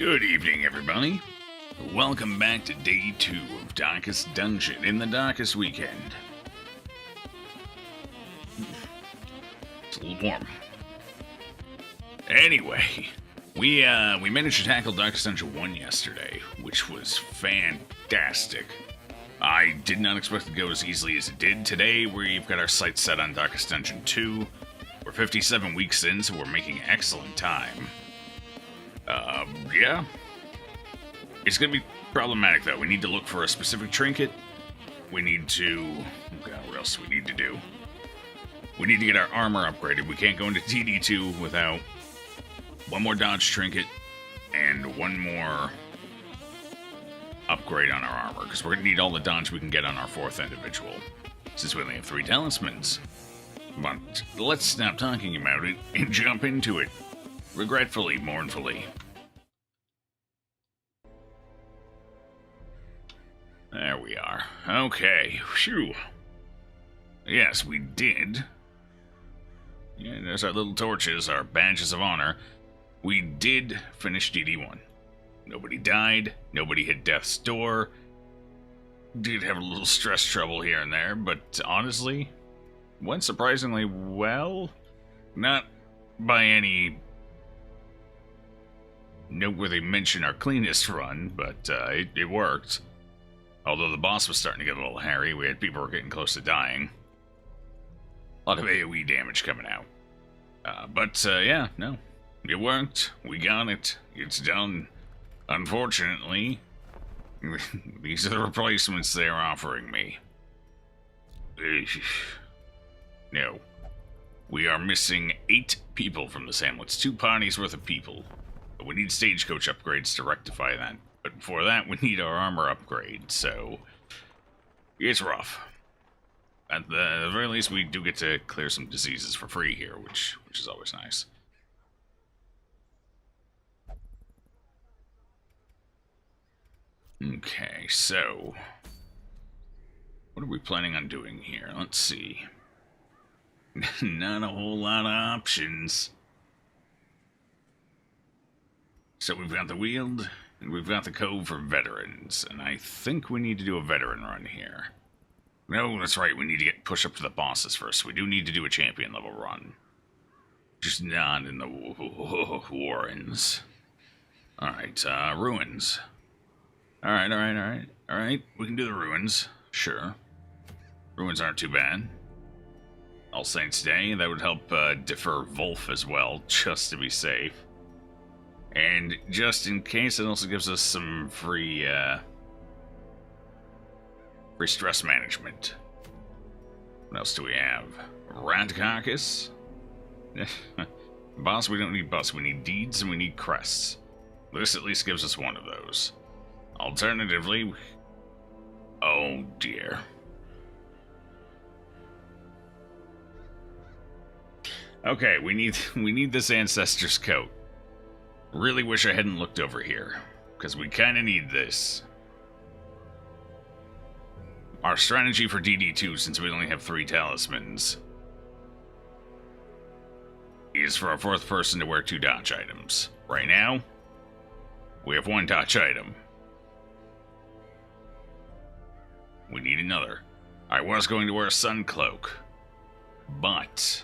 Good evening, everybody. Welcome back to Day 2 of Darkest Dungeon in the Darkest Weekend. It's a little warm. Anyway, we managed to tackle Darkest Dungeon 1 yesterday, which was fantastic. I did not expect it to go as easily as it did. Today, we've got our sights set on Darkest Dungeon 2. We're 57 weeks in, so we're making excellent time. Yeah. It's gonna be problematic, though. We need to look for a specific trinket. We need to... Oh god, what else do we need to do? We need to get our armor upgraded. We can't go into TD2 without one more dodge trinket and one more upgrade on our armor, because we're gonna need all the dodge we can get on our 4th individual, since we only have 3 talismans. But let's stop talking about it and jump into it. Regretfully, mournfully. There we are. Okay. Phew. Yes, we did. Yeah, there's our little torches, our badges of honor. We did finish DD1. Nobody died. Nobody hit death's door. Did have a little stress trouble here and there, but honestly, went surprisingly well. Not by any noteworthy mention our cleanest run, but it worked. Although the boss was starting to get a little hairy, we had people who were getting close to dying. A lot of AoE damage coming out. Yeah, no. It worked. We got it. It's done. Unfortunately, these are the replacements they're offering me. No. We are missing 8 people from this Hamlet. 2 parties worth of people. But we need stagecoach upgrades to rectify that. But before that, we need our armor upgrade, so it's rough. At the very least, we do get to clear some diseases for free here, which is always nice. Okay, so what are we planning on doing here? Let's see. Not a whole lot of options. So we've got the Weald, and we've got the Cove for veterans, and I think we need to do a veteran run here. No, that's right, we need to push up to the bosses first. We do need to do a champion level run. Just not in the Warrens. Alright, ruins. Alright, we can do the ruins, sure. Ruins aren't too bad. All Saints Day, that would help defer Wolf as well, just to be safe. And just in case, it also gives us some free stress management. What else do we have? Rat Carcass? Boss, we don't need boss. We need deeds and we need crests. This at least gives us one of those. Alternatively... Oh dear. Okay, we need this Ancestor's Coat. Really wish I hadn't looked over here, because we kind of need this. Our strategy for DD2, since we only have 3 talismans, is for our 4th person to wear 2 dodge items. Right now, we have 1 dodge item. We need another. I was going to wear a sun cloak, but...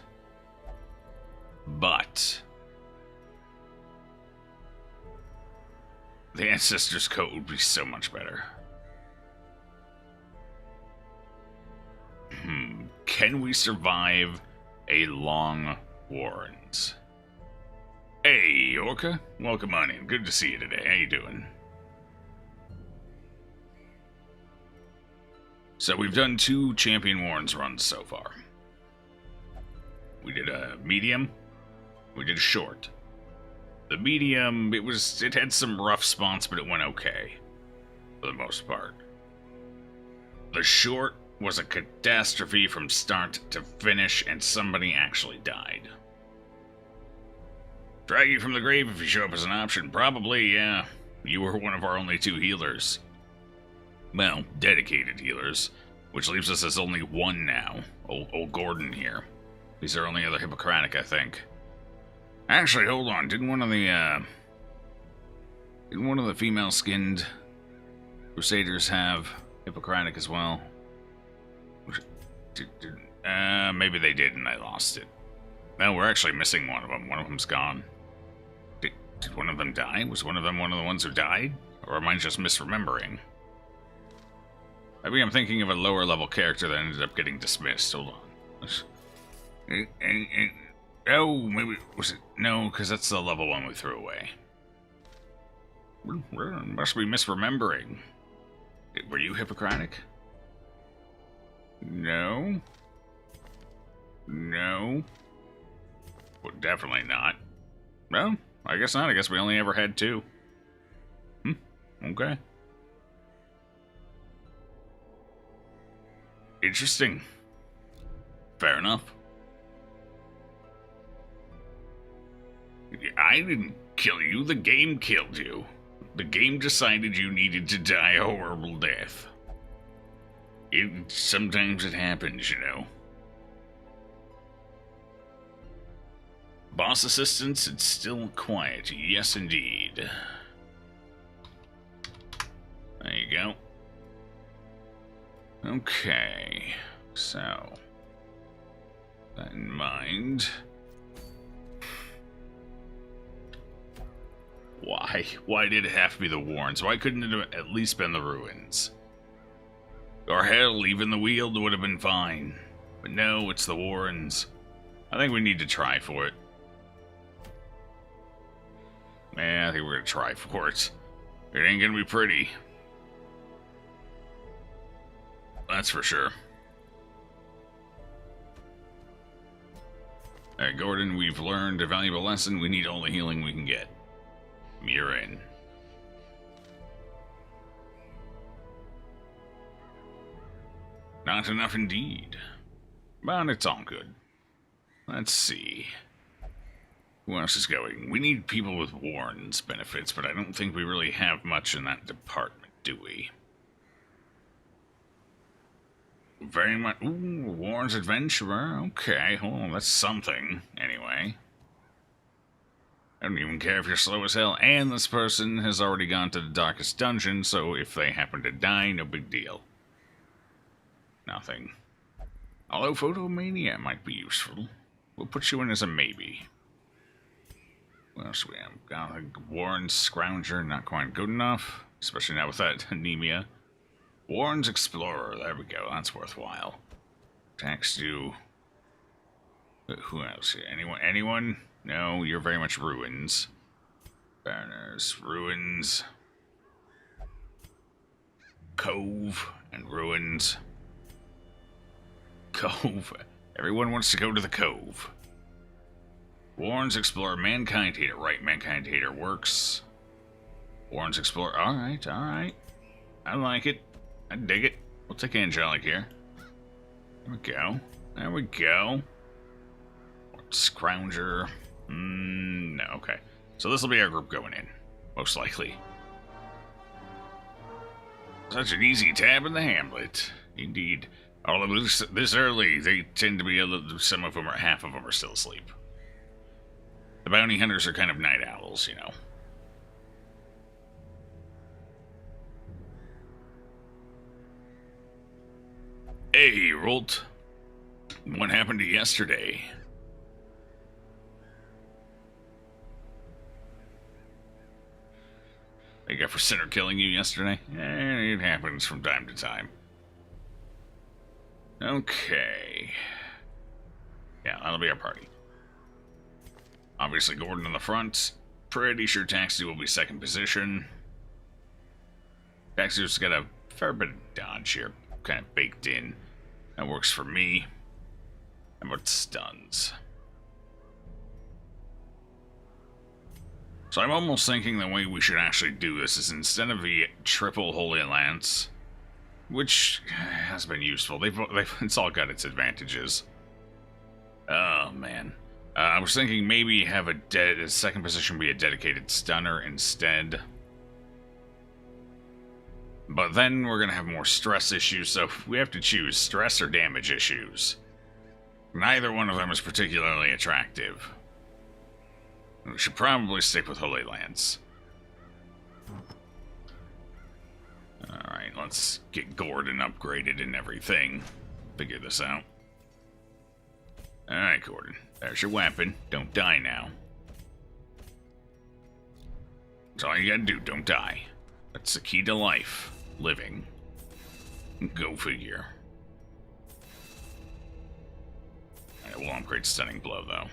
the Ancestor's Coat would be so much better. Can we survive a long Warrens? Hey, Orca. Welcome on in. Good to see you today. How you doing? So we've done 2 Champion Warrens runs so far. We did a medium. We did a short. The medium, it had some rough spots, but it went okay. For the most part. The short was a catastrophe from start to finish, and somebody actually died. Drag you from the grave if you show up as an option. Probably, yeah. You were one of our only 2 healers. Well, dedicated healers. Which leaves us as only 1 now. Old Gordon here. He's our only other Hippocratic, I think. Actually, hold on. Didn't one of the, Didn't one of the female-skinned Crusaders have Hippocratic as well? Maybe they did and I lost it. No, we're actually missing one of them. One of them's gone. Did one of them die? Was one of them one of the ones who died? Or am I just misremembering? Maybe I'm thinking of a lower level character that ended up getting dismissed. Hold on. Oh, maybe was it? No, because that's the level one we threw away. Must be misremembering. Were you Hippocratic? No. No. Well, definitely not. No, I guess not. I guess we only ever had two. Okay. Interesting. Fair enough. I didn't kill you. The game killed you. The game decided you needed to die a horrible death. Sometimes it happens, you know. Boss assistance, it's still quiet. Yes, indeed. There you go. Okay, so that in mind, why did it have to be the Warrens? Why couldn't it have at least been the Ruins? Or hell, even the Weald would have been fine. But no, it's the Warrens. I think we need to try for it. Yeah, I think we're gonna try for it. It ain't gonna be pretty. That's for sure. Alright, Gordon, we've learned a valuable lesson. We need all the healing we can get. You're in. Not enough indeed. But it's all good. Let's see. Who else is going? We need people with Warren's benefits, but I don't think we really have much in that department, do we? Very much. Ooh, Warren's Adventurer. Okay, well, that's something, anyway. I don't even care if you're slow as hell, and this person has already gone to the darkest dungeon, so if they happen to die, no big deal. Nothing. Although Photomania might be useful. We'll put you in as a maybe. What else do we have? Got a Warren's Scrounger, not quite good enough. Especially now with that anemia. Warren's Explorer, there we go, that's worthwhile. Tax due. Who else? Anyone? No, you're very much Ruins. Banners, Ruins. Cove and Ruins. Cove. Everyone wants to go to the Cove. Warren's Explorer, Mankind Hater. Right, Mankind Hater works. Warren's Explorer, alright. I like it. I dig it. We'll take Angelic here. There we go. Scrounger. No, okay. So this will be our group going in. Most likely. Such an easy tab in the Hamlet. Indeed. Although this early, they tend to be some of them, or half of them, are still asleep. The bounty hunters are kind of night owls, you know. Hey, Rolt. What happened to yesterday? They got for sinner killing you yesterday? It happens from time to time. Okay. Yeah, that'll be our party. Obviously, Gordon in the front. Pretty sure Taxi will be second position. Taxi's got a fair bit of dodge here, kind of baked in. That works for me. How about stuns? So I'm almost thinking the way we should actually do this is instead of the triple Holy Lance, which has been useful. It's all got its advantages. Oh, man. I was thinking maybe have a second position be a dedicated stunner instead. But then we're going to have more stress issues, so we have to choose stress or damage issues. Neither one of them is particularly attractive. We should probably stick with Holy Lance. let's get Gordon upgraded and everything. Figure this out. Alright, Gordon. There's your weapon. Don't die now. That's all you gotta do. Don't die. That's the key to life. Living. Go figure. Alright, we'll upgrade Stunning Blow, though.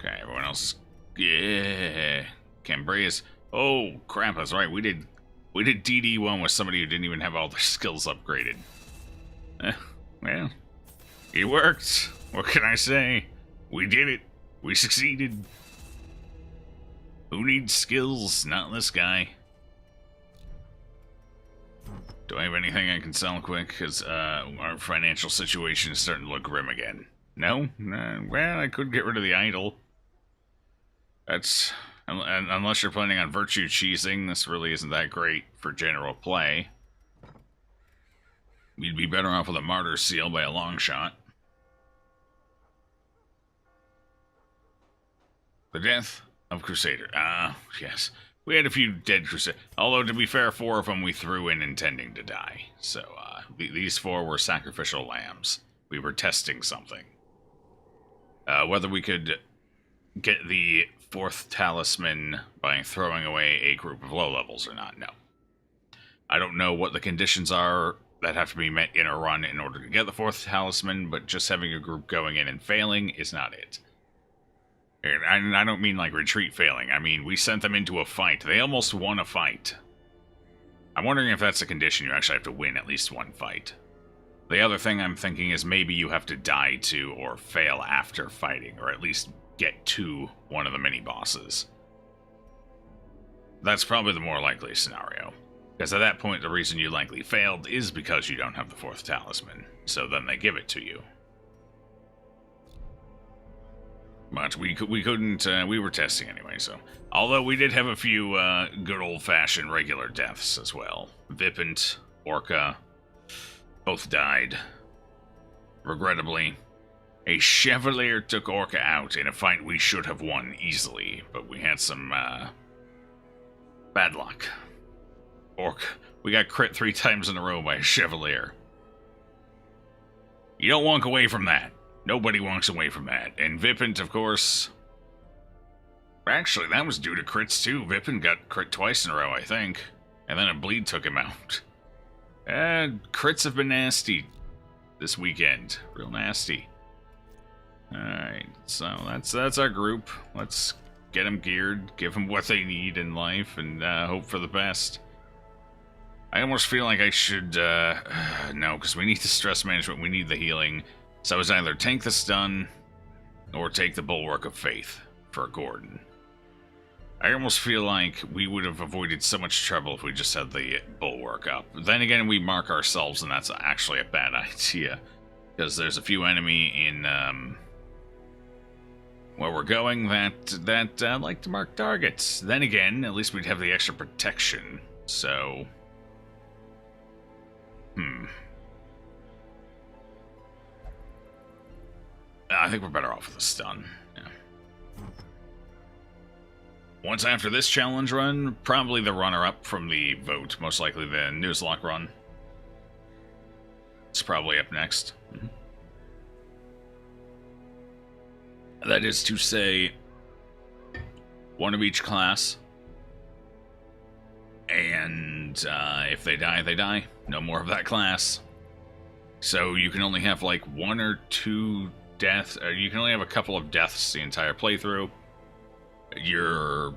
Okay, everyone else is... Yeah. Cambria's... Oh, crap, that's right. We did DD1 with somebody who didn't even have all their skills upgraded. Well, it worked. What can I say? We did it. We succeeded. Who needs skills? Not this guy. Do I have anything I can sell quick? Because our financial situation is starting to look grim again. No? Well, I could get rid of the idol. That's... Unless you're planning on virtue cheesing, this really isn't that great for general play. You'd be better off with a martyr seal by a long shot. The death of Crusader. Yes. We had a few dead Crusaders. Although, to be fair, 4 of them we threw in intending to die. So, these 4 were sacrificial lambs. We were testing something. Whether we could get the 4th talisman by throwing away a group of low levels or not, no. I don't know what the conditions are that have to be met in a run in order to get the 4th talisman, but just having a group going in and failing is not it. And I don't mean like retreat failing. I mean, we sent them into a fight. They almost won a fight. I'm wondering if that's a condition. You actually have to win at least one fight. The other thing I'm thinking is maybe you have to die to or fail after fighting, or at least get to one of the mini-bosses. That's probably the more likely scenario. Because at that point, the reason you likely failed is because you don't have the 4th talisman. So then they give it to you. But we couldn't, we were testing anyway, so. Although we did have a few good old-fashioned regular deaths as well. Vipant, Orca, both died. Regrettably, a Chevalier took Orca out in a fight we should have won easily, but we had some bad luck. We got crit 3 times in a row by a Chevalier. You don't walk away from that. Nobody walks away from that. And Vipant, of course... Actually, that was due to crits too. Vipant got crit twice in a row, I think. And then a bleed took him out. Crits have been nasty this weekend. Real nasty. Alright, so that's our group. Let's get them geared, give them what they need in life, and hope for the best. I almost feel like I should... no, because we need the stress management, we need the healing. So it's either tank the stun, or take the Bulwark of Faith for Gordon. I almost feel like we would have avoided so much trouble if we just had the Bulwark up. Then again, we mark ourselves, and that's actually a bad idea. Because there's a few enemy in where we're going that like to mark targets. Then again, at least we'd have the extra protection. So... I think we're better off with a stun. Yeah. Once after this challenge run, probably the runner-up from the vote. Most likely the Nuzlocke run. It's probably up next. That is to say, one of each class. And if they die, they die. No more of that class. So you can only have like 1 or 2 deaths. You can only have a couple of deaths the entire playthrough. Your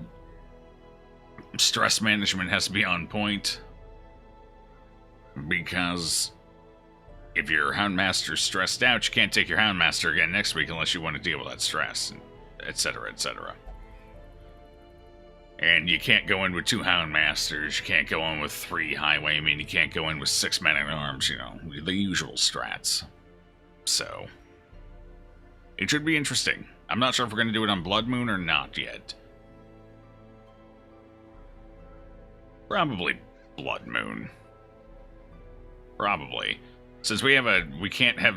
stress management has to be on point. Because if your Houndmaster's stressed out, you can't take your Houndmaster again next week unless you want to deal with that stress, etc., etc. And you can't go in with 2 Houndmasters, you can't go in with 3 Highwaymen, you can't go in with 6 Men-at-Arms, you know, the usual strats. So, it should be interesting. I'm not sure if we're going to do it on Blood Moon or not yet. Probably Blood Moon. Probably. Since we can't have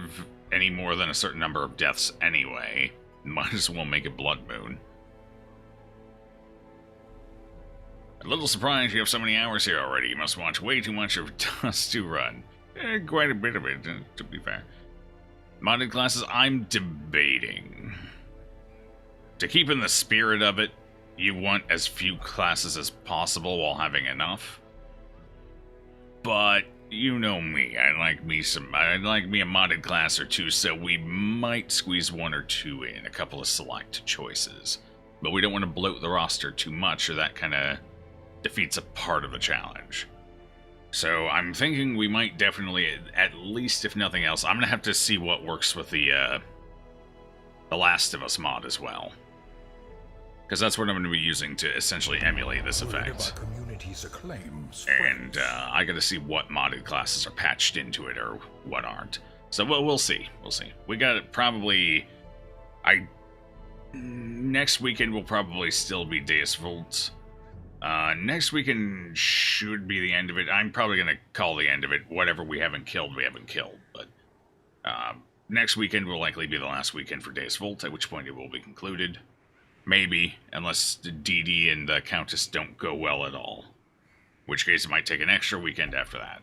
any more than a certain number of deaths anyway, might as well make it Blood Moon. A little surprised you have so many hours here already. You must watch way too much of Dust to Run. Quite a bit of it, to be fair. Modded classes, I'm debating. To keep in the spirit of it, you want as few classes as possible while having enough. But you know me, I'd like me a modded class or two, so we might squeeze one or two in, a couple of select choices. But we don't want to bloat the roster too much, or that kind of defeats a part of the challenge. So I'm thinking we might definitely, at least if nothing else, I'm going to have to see what works with the Last of Us mod as well. Because that's what I'm going to be using to essentially emulate this effect. And I got to see what modded classes are patched into it or what aren't. So we'll see. We'll see. We got it probably... Next weekend will probably still be Deus Vult. Next weekend should be the end of it. I'm probably going to call the end of it. Whatever we haven't killed, we haven't killed. But next weekend will likely be the last weekend for Deus Vult, at which point it will be concluded. Maybe, unless DD and the Countess don't go well at all. In which case it might take an extra weekend after that.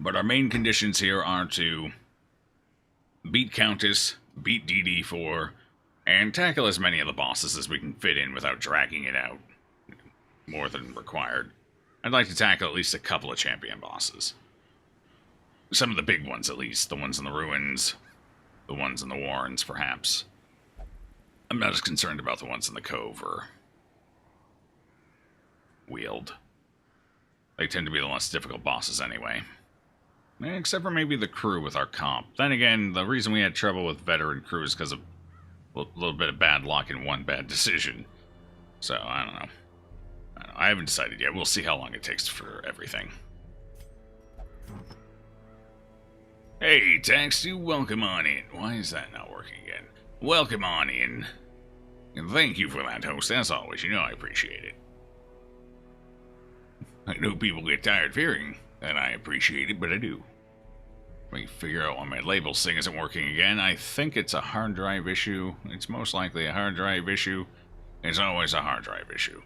But our main conditions here are to beat Countess, beat DD4, and tackle as many of the bosses as we can fit in without dragging it out more than required. I'd like to tackle at least a couple of champion bosses. Some of the big ones, at least. The ones in the ruins, the ones in the warrens, perhaps. I'm not as concerned about the ones in the cove or Weald. They tend to be the less difficult bosses anyway. Except for maybe the crew with our comp. Then again, the reason we had trouble with veteran crew is because of a little bit of bad luck and one bad decision. So, I don't know. I haven't decided yet. We'll see how long it takes for everything. Hey, Taxu, welcome on in. Why is that not working again? Welcome on in. And thank you for that, host. As always, you know I appreciate it. I know people get tired of hearing that I appreciate it, but I do. Let me figure out why my labels thing isn't working again. I think it's a hard drive issue. It's most likely a hard drive issue. It's always a hard drive issue.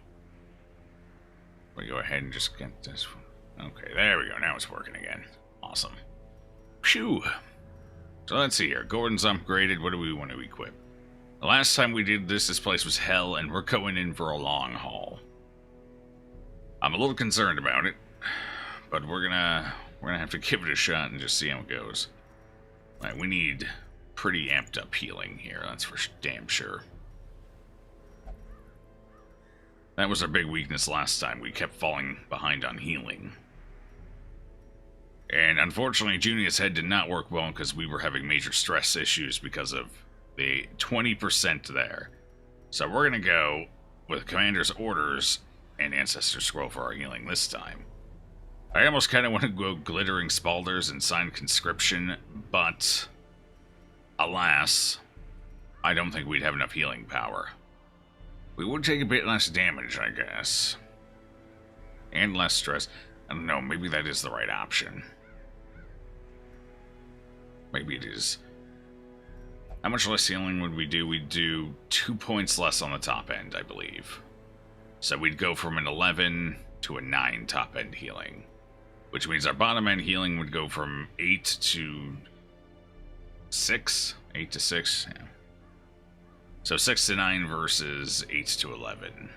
We'll go ahead and just get this one. Okay, there we go. Now it's working again. Awesome. Phew. So let's see here. Gordon's upgraded. What do we want to equip? The last time we did this place was hell, and we're going in for a long haul. I'm a little concerned about it, but we're gonna have to give it a shot and just see how it goes. All right, we need pretty amped up healing here. That's for damn sure. That was our big weakness last time. We kept falling behind on healing. And unfortunately, Junius Head did not work well because we were having major stress issues because of the 20% there. So we're going to go with Commander's Orders and Ancestor Scroll for our healing this time. I almost kind of want to go Glittering Spalders and Sign Conscription, but alas, I don't think we'd have enough healing power. We would take a bit less damage, I guess. And less stress. I don't know, maybe that is the right option. Maybe it is. How much less healing would we do? We'd do 2 points less on the top end, I believe. So we'd go from an 11 to a 9 top end healing. Which means our bottom end healing would go from 8 to 6. 8 to 6, yeah. So 6 to 9 versus 8 to 11.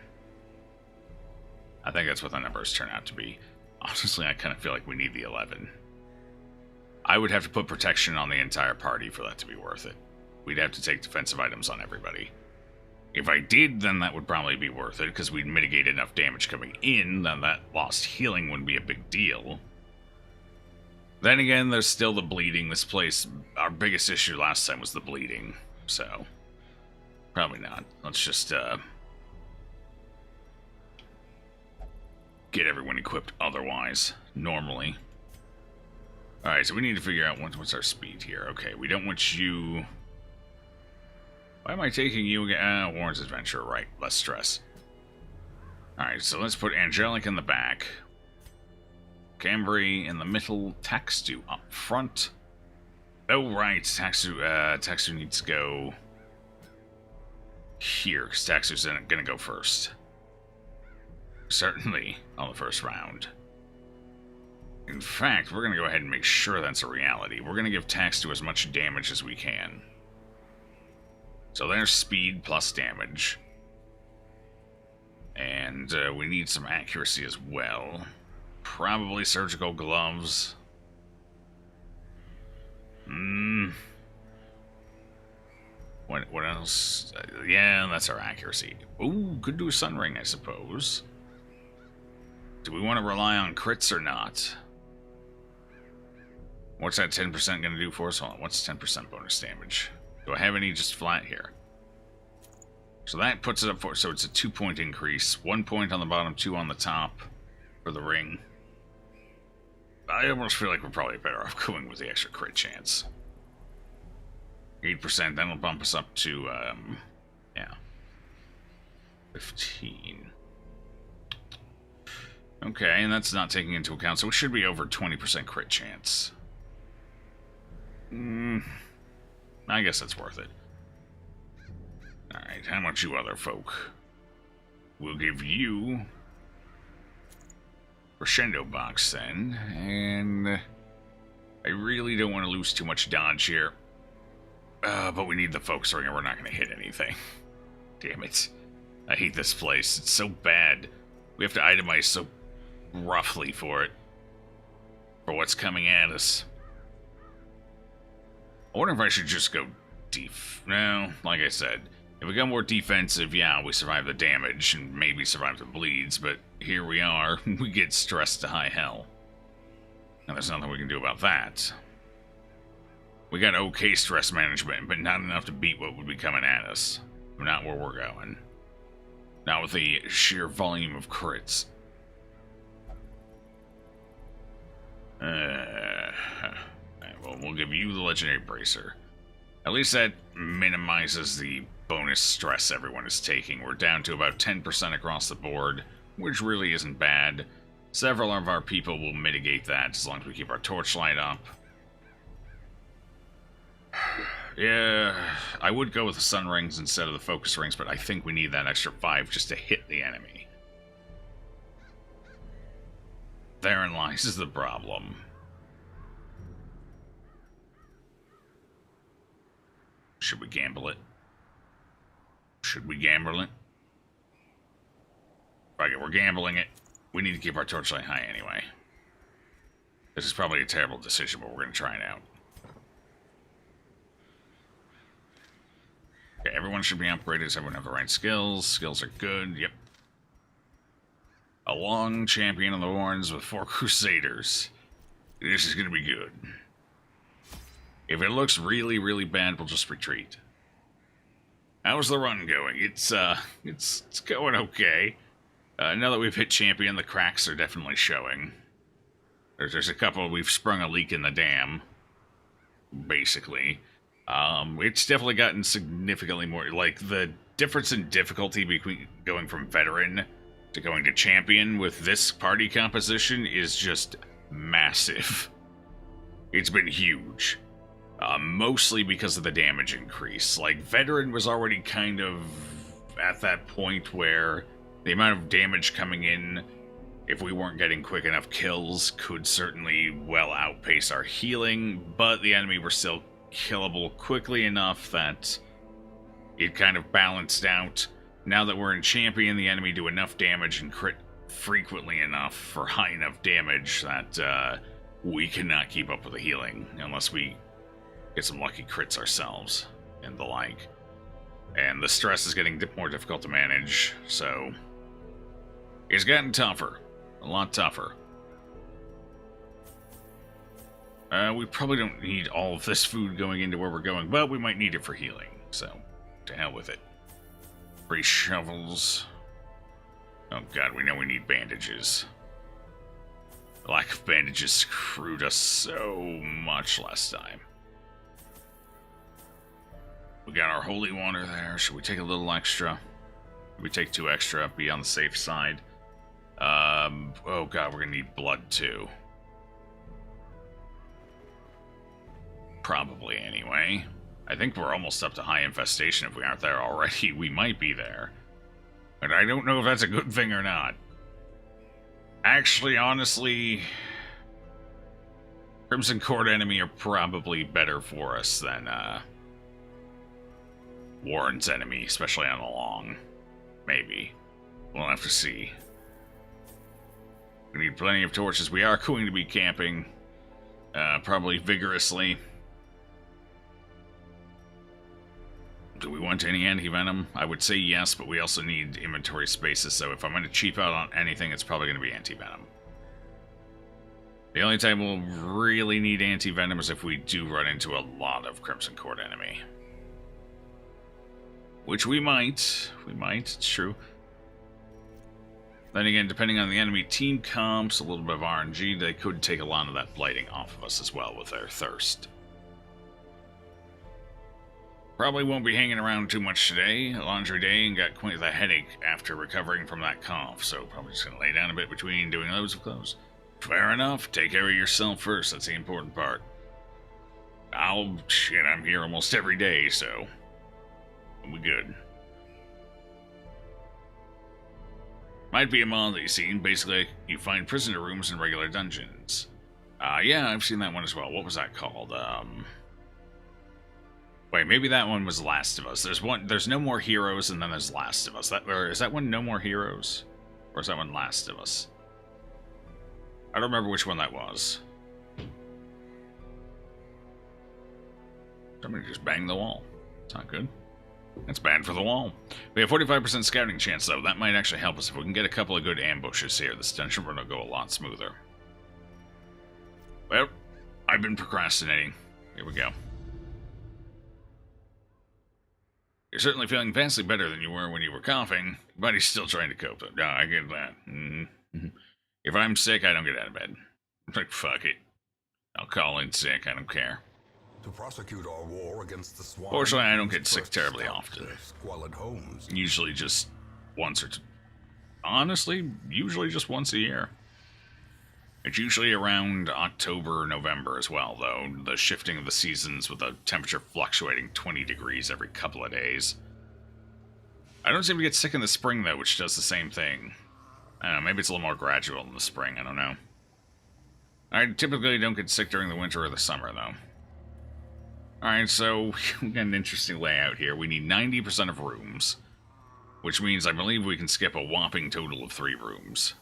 I think that's what the numbers turn out to be. Honestly, I kind of feel like we need the 11. I would have to put protection on the entire party for that to be worth it. We'd have to take defensive items on everybody. If I did, then that would probably be worth it, because we'd mitigate enough damage coming in, then that lost healing wouldn't be a big deal. Then again, there's still the bleeding. This place, our biggest issue last time was the bleeding, so probably not. Let's just get everyone equipped otherwise, normally. Alright, so we need to figure out what's our speed here. Okay, we don't want you... Why am I taking you again? Warren's Adventure, right. Less stress. Alright, so let's put Angelic in the back. Cambry in the middle. Taxu up front. Oh, right. Taxu needs to go here, because Taxu's gonna go first. Certainly on the first round. In fact, we're going to go ahead and make sure that's a reality. We're going to give tax to as much damage as we can. So there's speed plus damage. And we need some accuracy as well. Probably surgical gloves. What else? Yeah, that's our accuracy. Ooh, could do a sun ring, I suppose. Do we want to rely on crits or not? What's that 10% going to do for us? Hold on, what's 10% bonus damage? Do I have any just flat here? So that puts it up for, so it's a 2-point increase. 1 point on the bottom, 2 on the top for the ring. I almost feel like we're probably better off going with the extra crit chance. 8%, that'll bump us up to, yeah. 15. Okay, and that's not taking into account, so it should be over 20% crit chance. I guess that's worth it. Alright, how about you other folk? We'll give you Crescendo box then, and I really don't want to lose too much dodge here. But we need the focus ring or we're not going to hit anything. Damn it. I hate this place. It's so bad. We have to itemize so roughly for it. For what's coming at us. I wonder if I should just go no, like I said, if we go more defensive, yeah, we survive the damage and maybe survive the bleeds, but here we are, we get stressed to high hell. And there's nothing we can do about that. We got okay stress management, but not enough to beat what would be coming at us. Not where we're going. Not with the sheer volume of crits. Well, we'll give you the Legendary Bracer. At least that minimizes the bonus stress everyone is taking. We're down to about 10% across the board, which really isn't bad. Several of our people will mitigate that as long as we keep our torchlight up. Yeah, I would go with the sun rings instead of the focus rings, but I think we need that extra 5 just to hit the enemy. Therein lies the problem. Should we gamble it? Should we gamble it? Fuck it, we're gambling it. We need to keep our torchlight high anyway. This is probably a terrible decision, but we're going to try it out. Okay, everyone should be upgraded. Does everyone have the right skills? Skills are good, yep. A long champion on the horns with 4 Crusaders. This is going to be good. If it looks really, really bad, we'll just retreat. How's the run going? It's going okay. Now that we've hit champion, the cracks are definitely showing. There's a couple, we've sprung a leak in the dam. Basically. It's definitely gotten significantly more, like, the difference in difficulty between going from veteran to going to champion with this party composition is just massive. It's been huge. Mostly because of the damage increase. Like, veteran was already kind of at that point where the amount of damage coming in, if we weren't getting quick enough kills, could certainly well outpace our healing, but the enemy were still killable quickly enough that it kind of balanced out. Now that we're in champion, the enemy do enough damage and crit frequently enough for high enough damage that we cannot keep up with the healing unless we get some lucky crits ourselves and the like. And the stress is getting more difficult to manage, so it's gotten tougher. A lot tougher. We probably don't need all of this food going into where we're going, but we might need it for healing, so to hell with it. Free shovels. Oh god, we know we need bandages. The lack of bandages screwed us so much last time. We got our holy water there. Should we take a little extra? Should we take 2 extra, be on the safe side? Oh god, we're gonna need blood too. Probably anyway. I think we're almost up to high infestation if we aren't there already. We might be there. But I don't know if that's a good thing or not. Actually, honestly, Crimson Court enemy are probably better for us than Warren's enemy, especially on the long. Maybe. We'll have to see. We need plenty of torches. We are going to be camping, probably vigorously. Do we want any anti-venom? I would say yes, but we also need inventory spaces, so if I'm going to cheap out on anything, it's probably going to be anti-venom. The only time we'll really need anti-venom is if we do run into a lot of Crimson Court enemy. Which we might. We might, it's true. Then again, depending on the enemy team comps, a little bit of RNG, they could take a lot of that blighting off of us as well with their thirst. Probably won't be hanging around too much today. A laundry day and got quite the headache after recovering from that cough, so probably just going to lay down a bit between doing loads of clothes. Fair enough. Take care of yourself first. That's the important part. I'm here almost every day, so we'll be good. Might be a mod that you've seen. Basically, you find prisoner rooms in regular dungeons. Yeah, I've seen that one as well. What was that called? Wait, maybe that one was Last of Us. There's No More Heroes, and then there's Last of Us. Is that one No More Heroes? Or is that one Last of Us? I don't remember which one that was. Somebody just banged the wall. It's not good. That's bad for the wall. We have 45% scouting chance, though. That might actually help us. If we can get a couple of good ambushes here, this dungeon run will go a lot smoother. Well, I've been procrastinating. Here we go. You're certainly feeling vastly better than you were when you were coughing, but he's still trying to cope. No, I get that. If I'm sick, I don't get out of bed. Like, fuck it. I'll call in sick, I don't care. To prosecute our war against the swine. Fortunately, I don't get sick terribly often. Squalid homes. Usually just once or two. Honestly, usually just once a year. It's usually around October, November as well, though. The shifting of the seasons with the temperature fluctuating 20 degrees every couple of days. I don't seem to get sick in the spring, though, which does the same thing. I don't know, maybe it's a little more gradual in the spring, I don't know. I typically don't get sick during the winter or the summer, though. Alright, so we got an interesting layout here. We need 90% of rooms, which means I believe we can skip a whopping total of 3 rooms.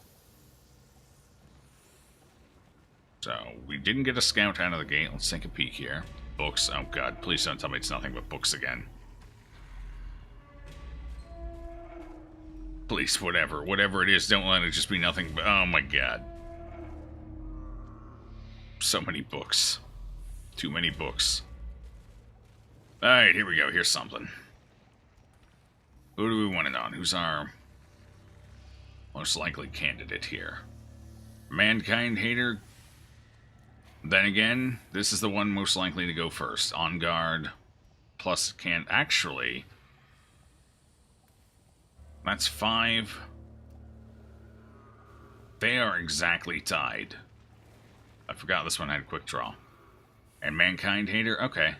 So, we didn't get a scout out of the gate. Let's take a peek here. Books. Oh god, please don't tell me it's nothing but books again. Please, whatever it is, don't let it just be nothing but... Oh my god. So many books. Too many books. Alright, here we go. Here's something. Who do we want it on? Who's our most likely candidate here? Mankind Hater? Then again, this is the one most likely to go first. On guard. Plus can't... Actually... That's 5. They are exactly tied. I forgot this one had quick draw. And Mankind Hater? Okay,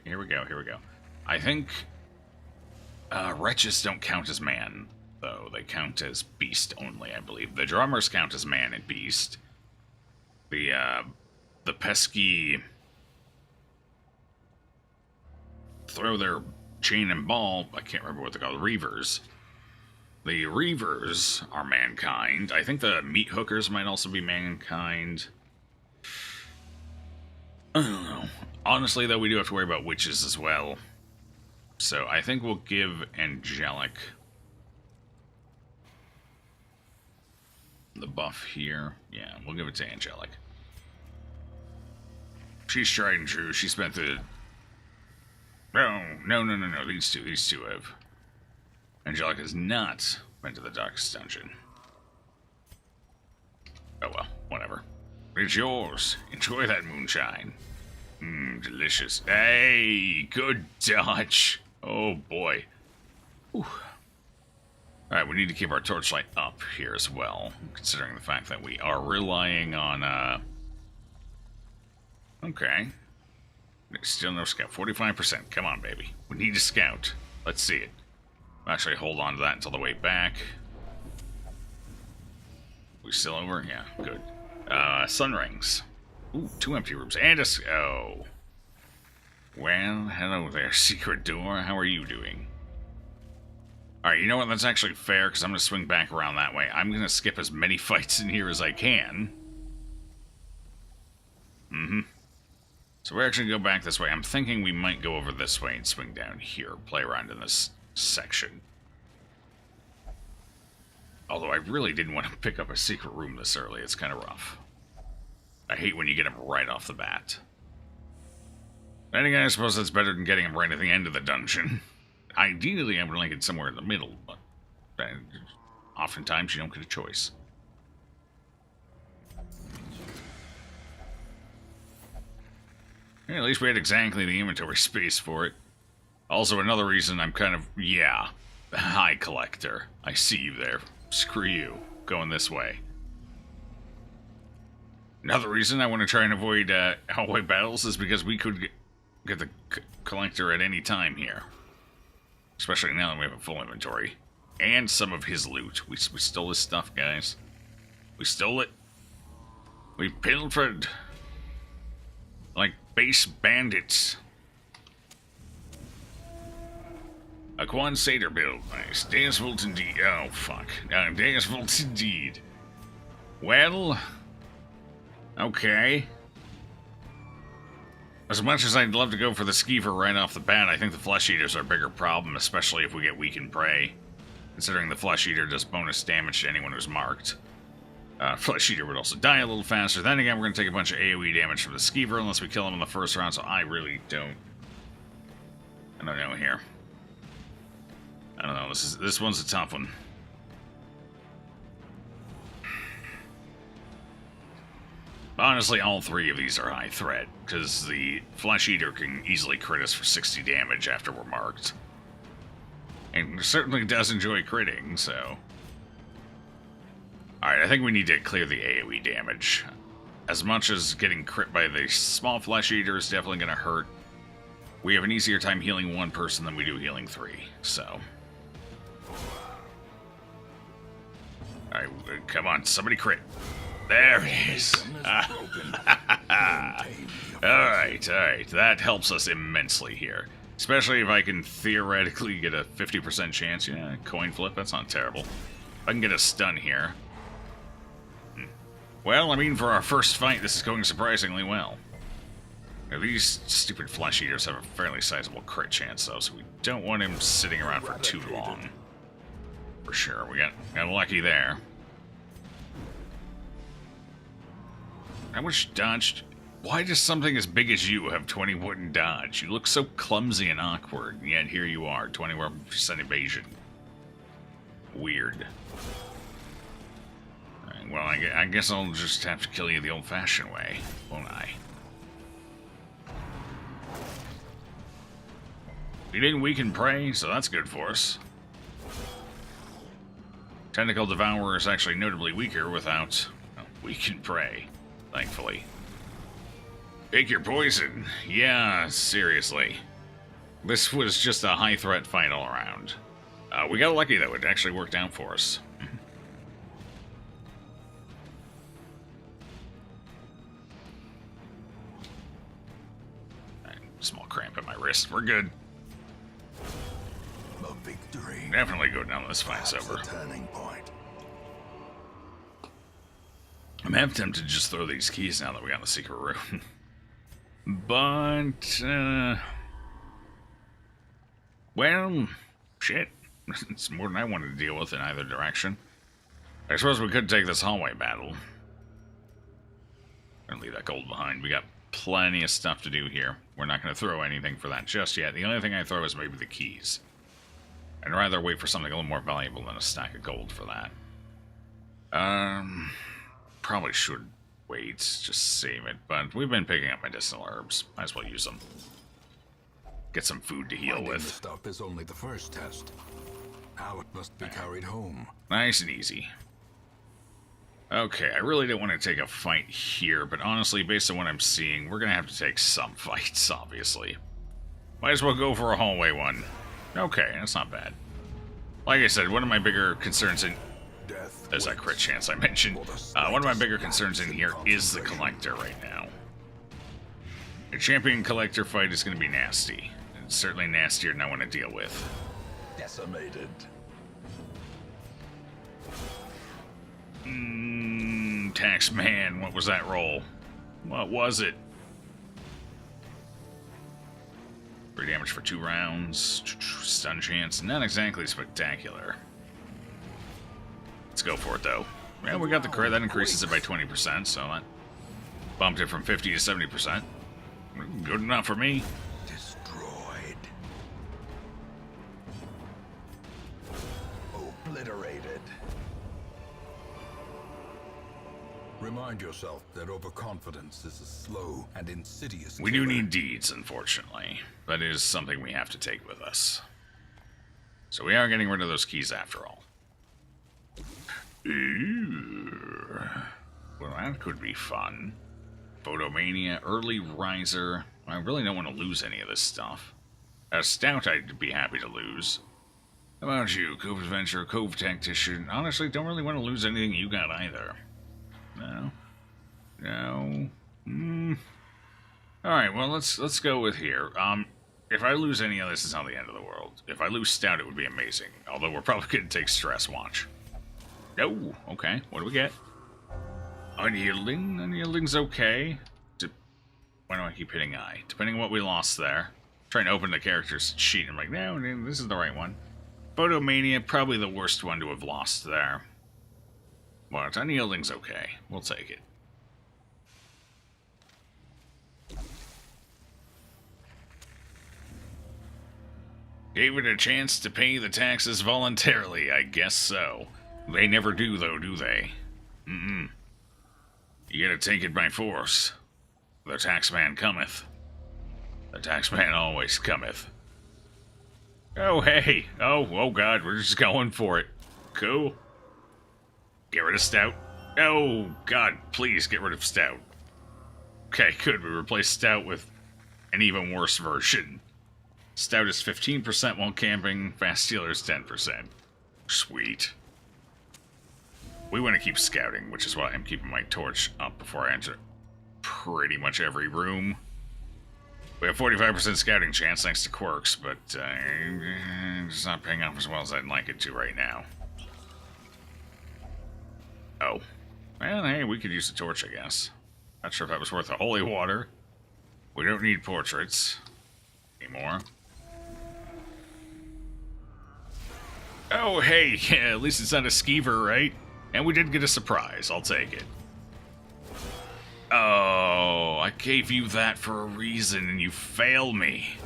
here we go. I think... Wretches don't count as man, though. They count as beast only, I believe. The drummers count as man and beast. The pesky... Throw their chain and ball... I can't remember what they're called. Reavers. The Reavers are mankind. I think the meat hookers might also be mankind. I don't know. Honestly, though, we do have to worry about witches as well. So I think we'll give Angelic the buff here. Yeah, we'll give it to Angelic. She's tried and true. She spent the... No. These two have... Angelic has not been to the darkest dungeon. Oh well, whatever. It's yours. Enjoy that moonshine. Delicious. Hey, good dodge. Oh boy. Alright, we need to keep our torchlight up here as well, considering the fact that we are relying on, Okay. Still no scout. 45%. Come on, baby. We need a scout. Let's see it. Actually, hold on to that until the way back. We still over? Yeah, good. Sun rings. Ooh, 2 empty rooms. And a... Oh. Well, hello there, secret door. How are you doing? Alright, you know what? That's actually fair, because I'm going to swing back around that way. I'm going to skip as many fights in here as I can. So we're actually going to go back this way. I'm thinking we might go over this way and swing down here. Play around in this section. Although I really didn't want to pick up a secret room this early. It's kind of rough. I hate when you get them right off the bat. Then again, I suppose that's better than getting them right at the end of the dungeon. Ideally, I would like it somewhere in the middle, but oftentimes you don't get a choice. Yeah, at least we had exactly the inventory space for it. Also, another reason I'm kind of, yeah, high collector. I see you there. Screw you. Going this way. Another reason I want to try and avoid hallway battles is because we could get the collector at any time here. Especially now that we have a full inventory. And some of his loot. We stole his stuff, guys. We stole it. We pilfered. Like base bandits. A Crusader build. Nice. Deus Vult indeed. Oh, fuck. Deus Vult indeed. Well... Okay. As much as I'd love to go for the skeever right off the bat, I think the flesh eaters are a bigger problem, especially if we get weakened prey. Considering the flesh eater does bonus damage to anyone who's marked. Flesh eater would also die a little faster. Then again, we're going to take a bunch of AoE damage from the skeever unless we kill him in the first round, so I really don't... I don't know here. I don't know, this one's a tough one. Honestly, all 3 of these are high threat, because the Flesh Eater can easily crit us for 60 damage after we're marked. And certainly does enjoy critting, so... Alright, I think we need to clear the AoE damage. As much as getting crit by the small Flesh Eater is definitely going to hurt, we have an easier time healing 1 person than we do healing 3, so... Alright, come on, somebody crit. There it is. Alright. That helps us immensely here. Especially if I can theoretically get a 50% chance. Yeah, coin flip, that's not terrible. If I can get a stun here. Well, I mean, for our first fight, this is going surprisingly well. Now, these stupid flesh eaters have a fairly sizable crit chance, though, so we don't want him sitting around for too long. For sure, we got lucky there. How much dodged? Why does something as big as you have 20 wooden dodge? You look so clumsy and awkward, and yet here you are, 21% evasion. Weird. Right, well, I guess I'll just have to kill you the old-fashioned way, won't I? We didn't weaken prey, so that's good for us. Tentacle Devourer is actually notably weaker without weakened prey. Thankfully. Pick your poison. Yeah, seriously. This was just a high threat fight all around. We got lucky though, it actually worked out for us. Right, small cramp in my wrist. We're good. A victory. Definitely go down this fight's over. Turning point. I'm half tempted to just throw these keys now that we got the secret room. But, well, shit. It's more than I wanted to deal with in either direction. I suppose we could take this hallway battle. And leave that gold behind. We got plenty of stuff to do here. We're not going to throw anything for that just yet. The only thing I throw is maybe the keys. I'd rather wait for something a little more valuable than a stack of gold for that. Probably should wait, just save it, but we've been picking up medicinal herbs. Might as well use them. Get some food to heal Finding with. the stuff is only the first test. Now it must be carried home. Nice and easy. Okay, I really don't want to take a fight here, but honestly, based on what I'm seeing, we're going to have to take some fights, obviously. Might as well go for a hallway one. Okay, that's not bad. Like I said, one of my bigger concerns in... Death There's that crit chance I mentioned. One of my bigger concerns in here is the collector right now. A champion collector fight is going to be nasty. It's certainly nastier than I want to deal with. Decimated. Taxman, what was that roll? What was it? 3 damage for 2 rounds. Stun chance, not exactly spectacular. Let's go for it, though. Yeah, we got the crit. That increases it by 20%, so that bumped it from 50 to 70%. Good enough for me. Destroyed. Obliterated. Remind yourself that overconfidence is a slow and insidious We do killer. need deeds, unfortunately. That is something we have to take with us. So we are getting rid of those keys after all. Ooh. Well, that could be fun. Photomania, Early Riser. I really don't want to lose any of this stuff. A Stout I'd be happy to lose. How about you, Cove Adventurer, Cove Tactician? Honestly, don't really want to lose anything you got either. No. No. Alright, well, let's go with here. If I lose any of this, it's not the end of the world. If I lose Stout, it would be amazing. Although we're probably going to take Stress, watch. Oh, okay. What do we get? Unyielding? Unyielding's okay. Why do I keep hitting I? Depending on what we lost there. Trying to open the character's sheet. I'm like, no, this is the right one. Photomania, probably the worst one to have lost there. But unyielding's okay. We'll take it. Gave it a chance to pay the taxes voluntarily, I guess so. They never do, though, do they? Mm-mm. You gotta take it by force. The taxman cometh. The taxman always cometh. Oh, hey. Oh, God, we're just going for it. Cool. Get rid of Stout. Oh, God, please get rid of Stout. Okay, good. We replaced Stout with an even worse version. Stout is 15% while camping. Fast Stealer is 10%. Sweet. We want to keep scouting, which is why I'm keeping my torch up before I enter pretty much every room. We have 45% scouting chance thanks to quirks, but it's not paying off as well as I'd like it to right now. Oh. Well, hey, we could use the torch, I guess. Not sure if that was worth the holy water. We don't need portraits anymore. Oh, hey, yeah, at least it's not a skeever, right? And we did get a surprise. I'll take it. Oh, I gave you that for a reason, and you failed me.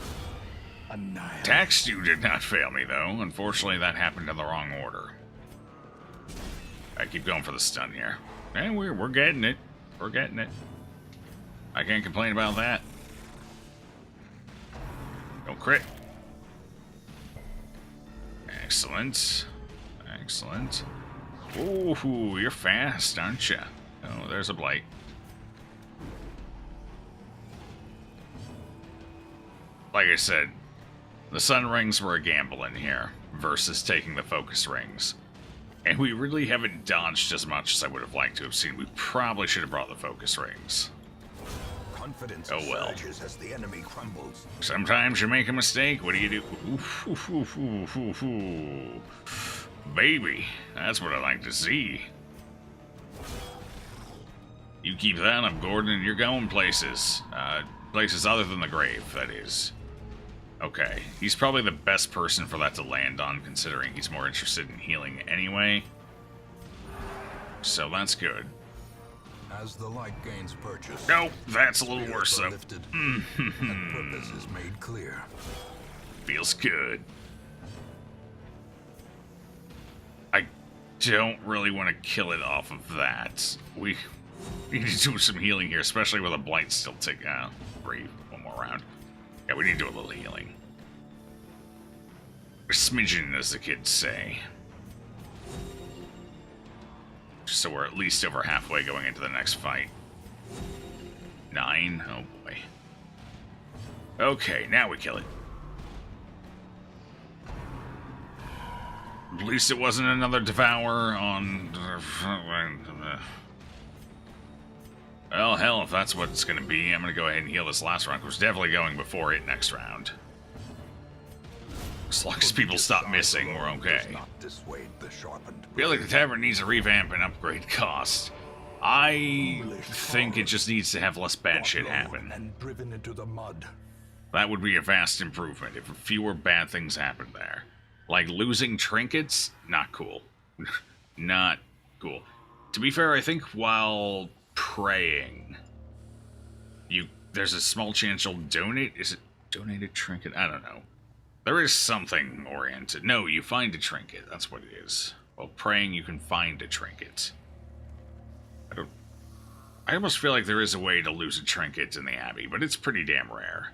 Tax Stew did not fail me, though. Unfortunately, that happened in the wrong order. I keep going for the stun here. And we're getting it. We're getting it. I can't complain about that. Don't crit. Excellent. Excellent. Ooh, you're fast, aren't you? Oh, there's a blight. Like I said, the sun rings were a gamble in here versus taking the focus rings. And we really haven't dodged as much as I would have liked to have seen. We probably should have brought the focus rings. Confidence Oh well. surges as the enemy crumbles. Sometimes you make a mistake. What do you do? Oof, oof, oof, oof, oof, oof. Baby, that's what I like to see. You keep that up, Gordon, and you're going places. Places other than the grave, that is. Okay, he's probably the best person for that to land on, considering he's more interested in healing anyway. So that's good. As the light gains purchase, No, that's a little spirits worse, are though. lifted, and purpose is made clear. Feels good. I don't really want to kill it off of that. We need to do some healing here, especially with a blight still ticking. Brave, one more round. Yeah, we need to do a little healing. A smidgen, as the kids say. Just so we're at least over halfway going into the next fight. 9? Oh boy. Okay, now we kill it. At least it wasn't another Devour on... Well, hell, if that's what it's going to be, I'm going to go ahead and heal this last round, because we're definitely going before it next round. As long as people stop missing, we're okay. I feel like the tavern needs a revamp and upgrade cost. I think it just needs to have less bad shit happen. That would be a vast improvement if fewer bad things happened there. Like losing trinkets? Not cool. Not cool. To be fair, I think while praying, there's a small chance you'll donate. Is it donated trinket? I don't know. There is something oriented. No, you find a trinket. That's what it is. While praying, you can find a trinket. I almost feel like there is a way to lose a trinket in the Abbey, but it's pretty damn rare.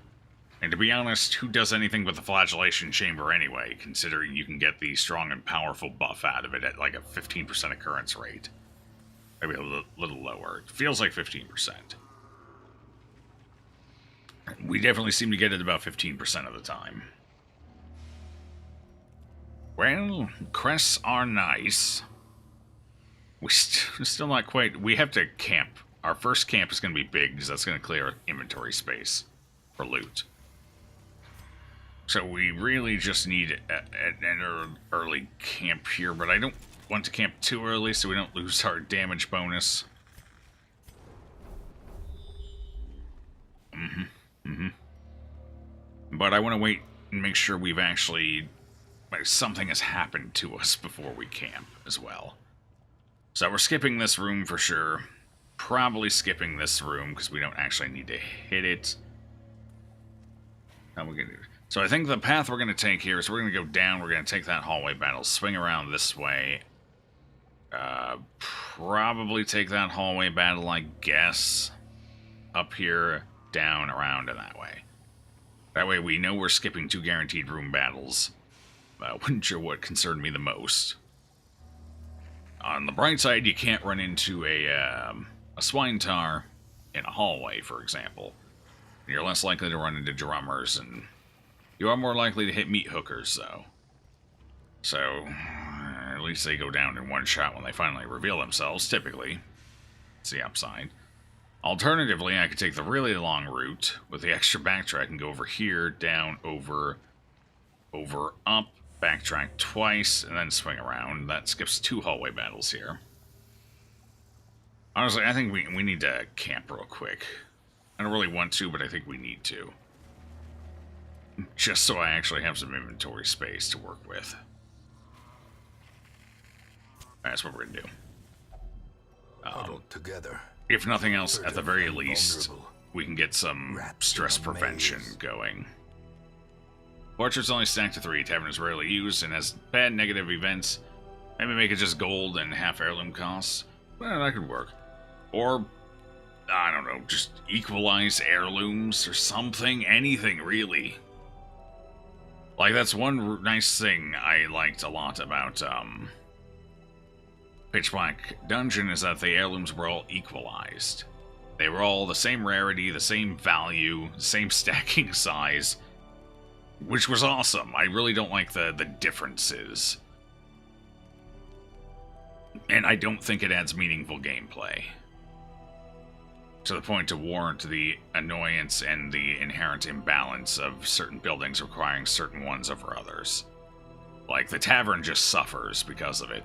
And to be honest, who does anything with the flagellation chamber anyway, considering you can get the strong and powerful buff out of it at like a 15% occurrence rate? Maybe a little lower. It feels like 15%. We definitely seem to get it about 15% of the time. Well, crests are nice. We're still not quite... We have to camp. Our first camp is going to be big, because that's going to clear inventory space for loot. So we really just need an early camp here, but I don't want to camp too early so we don't lose our damage bonus. But I want to wait and make sure we've actually... something has happened to us before we camp as well. So we're skipping this room for sure. Probably skipping this room because we don't actually need to hit it. How we gonna do? So I think the path we're going to take here is we're going to go down. We're going to take that hallway battle, swing around this way. Probably take that hallway battle, I guess. Up here, down, around, and that way. That way we know we're skipping 2 guaranteed room battles. Wasn't sure what concerned me the most. On the bright side, you can't run into a swine tar in a hallway, for example. You're less likely to run into drummers, and you are more likely to hit meat hookers, though. So, at least they go down in one shot when they finally reveal themselves, typically. It's the upside. Alternatively, I could take the really long route with the extra backtrack and go over here, down, over, up, backtrack twice, and then swing around. That skips 2 hallway battles here. Honestly, I think we need to camp real quick. I don't really want to, but I think we need to. Just so I actually have some inventory space to work with. That's what we're going to do. Huddled together. If nothing else, at the very least, we can get some stress prevention going. Fortress only stacked to 3. Tavern is rarely used and has bad negative events. Maybe make it just gold and half heirloom costs. Well, that could work. Or, I don't know, just equalize heirlooms or something. Anything, really. Like, that's one nice thing I liked a lot about Pitch Black Dungeon, is that the heirlooms were all equalized. They were all the same rarity, the same value, same stacking size, which was awesome. I really don't like the differences. And I don't think it adds meaningful gameplay. To the point to warrant the annoyance and the inherent imbalance of certain buildings requiring certain ones over others. Like, the tavern just suffers because of it.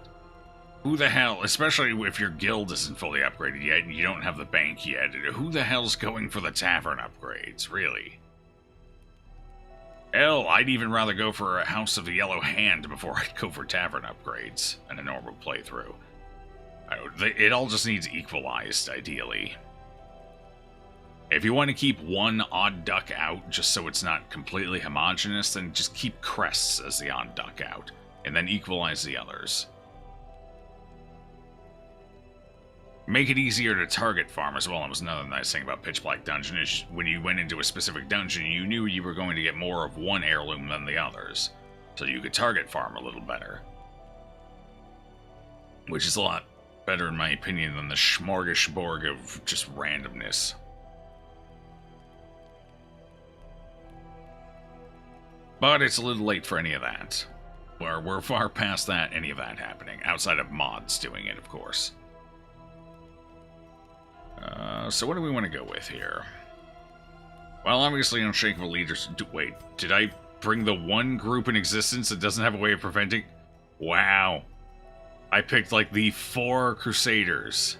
Who the hell, especially if your guild isn't fully upgraded yet and you don't have the bank yet, who the hell's going for the tavern upgrades, really? Hell, I'd even rather go for a House of the Yellow Hand before I'd go for tavern upgrades in a normal playthrough. It all just needs equalized, ideally. If you want to keep one odd duck out, just so it's not completely homogenous, then just keep crests as the odd duck out, and then equalize the others. Make it easier to target farm as well. That was another nice thing about Pitch Black Dungeon, is when you went into a specific dungeon, you knew you were going to get more of one heirloom than the others, so you could target farm a little better. Which is a lot better, in my opinion, than the smorgasbord of just randomness. But it's a little late for any of that. we're far past that, any of that happening. Outside of mods doing it, of course. So what do we want to go with here? Well, obviously unshakable leaders... Wait, did I bring the one group in existence that doesn't have a way of preventing... Wow. I picked, like, the 4 Crusaders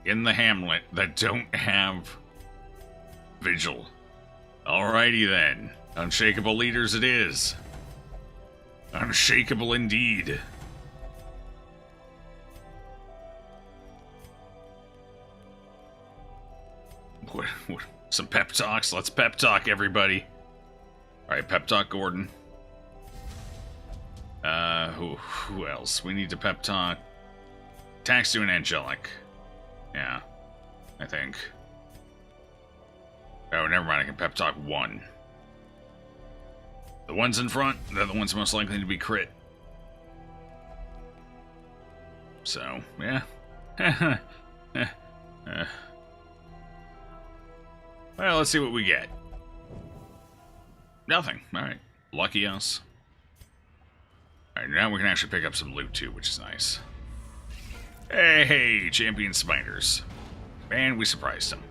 in the Hamlet that don't have Vigil. Alrighty then. Unshakable leaders it is. Unshakable indeed. What, some pep talks? Let's pep talk, everybody. Alright, pep talk Gordon. Who else? We need to pep talk. Taxu and Angelic. Yeah, I think. Oh, never mind. I can pep talk 1. The ones in front, they're the ones most likely to be crit. So, yeah. Well, let's see what we get. Nothing. Alright. Lucky us. Alright, now we can actually pick up some loot too, which is nice. Hey, champion spiders. And we surprised them.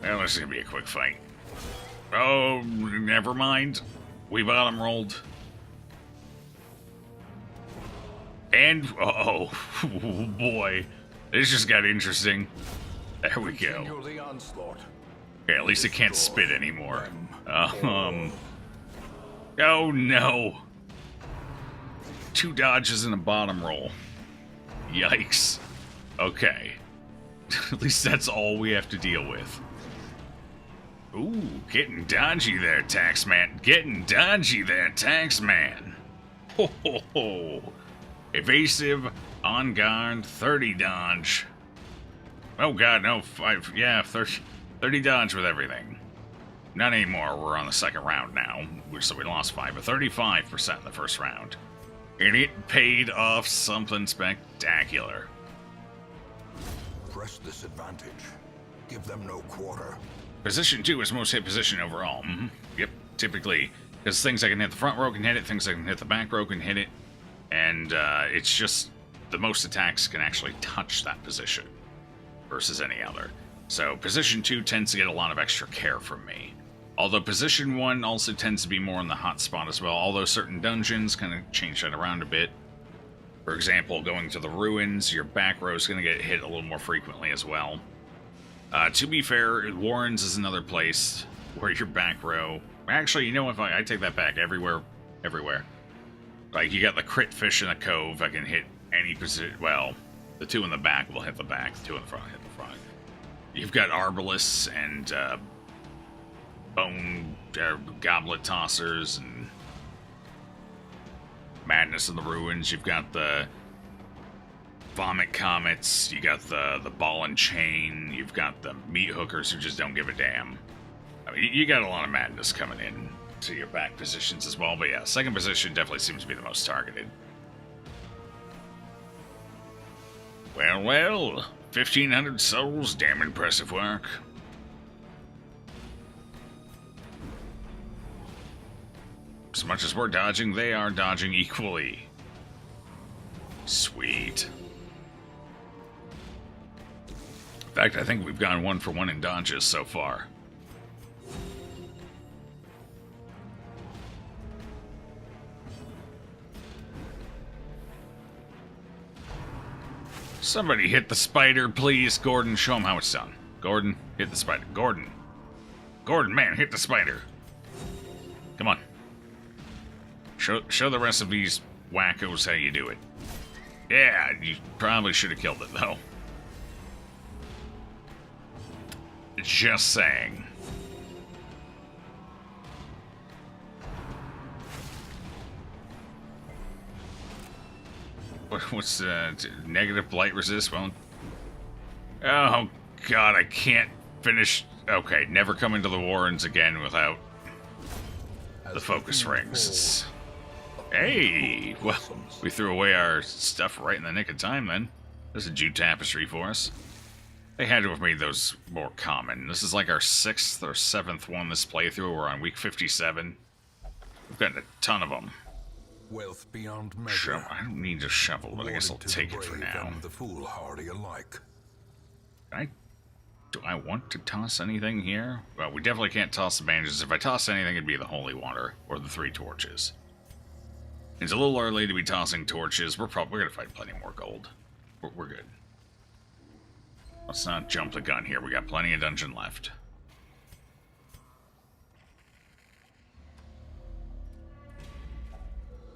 Well, this is gonna be a quick fight. Oh, never mind. We bottom rolled. And, oh boy. This just got interesting. There we go. Okay, at least it can't spit anymore. Oh no. 2 dodges and a bottom roll. Yikes. Okay. At least that's all we have to deal with. Ooh, getting dodgy there, Taxman. Getting dodgy there, Taxman. Ho ho ho. Evasive, on guard, 30 dodge. Oh god, no, 5, yeah, 30 dodge with everything. Not anymore, we're on the second round now, so we lost 5, but 35% in the first round. And it paid off something spectacular. Press this advantage. Give them no quarter. Position 2 is most hit position overall. Yep, typically. Because things that can hit the front row can hit it, things that can hit the back row can hit it. And it's just the most attacks can actually touch that position versus any other. So position 2 tends to get a lot of extra care from me. Although position 1 also tends to be more in the hot spot as well, although certain dungeons kind of change that around a bit. For example, going to the ruins, your back row is going to get hit a little more frequently as well. To be fair, Warrens is another place where your back row... Actually, you know what? I take that back. Everywhere. Like, you got the crit fish in the cove that can hit any position. Well, the 2 in the back will hit the back. The 2 in the front will hit the front. You've got Arbalists and Bone Goblet Tossers and Madness in the Ruins. You've got the Vomit Comets. You got the Ball and Chain. You've got the Meat Hookers who just don't give a damn. I mean, you got a lot of madness coming in to your back positions as well. But yeah, second position definitely seems to be the most targeted. Well, 1,500 souls. Damn impressive work. As much as we're dodging, they are dodging equally. Sweet. In fact, I think we've gone 1 for 1 in dodges so far. Somebody hit the spider, please. Gordon, show him how it's done. Gordon, hit the spider. Gordon, man, hit the spider. Come on. Show the rest of these wackos how you do it. Yeah, you probably should have killed it, though. Just saying. What's negative blight resist? Well, oh god, I can't finish. Okay, never come into the Warrens again without the focus rings. Hey, well, we threw away our stuff right in the nick of time then. There's a Jute tapestry for us. They had to have made those more common. This is like our 6th or 7th one this playthrough. We're on week 57. We've gotten a ton of them. wealth beyond measure. I don't need a shovel, but I guess I'll Awarded to take the it for brave now. and the foolhardy alike. Do I want to toss anything here? Well, we definitely can't toss the bandages. If I toss anything, it'd be the holy water or the 3 torches. It's a little early to be tossing torches. We're gonna find plenty more gold. We're good. Let's not jump the gun here. We got plenty of dungeon left.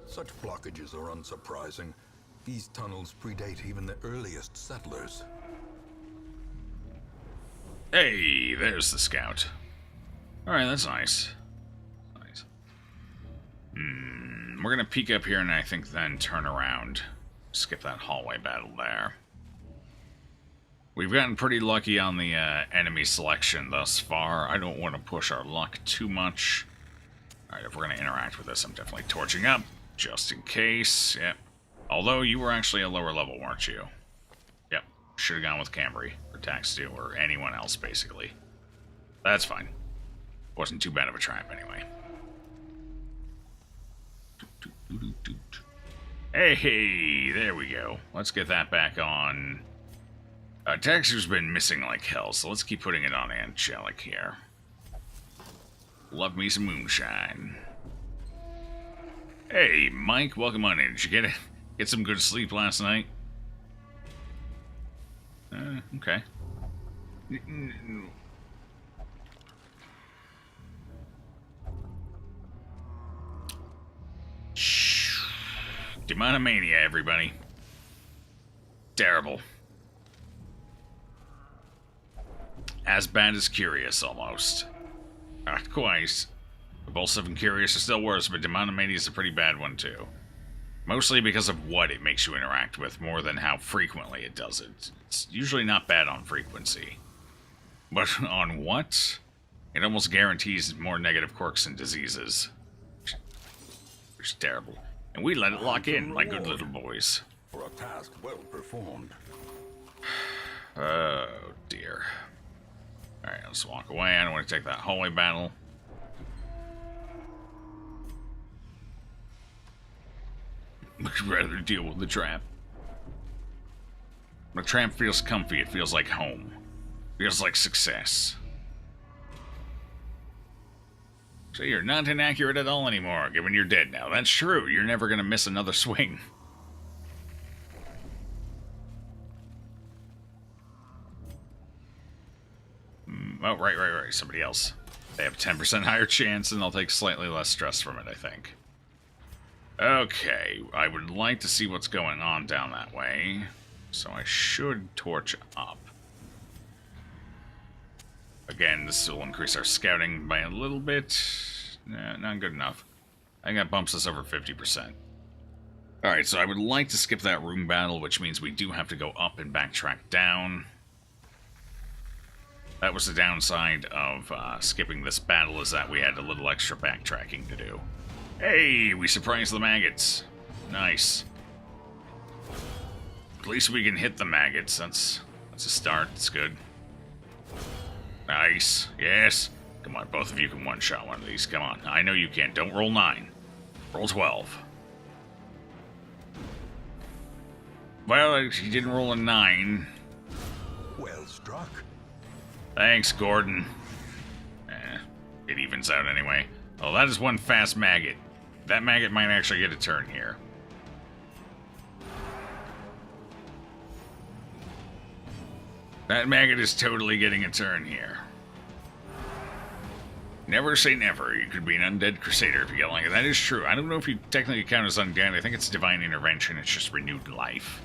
Such blockages are unsurprising. These tunnels predate even the earliest settlers. Hey, there's the scout. Alright, that's nice. Nice. We're gonna peek up here and I think then turn around. Skip that hallway battle there. We've gotten pretty lucky on the enemy selection thus far. I don't want to push our luck too much. Alright, if we're gonna interact with this, I'm definitely torching up. Just in case. Yep. Although you were actually a lower level, weren't you? Yep. Should have gone with Cambry or Taxdu or anyone else, basically. That's fine. Wasn't too bad of a trap, anyway. Hey, there we go. Let's get that back on. Taxdu's been missing like hell, so let's keep putting it on Angelic here. Love me some moonshine. Hey, Mike, welcome on in. Did you get some good sleep last night? Okay. Shh. Demonomania, everybody. Terrible. As bad as Curious, almost. Not quite. Repulsive and Curious are still worse, but Demonomania is a pretty bad one, too. Mostly because of what it makes you interact with, more than how frequently it does it. It's usually not bad on frequency. But on what? It almost guarantees more negative quirks and diseases. Which is terrible. And we let it lock in, like good little boys. For a task well performed. Oh, dear. Alright, let's walk away. I don't want to take that hallway battle. I'd rather deal with the trap. When a trap feels comfy, it feels like home. Feels like success. So you're not inaccurate at all anymore, given you're dead now. That's true. You're never gonna miss another swing. Oh, right. Somebody else. They have a 10% higher chance, and they'll take slightly less stress from it, I think. Okay, I would like to see what's going on down that way. So I should torch up. Again, this will increase our scouting by a little bit. Nah, not good enough. I think that bumps us over 50%. Alright, so I would like to skip that room battle, which means we do have to go up and backtrack down. That was the downside of skipping this battle, is that we had a little extra backtracking to do. Hey, we surprised the maggots. Nice. At least we can hit the maggots. That's a start. It's good. Nice. Yes. Come on, both of you can one-shot one of these. Come on. I know you can. Don't roll 9. Roll 12. Well, he didn't roll a 9. Well struck. Thanks, Gordon. It evens out anyway. Oh, that is one fast maggot. That maggot might actually get a turn here. That maggot is totally getting a turn here. Never say never. You could be an undead Crusader if you get like it. That is true. I don't know if you technically count as undead. I think it's divine intervention. It's just renewed life.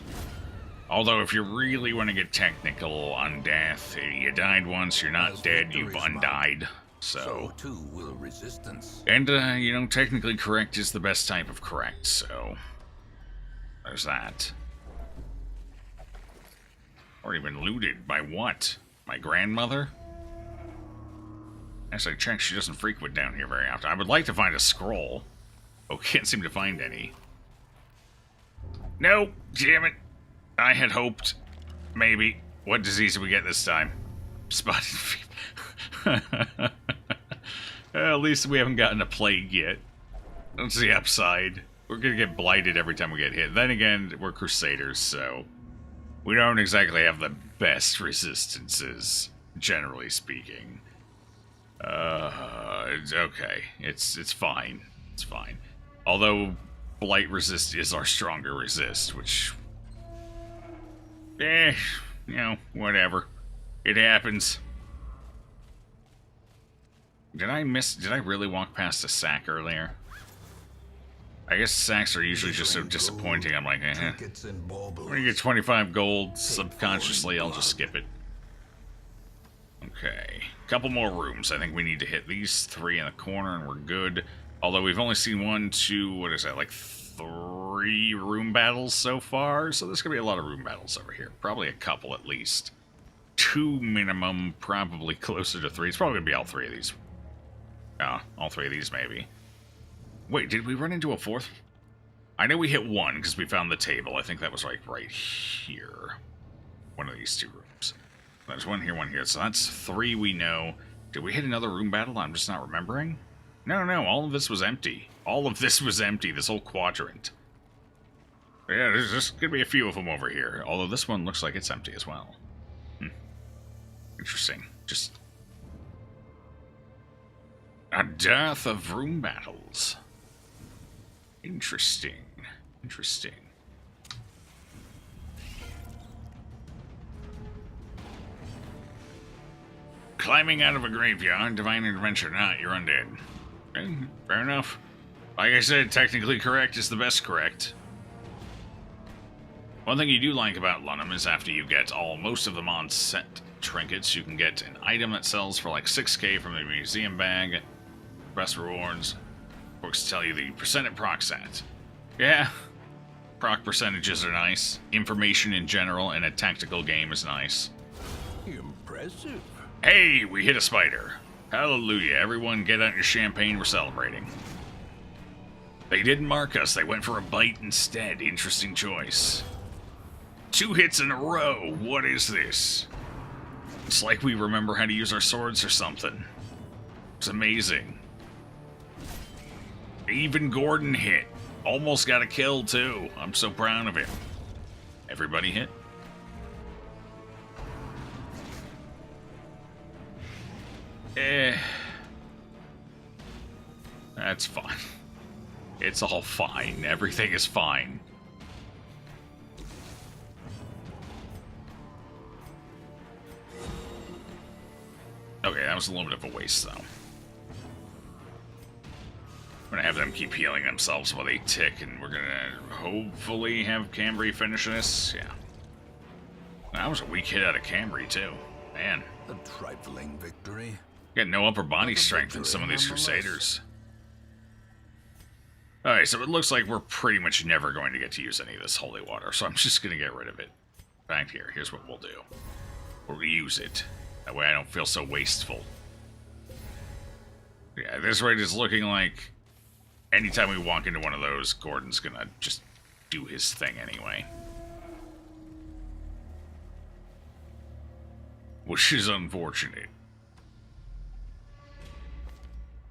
Although, if you really want to get technical on death, you died once, you're not dead, you've undied. So too will resistance. And, you know, technically correct is the best type of correct, so there's that. Already been looted. By what? My grandmother? Actually, I checked, she doesn't frequent down here very often. I would like to find a scroll. Oh, can't seem to find any. No, damn it. I had hoped. Maybe. What disease did we get this time? Spotted fever. At least we haven't gotten a plague yet. That's the upside. we're gonna get blighted every time we get hit. Then again, we're Crusaders, so we don't exactly have the best resistances, generally speaking. It's okay. It's fine. It's fine. Although blight resist is our stronger resist, which, you know, whatever. It happens. Did I really walk past a sack earlier? I guess sacks are usually just so disappointing. I'm like, when you get 25 gold, subconsciously I'll just skip it. Okay. Couple more rooms. I think we need to hit these 3 in the corner and we're good. Although we've only seen 1, 2, what is that, like 3 room battles so far? So there's going to be a lot of room battles over here. Probably a couple at least. 2 minimum, probably closer to 3. It's probably going to be all 3 of these. All 3 of these maybe. Wait, did we run into a 4th? I know we hit 1 because we found the table. I think that was like right here. One of these 2 rooms. There's 1 here, 1 here. So that's 3 we know. Did we hit another room battle? I'm just not remembering. No, all of this was empty. All of this was empty, this whole quadrant. Yeah, there's just gonna be a few of them over here. Although this one looks like it's empty as well. Interesting. Just a dearth of room battles. Interesting. Interesting. Climbing out of a graveyard, divine intervention or not, you're undead. Okay, fair enough. Like I said, technically correct is the best correct. One thing you do like about Lunham is after you get most of the on-set trinkets, you can get an item that sells for like 6k from the museum bag. Best rewards. Books tell you the percent it procs at. Yeah, proc percentages are nice. Information in general in a tactical game is nice. Impressive. Hey, we hit a spider. Hallelujah, everyone get out your champagne, we're celebrating. They didn't mark us, they went for a bite instead. Interesting choice. 2 hits in a row, what is this? It's like we remember how to use our swords or something. It's amazing. Even Gordon hit. Almost got a kill too. I'm so proud of him. Everybody hit? That's fine. It's all fine. Everything is fine. Okay, that was a little bit of a waste, though. I'm gonna have them keep healing themselves while they tick, and we're gonna hopefully have Cambry finish this. Yeah. That was a weak hit out of Cambry, too. Man. A trifling victory. Got no upper body strength in some of these Crusaders. Alright, so it looks like we're pretty much never going to get to use any of this holy water, so I'm just going to get rid of it. Back here, here's what we'll do. We'll use it. That way I don't feel so wasteful. Yeah, at this rate is looking like anytime we walk into one of those, Gordon's going to just do his thing anyway. Which is unfortunate.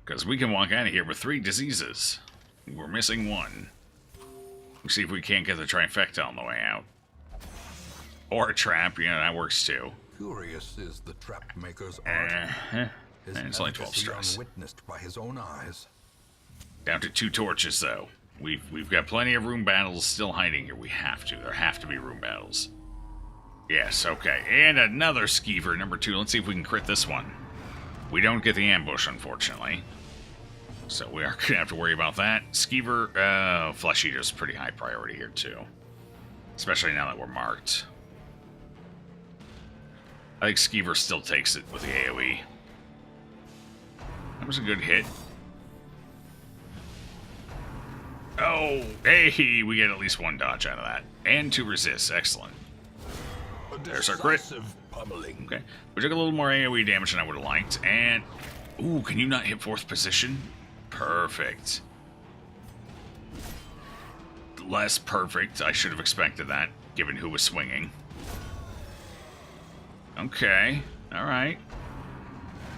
Because we can walk out of here with 3 diseases. We're missing 1. We'll see if we can't get the trifecta on the way out. Or a trap, you know, that works too. Curious is the trap maker's art. His it's only 12 stress. Witnessed by his own eyes. Down to 2 torches, though. We've got plenty of room battles still hiding here. We have to. There have to be room battles. Yes, okay. And another skeever, number 2. Let's see if we can crit this one. We don't get the ambush, unfortunately. So we are going to have to worry about that. Skeever, Flesh Eater's pretty high priority here, too. Especially now that we're marked. I think Skeever still takes it with the AoE. That was a good hit. Oh, hey, we get at least 1 dodge out of that. And 2 resists, excellent. There's our crit. Pummeling. Okay, we took a little more AoE damage than I would have liked, and... Ooh, can you not hit 4th position? Perfect. Less perfect. I should have expected that, given who was swinging. Okay, alright.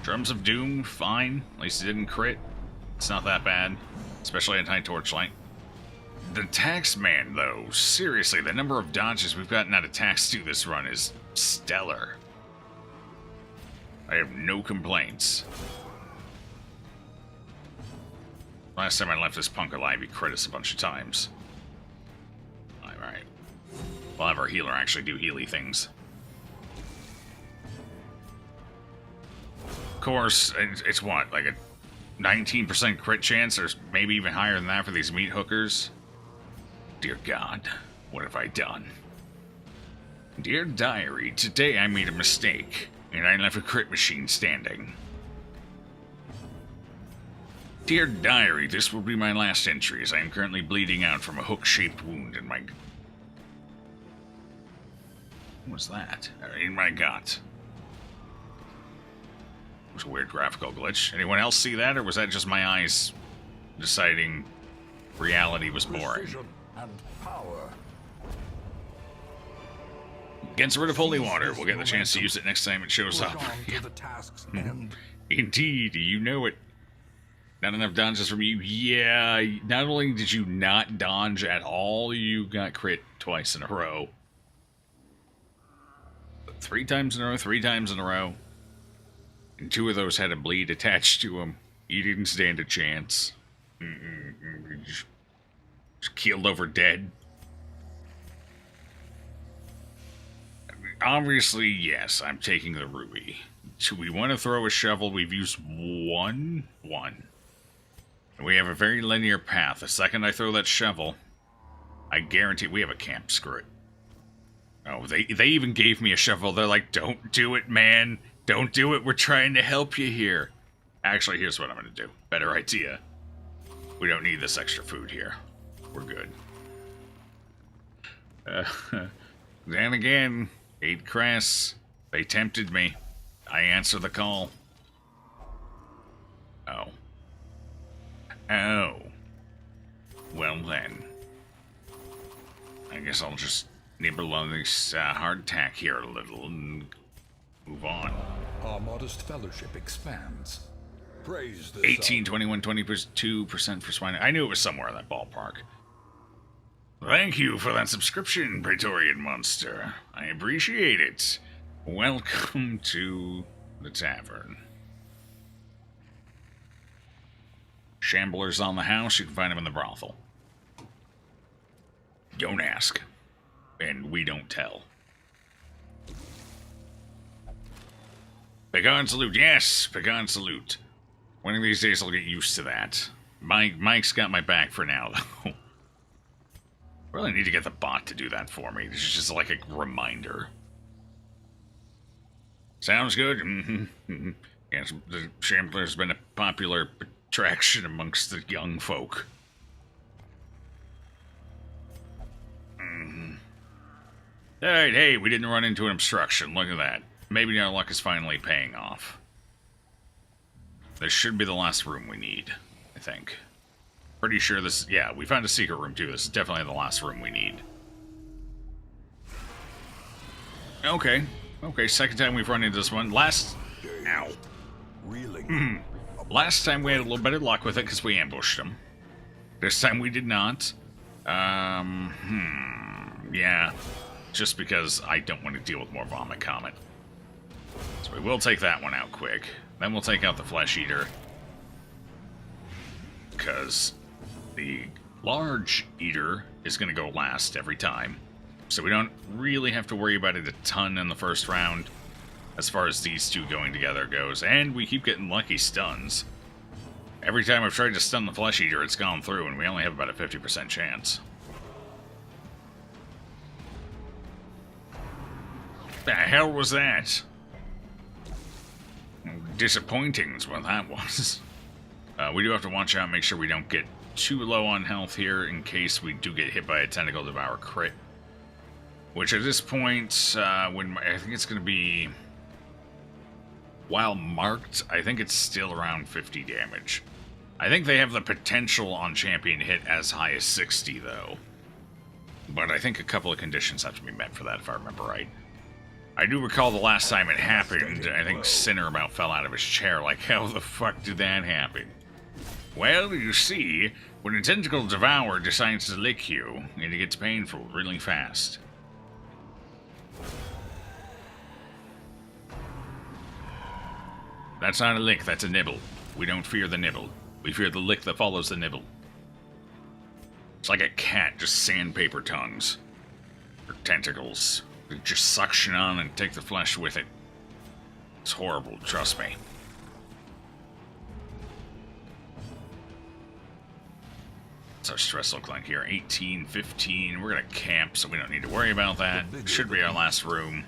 Drums of Doom, fine. At least it didn't crit. It's not that bad. Especially anti-torchlight. The tax man, though, seriously, the number of dodges we've gotten out of tax through this run is stellar. I have no complaints. Last time I left this punk alive, he crit us a bunch of times. Alright. We'll have our healer actually do healy things. Of course, it's what, like a 19% crit chance, or maybe even higher than that for these meat hookers? Dear God, what have I done? Dear Diary, today I made a mistake, and I left a crit machine standing. Dear Diary, this will be my last entry, as I am currently bleeding out from a hook-shaped wound in my... What's that? In my gut. It was a weird graphical glitch. Anyone else see that, or was that just my eyes deciding reality was boring? Precision and power. Gets rid of holy water. We'll get the chance to use it next time it shows Push up. on to the task's end. Indeed, you know it. Not enough dodges from you. Yeah, not only did you not dodge at all, you got crit twice in a row. 3 times in a row, 3 times in a row. And 2 of those had a bleed attached to them. You didn't stand a chance. Just keeled over dead. Obviously, yes, I'm taking the ruby. Do we want to throw a shovel? We've used one. We have a very linear path. The second I throw that shovel, I guarantee we have a camp. Screw it. Oh, they even gave me a shovel. They're like, don't do it, man. Don't do it. We're trying to help you here. Actually, here's what I'm going to do. Better idea. We don't need this extra food here. We're good. Then again, 8 crests. They tempted me. I answer the call. Oh. Oh. Well then. I guess I'll just nibble on this hardtack here a little and move on. Our modest fellowship expands. Praise the 18, 21, 22% for swine. I knew it was somewhere in that ballpark. Thank you for that subscription, Praetorian Monster. I appreciate it. Welcome to the tavern. Shamblers on the house, you can find them in the brothel. Don't ask. And we don't tell. Pecan salute, yes, pecan salute. One of these days I'll get used to that. Mike's got my back for now, though. Really need to get the bot to do that for me. This is just like a reminder. Sounds good. Yes, the Shambler's been a popular attraction amongst the young folk. Alright, hey, we didn't run into an obstruction. Look at that. Maybe our luck is finally paying off. This should be the last room we need, I think. Pretty sure this... Yeah, we found a secret room, too. This is definitely the last room we need. Okay. Okay, second time we've run into this one. Last... Ow. Reeling. Last time we had a little bit of luck with it because we ambushed them. This time we did not. Yeah. Just because I don't want to deal with more Vomit Comet. So we will take that one out quick. Then we'll take out the Flesh Eater. Because the Large Eater is going to go last every time. So we don't really have to worry about it a ton in the first round. As far as these two going together goes. And we keep getting lucky stuns. Every time I've tried to stun the Flesh Eater, it's gone through, and we only have about a 50% chance. The hell was that? Disappointing is what that was. We do have to watch out, make sure we don't get too low on health here in case we do get hit by a Tentacle Devour crit. Which at this point, when I think it's going to be... While marked, I think it's still around 50 damage. I think they have the potential on champion to hit as high as 60, though. But I think a couple of conditions have to be met for that, if I remember right. I do recall the last time it happened, I think Sinner about fell out of his chair, like, how the fuck did that happen? Well, you see, when a tentacle devourer decides to lick you, it gets painful really fast. That's not a lick, that's a nibble. We don't fear the nibble. We fear the lick that follows the nibble. It's like a cat, just sandpaper tongues. Or tentacles. They just suction on and take the flesh with it. It's horrible, trust me. What's our stress look like here? 18, 15. We're gonna camp, so we don't need to worry about that. Should be our last room.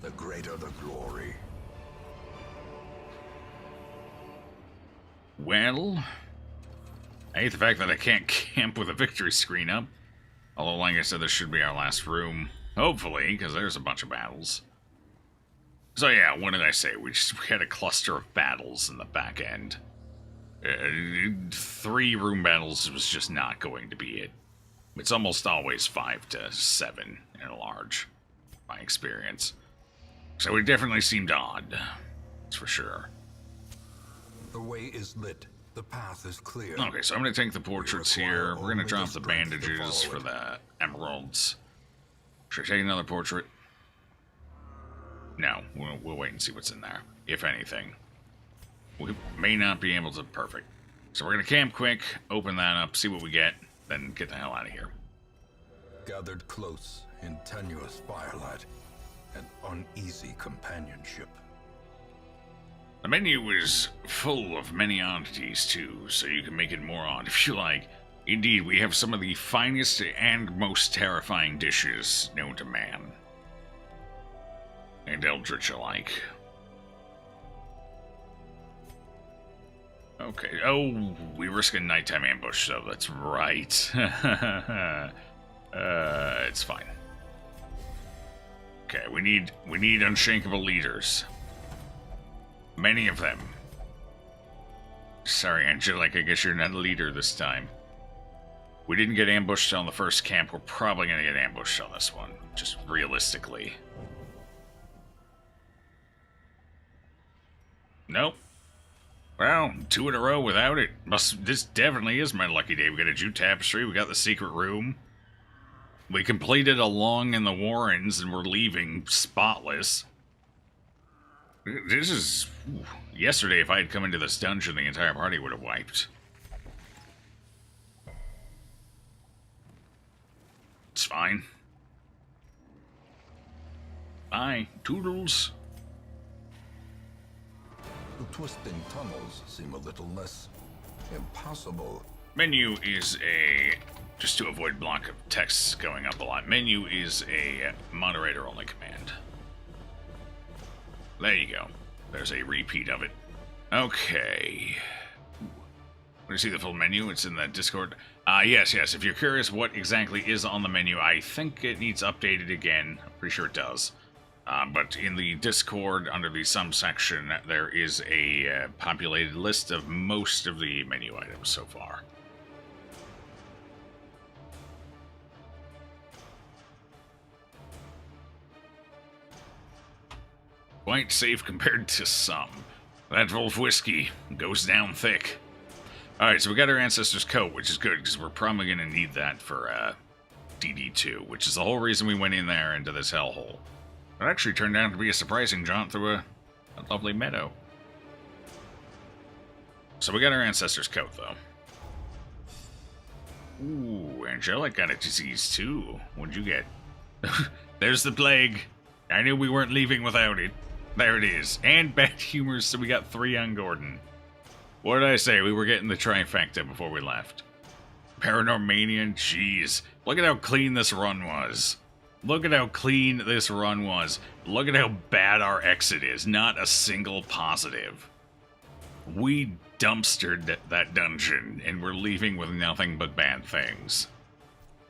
The greater the glory. Well, I hate the fact that I can't camp with a victory screen up. Although, like I said, this should be our last room. Hopefully, because there's a bunch of battles. So yeah, what did I say? We had a cluster of battles in the back end. 3 room battles was just not going to be it. It's almost always 5 to 7 in a large, my experience. So it definitely seemed odd. That's for sure. The way is lit. The path is clear. Okay, so I'm going to take the portraits here. We're going to drop the bandages for the emeralds. Should I take another portrait? No, we'll wait and see what's in there, if anything. We may not be able to... Perfect. So we're going to camp quick, open that up, see what we get, then get the hell out of here. Gathered close in tenuous firelight and uneasy companionship. The menu is full of many oddities, too, so you can make it more odd if you like. Indeed, we have some of the finest and most terrifying dishes known to man. And eldritch alike. Okay, oh, we risk a nighttime ambush, so that's right. It's fine. Okay, we need unshakable leaders. Many of them. Sorry, Angelic, I guess you're not a leader this time. We didn't get ambushed on the first camp. We're probably going to get ambushed on this one, just realistically. Nope. Well, 2 in a row without it. This definitely is my lucky day. We got a Jew tapestry, we got the secret room. We completed a long in the Warrens, and we're leaving spotless. This is... Yesterday, if I had come into this dungeon, the entire party would have wiped. It's fine. Bye. Toodles. The twisting tunnels seem a little less impossible. Menu is a... Just to avoid block of text going up a lot. Menu is a moderator-only command. There you go. There's a repeat of it. Okay. Want to see the full menu? It's in the Discord. Yes. If you're curious what exactly is on the menu, I think it needs updated again. I'm pretty sure it does. But in the Discord, under the Some section, there is a populated list of most of the menu items so far. Quite safe compared to some. That Wolf whiskey goes down thick. Alright, so we got our Ancestor's Coat, which is good, because we're probably going to need that for DD2, which is the whole reason we went in there into this hellhole. It actually turned out to be a surprising jaunt through a lovely meadow. So we got our Ancestor's Coat, though. Ooh, Angelic got a disease, too. What'd you get? There's the plague. I knew we weren't leaving without it. There it is. And bad humor, so we got 3 on Gordon. What did I say? We were getting the trifecta before we left. Paranormanian? Jeez. Look at how clean this run was. Look at how clean this run was. Look at how bad our exit is. Not a single positive. We dumpstered that dungeon, and we're leaving with nothing but bad things.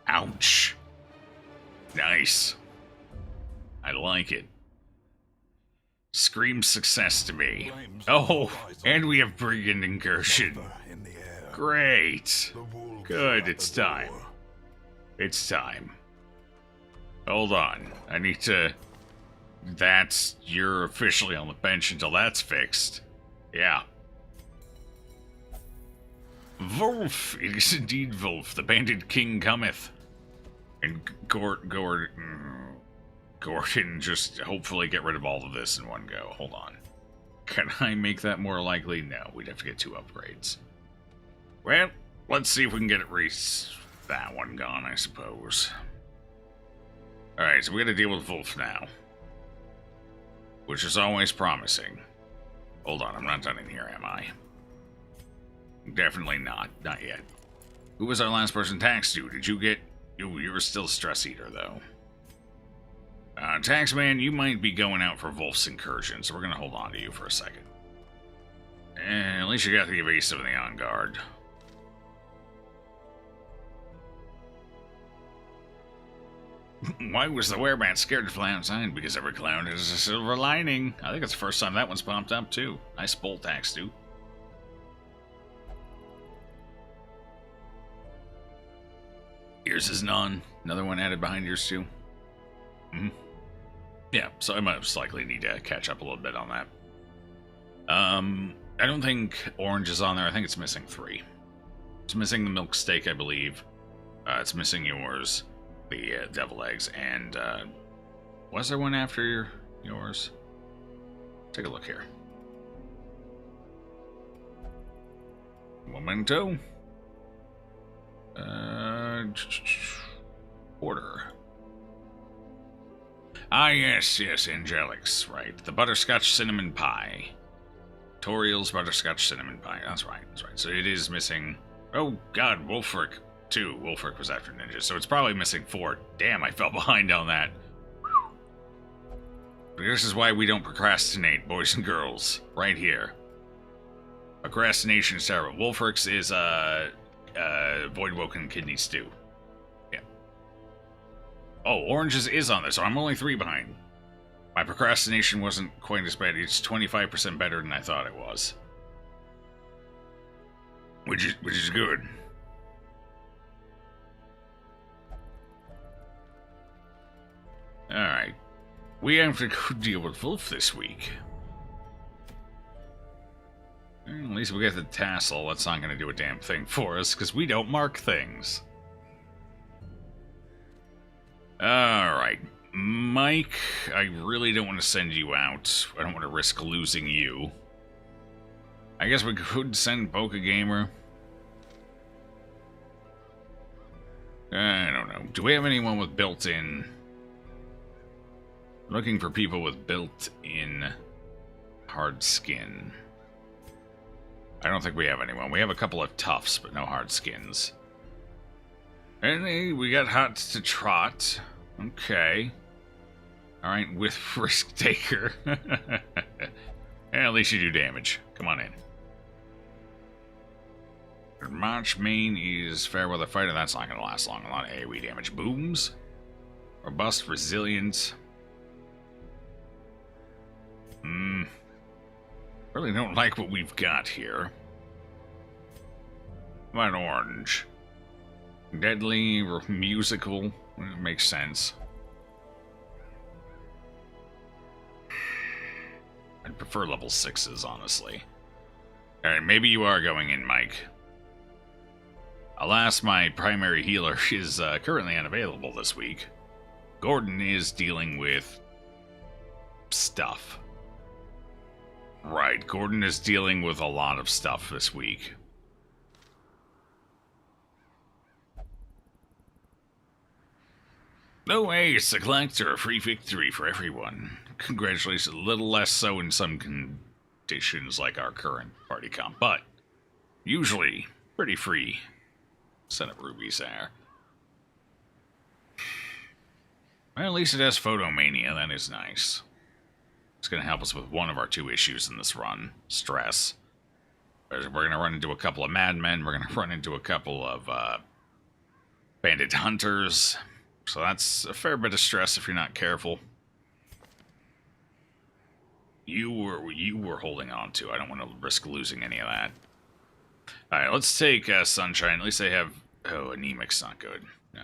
Ouch. Nice. I like it. Screams success to me. Oh, and we have Brigand Incursion. Great. Good, it's time. It's time. Hold on. I need to... You're officially on the bench until that's fixed. Yeah. Wolf! It is indeed Wolf. The bandit king cometh. And Gordon, just hopefully get rid of all of this in one go. Hold on. Can I make that more likely? No, we'd have to get 2 upgrades. Well, let's see if we can get that one gone, I suppose. Alright, so we gotta deal with Wolf now. Which is always promising. Hold on, I'm not done in here, am I? Definitely not. Not yet. Who was our last person taxed to? Did you get... You were still Stress Eater, though. Taxman, you might be going out for Wolf's incursion, so we're gonna hold on to you for a second. At least you got the evasive and the on guard. Why was the werebat scared to fly outside? Because every cloud has a silver lining. I think it's the first time that one's popped up, too. Nice bolt tax, too. Yours is none. Another one added behind yours, too. Yeah, so I most likely need to catch up a little bit on that. I don't think orange is on there. I think it's missing 3. It's missing the milk steak, I believe. It's missing yours. The devil eggs, and was there one after yours? Take a look here. Memento. Order. Ah, yes, Angelics, right. The butterscotch cinnamon pie. Toriel's butterscotch cinnamon pie. That's right. So it is missing. Oh God, Wolfric. 2. Wolfric was after ninjas, so it's probably missing 4. Damn, I fell behind on that. But this is why we don't procrastinate, boys and girls. Right here. Procrastination is terrible. Wolfric's is, Voidwoken Kidney Stew. Yeah. Oh, Orange's is on this, so I'm only 3 behind. My procrastination wasn't quite as bad. It's 25% better than I thought it was. Which is good. Alright. We have to go deal with Wolf this week. At least we get the tassel. That's not going to do a damn thing for us, because we don't mark things. Alright. Mike, I really don't want to send you out. I don't want to risk losing you. I guess we could send Boca Gamer. I don't know. Do we have anyone with built-in... Looking for people with built-in hard skin. I don't think we have anyone. We have a couple of toughs, but no hard skins. And we got hot to trot. Okay. Alright, with risk taker. At least you do damage. Come on in. March main is fair weather fighter. That's not going to last long. A lot of AoE damage. Booms. Robust, resilient. Really don't like what we've got here. What about orange? Deadly, musical. Makes sense. I'd prefer level 6s, honestly. Alright, maybe you are going in, Mike. Alas, my primary healer is currently unavailable this week. Gordon is dealing with... stuff. Right, Gordon is dealing with a lot of stuff this week. Oh, hey, it's the collector. A free victory for everyone. Congratulations. A little less so in some conditions like our current party comp, but usually pretty free. Set up rubies there. Well, at least it has Photomania. That is nice. It's going to help us with one of our 2 issues in this run. Stress. We're going to run into a couple of madmen. We're going to run into a couple of bandit hunters. So that's a fair bit of stress if you're not careful. You were holding on to. I don't want to risk losing any of that. Alright, let's take Sunshine. At least they have... Oh, Anemic's not good. No.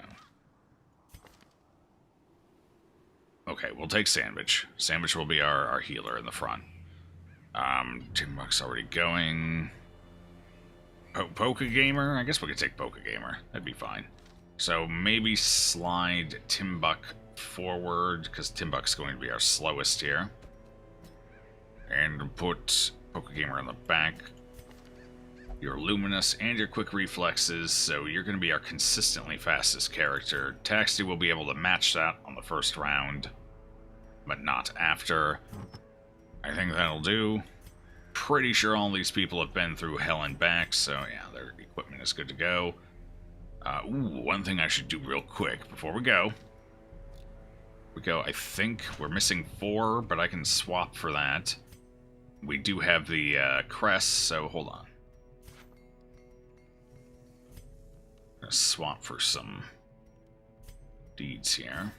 Okay, we'll take Sandwich. Sandwich will be our healer in the front. Timbuck's already going. Poke Gamer? I guess we could take Poke Gamer. That'd be fine. So maybe slide Timbuk forward, because Timbuk's going to be our slowest here. And put Poke Gamer in the back. Your Luminous and your Quick Reflexes, so you're going to be our consistently fastest character. Taxi will be able to match that on the first round, but not after. I think that'll do. Pretty sure all these people have been through hell and back, so yeah, their equipment is good to go. One thing I should do real quick before we go. I think we're missing 4, but I can swap for that. We do have the crest, so hold on. Gonna swap for some deeds here.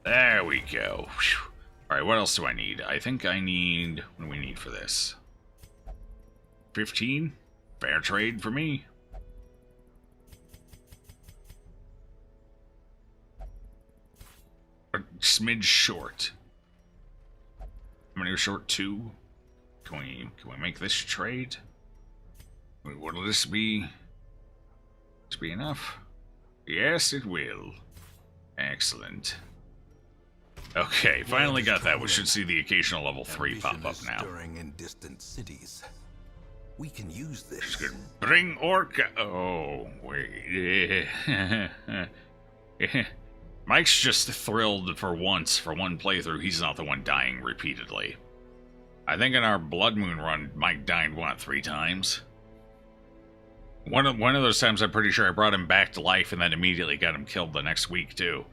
There we go. Alright, what else do I need? I think I need... What do we need for this? 15? Fair trade for me. A smidge short. How many are short? 2? Can we make this trade? What'll this be? This be enough? Yes, it will. Excellent. Okay, finally got that. We should see the occasional level 3 pop up now. In distant cities. We can use this. Just gonna bring Orca. Oh, wait. Mike's just thrilled for once. For one playthrough, he's not the one dying repeatedly. I think in our Blood Moon run, Mike died, what, 3 times? One of those times, I'm pretty sure I brought him back to life and then immediately got him killed the next week, too.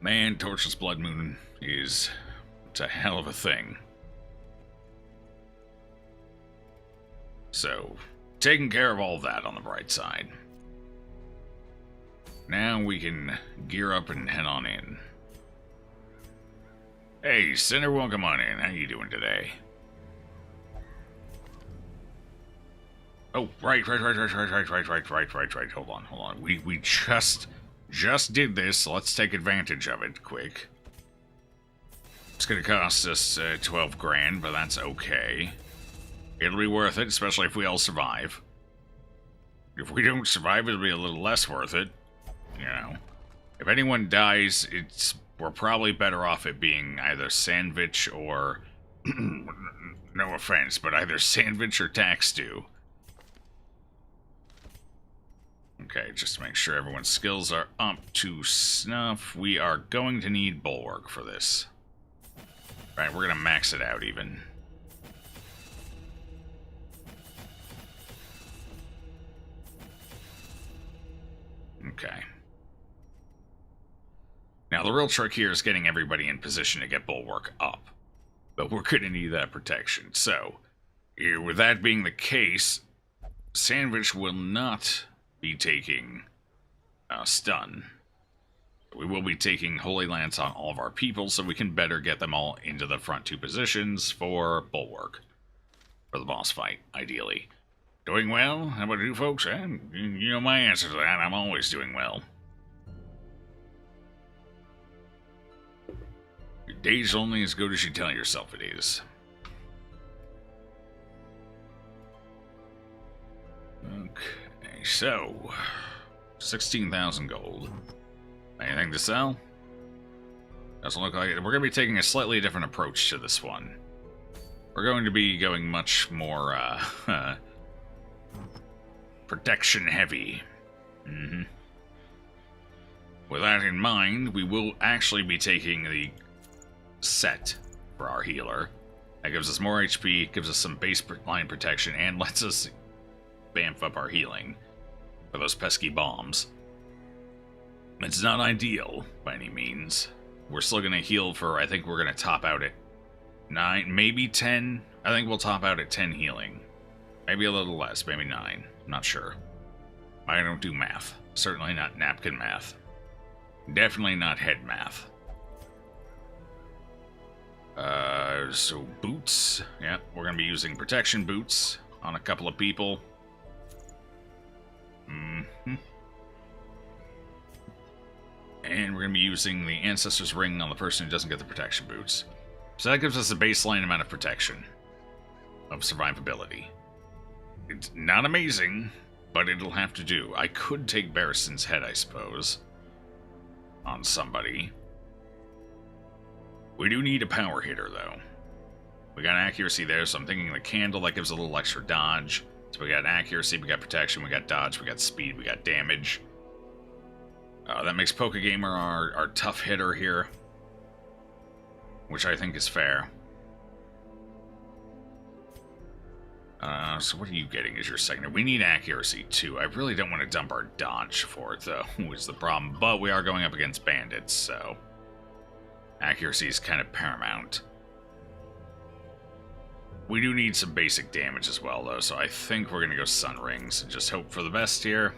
Man, Torchless Blood Moon it's a hell of a thing. So, taking care of all that on the bright side. Now we can gear up and head on in. Hey, Sinner, welcome on in. How you doing today? Oh, right. Hold on. We just did this, so let's take advantage of it quick. It's gonna cost us 12 grand, but that's okay. It'll be worth it, especially if we all survive. If we don't survive, it'll be a little less worth it. You know, if anyone dies, we're probably better off it being either Sandwich or no offense, but either Sandwich or Taxdu. Okay, just to make sure everyone's skills are up to snuff, we are going to need Bulwark for this. Right, we're gonna max it out even. Okay. Now, the real trick here is getting everybody in position to get Bulwark up. But we're going to need that protection. So, with that being the case, Sandwich will not be taking stun. We will be taking Holy Lance on all of our people, so we can better get them all into the front 2 positions for Bulwark. For the boss fight, ideally. Doing well? How about you folks? You know my answer to that. I'm always doing well. Your day's only as good as you tell yourself it is. Okay, so 16,000 gold. Anything to sell? Doesn't look like it. We're going to be taking a slightly different approach to this one. We're going to be going much more protection heavy. With that in mind, we will actually be taking the set for our healer. That gives us more HP, gives us some baseline protection, and lets us bamf up our healing for those pesky bombs. It's not ideal by any means. We're still going to heal for, I think we're going to top out at 9, maybe 10. I think we'll top out at 10 healing. Maybe a little less, maybe 9. I'm not sure. I don't do math. Certainly not napkin math. Definitely not head math. So boots. Yeah, we're going to be using protection boots on a couple of people. And we're going to be using the Ancestor's Ring on the person who doesn't get the protection boots. So that gives us a baseline amount of protection. Of survivability. It's not amazing, but it'll have to do. I could take Barristan's head, I suppose. On somebody. We do need a power hitter, though. We got accuracy there, so I'm thinking the candle, that gives a little extra dodge. So we got accuracy, we got protection, we got dodge, we got speed, we got damage. That makes Pokegamer our tough hitter here. Which I think is fair. So what are you getting as your secondary? We need accuracy, too. I really don't want to dump our dodge for it, though, is the problem. But we are going up against bandits, so... accuracy is kind of paramount. We do need some basic damage as well, though, so I think we're going to go Sun Rings and just hope for the best here.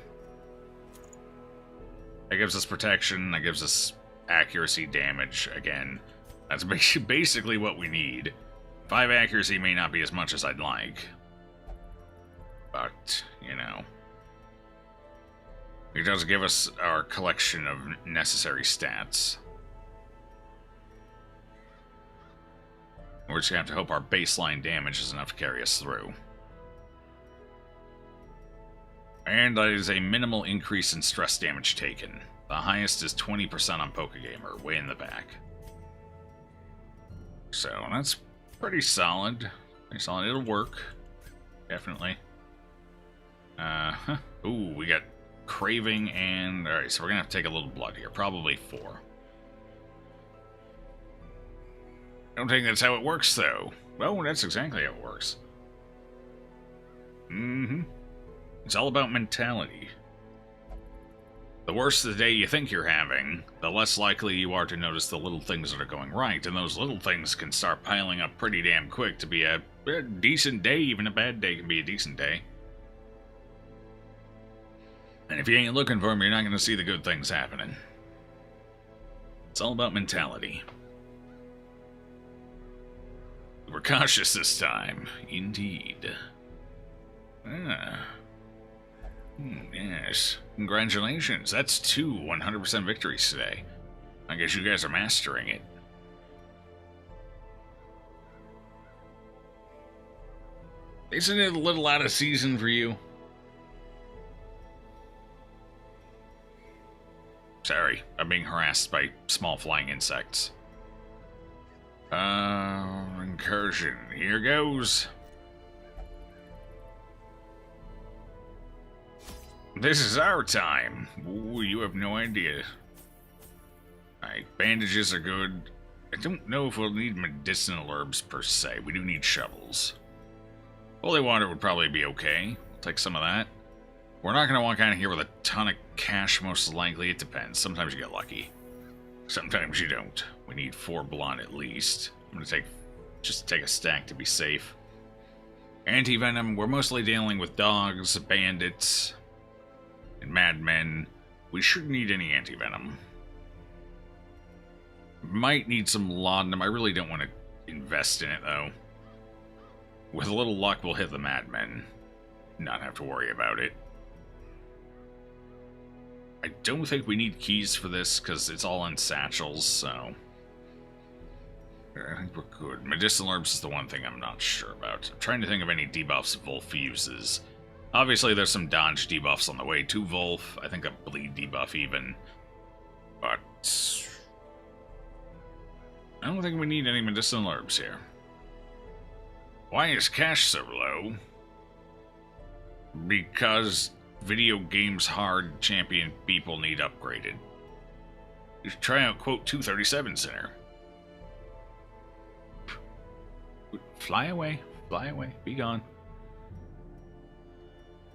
That gives us protection, that gives us accuracy damage, again. That's basically what we need. 5 accuracy may not be as much as I'd like. But, you know. It does give us our collection of necessary stats. We're just going to have to hope our baseline damage is enough to carry us through. And that is a minimal increase in stress damage taken. The highest is 20% on Pokegamer, way in the back. So, that's pretty solid. Pretty solid. It'll work. Definitely. Ooh, we got Craving and... Alright, so we're going to have to take a little blood here. Probably 4. I don't think that's how it works, though. Well, that's exactly how it works. It's all about mentality. The worse the day you think you're having, the less likely you are to notice the little things that are going right, and those little things can start piling up pretty damn quick to be a decent day. Even a bad day can be a decent day. And if you ain't looking for them, you're not going to see the good things happening. It's all about mentality. We're cautious this time. Indeed. Yes. Congratulations. That's 2 100% victories today. I guess you guys are mastering it. Isn't it a little out of season for you? Sorry, I'm being harassed by small flying insects. Incursion. Here goes. This is our time. Ooh, you have no idea. Alright, bandages are good. I don't know if we'll need medicinal herbs per se. We do need shovels. Holy water would probably be okay. We'll take some of that. We're not going to walk out of here with a ton of cash, most likely. It depends. Sometimes you get lucky. Sometimes you don't. We need 4 blood at least. I'm going to just take a stack to be safe. Anti-venom. We're mostly dealing with dogs, bandits, and madmen. We shouldn't need any anti-venom. Might need some laudanum. I really don't want to invest in it, though. With a little luck, we'll hit the madmen. Not have to worry about it. I don't think we need keys for this, because it's all in satchels, so... I think we're good. Medicinal herbs is the one thing I'm not sure about. I'm trying to think of any debuffs Wolf uses. Obviously, there's some dodge debuffs on the way to Wolf. I think a bleed debuff even. But... I don't think we need any medicinal herbs here. Why is cash so low? Because video games hard champion people need upgraded. You should try out quote 237 Center. Fly away, be gone.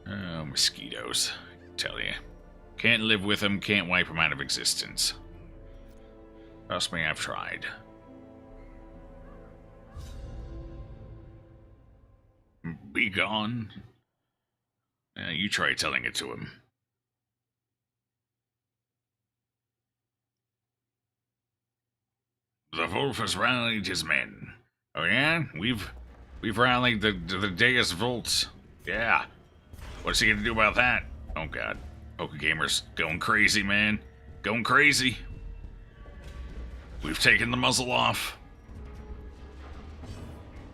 Oh, mosquitoes, I tell you. Can't live with them, can't wipe them out of existence. Trust me, I've tried. Be gone. You try telling it to him. The Wolf has rallied his men. Oh yeah? We've rallied the Deus Vult. Yeah. What's he gonna do about that? Oh god. Pokegamer's going crazy, man. Going crazy. We've taken the muzzle off.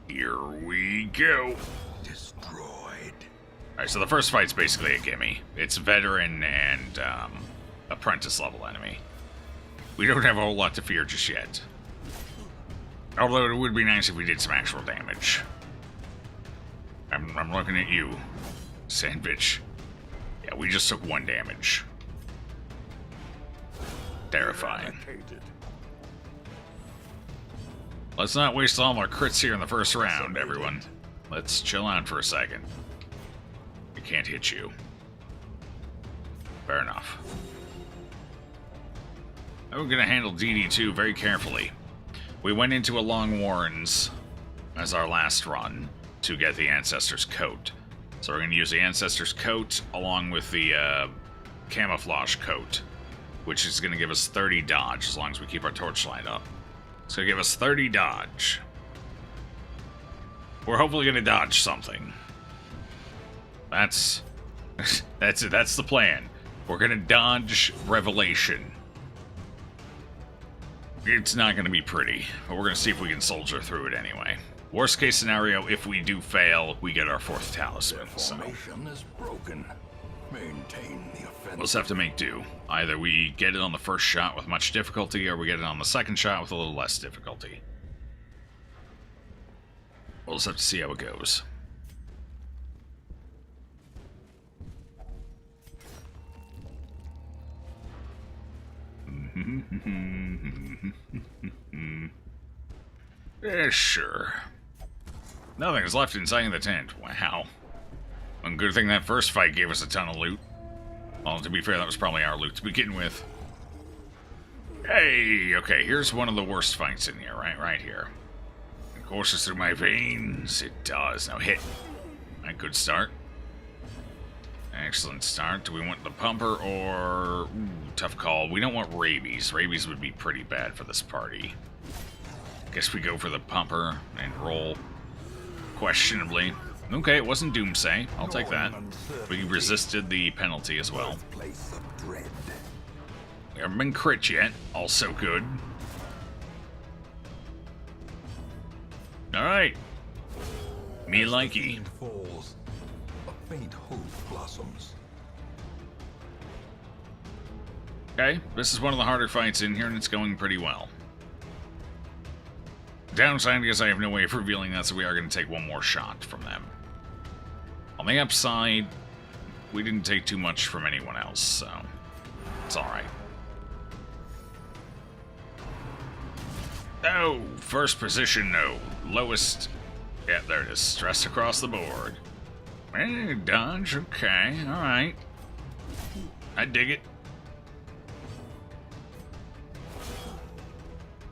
Here we go. Destroyed. Alright, so the first fight's basically a gimme. It's veteran and apprentice level enemy. We don't have a whole lot to fear just yet. Although it would be nice if we did some actual damage. I'm looking at you, sandwich. Yeah, we just took 1 damage. Terrifying. Let's not waste all our crits here in the first round, everyone. Let's chill out for a second. I can't hit you. Fair enough. I'm gonna handle DD2 very carefully. We went into a Long Warrens as our last run to get the Ancestor's Coat. So we're gonna use the Ancestor's Coat along with the Camouflage Coat, which is gonna give us 30 dodge as long as we keep our torchlight up. It's gonna give us 30 dodge. We're hopefully gonna dodge something. That's it. That's the plan. We're gonna dodge Revelation. It's not gonna be pretty, but we're gonna see if we can soldier through it anyway. Worst case scenario, if we do fail, we get our 4th talisman. So Formation is broken. Maintain the offensive. we'll just have to make do. Either we get it on the first shot with much difficulty, or we get it on the second shot with a little less difficulty. We'll just have to see how it goes. Yeah, sure. Nothing is left inside the tent. Wow. One good thing that first fight gave us a ton of loot. Well, to be fair, that was probably our loot to begin with. Hey, okay, here's one of the worst fights in here, right here. It courses through my veins. It does. Now hit. A good start. Excellent start. Do we want the pumper or... Ooh, tough call. We don't want rabies. Rabies would be pretty bad for this party. Guess we go for the pumper and roll questionably. Okay, it wasn't Doomsay. I'll take that. We resisted the penalty as well. We haven't been crit yet. Also good. Alright. Me likey. Falls, a faint hope blossoms. Okay, this is one of the harder fights in here, and it's going pretty well. Downside is I have no way of revealing that, so we are going to take one more shot from them. On the upside, we didn't take too much from anyone else, so it's alright. Oh, first position, no. Lowest. Yeah, there it is. Stress across the board. Hey, dodge, okay, alright. I dig it.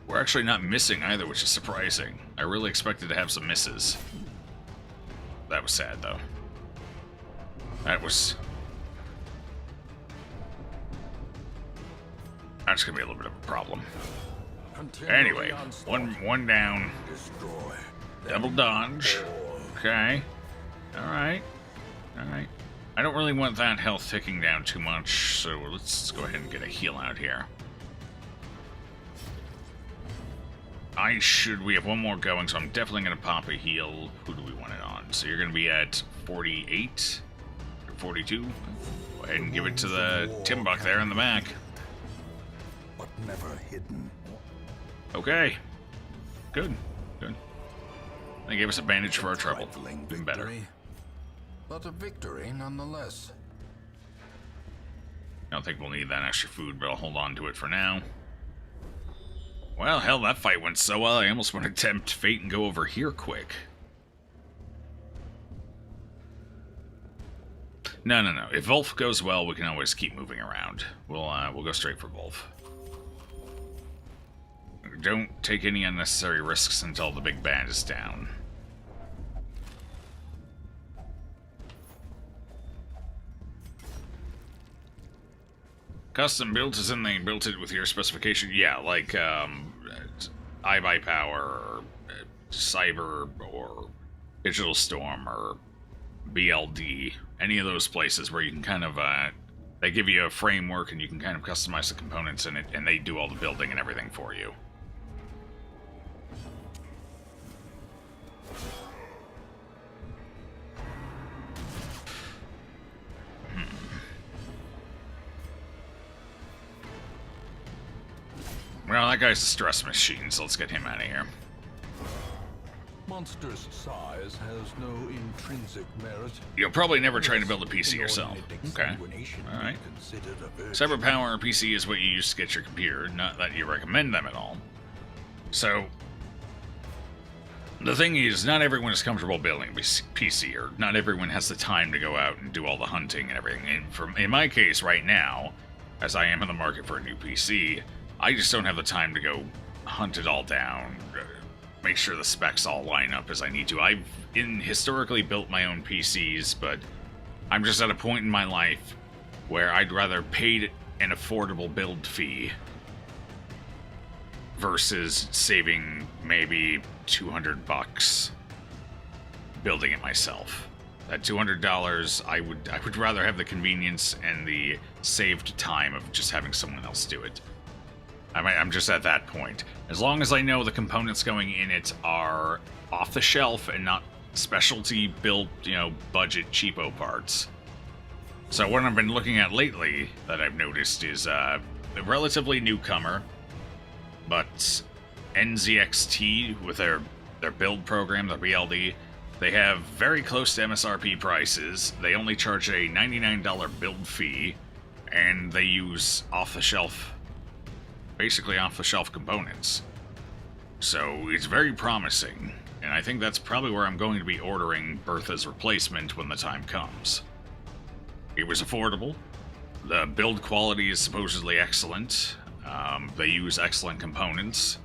We're actually not missing either, which is surprising. I really expected to have some misses. That was sad, though. That's gonna be a little bit of a problem. Anyway, one down. Destroy. Double dodge. Okay. Alright. Alright. I don't really want that health ticking down too much, so let's go ahead and get a heal out here. We have one more going, so I'm definitely going to pop a heal. Who do we want it on? So you're going to be at 48, or 42. Go ahead and give it to the Timbuck there in the back. But never hidden. Okay. Good. Good. They gave us a bandage for our trouble. Even better. But a victory nonetheless. I don't think we'll need that extra food, but I'll hold on to it for now. Well, hell, that fight went so well, I almost want to tempt fate and go over here quick. No. If Wolf goes well, we can always keep moving around. We'll go straight for Wolf. Don't take any unnecessary risks until the big band is down. Custom built as in they built it with your specification. Yeah, like iBuy Power or Cyber or Digital Storm or BLD. Any of those places where you can kind of they give you a framework and you can kind of customize the components in it, and they do all the building and everything for you. Well, that guy's a stress machine, so let's get him out of here. Monstrous size has no intrinsic merit. You'll probably never try to build a PC yourself. Okay. Alright. Cyber power PC is what you use to get your computer, not that you recommend them at all. So, the thing is, not everyone is comfortable building a PC, or not everyone has the time to go out and do all the hunting and everything. And in my case, right now, as I am in the market for a new PC, I just don't have the time to go hunt it all down, make sure the specs all line up as I need to. I've historically built my own PCs, but I'm just at a point in my life where I'd rather pay an affordable build fee versus saving maybe $200 building it myself. That $200, I would rather have the convenience and the saved time of just having someone else do it. I'm just at that point. As long as I know the components going in it are off the shelf and not specialty built, budget cheapo parts. So what I've been looking at lately that I've noticed is a relatively newcomer, but NZXT with their build program, their BLD, they have very close to MSRP prices. They only charge a $99 build fee, and they use basically off-the-shelf components. So it's very promising, and I think that's probably where I'm going to be ordering Bertha's replacement when the time comes. It was affordable. The build quality is supposedly excellent. They use excellent components.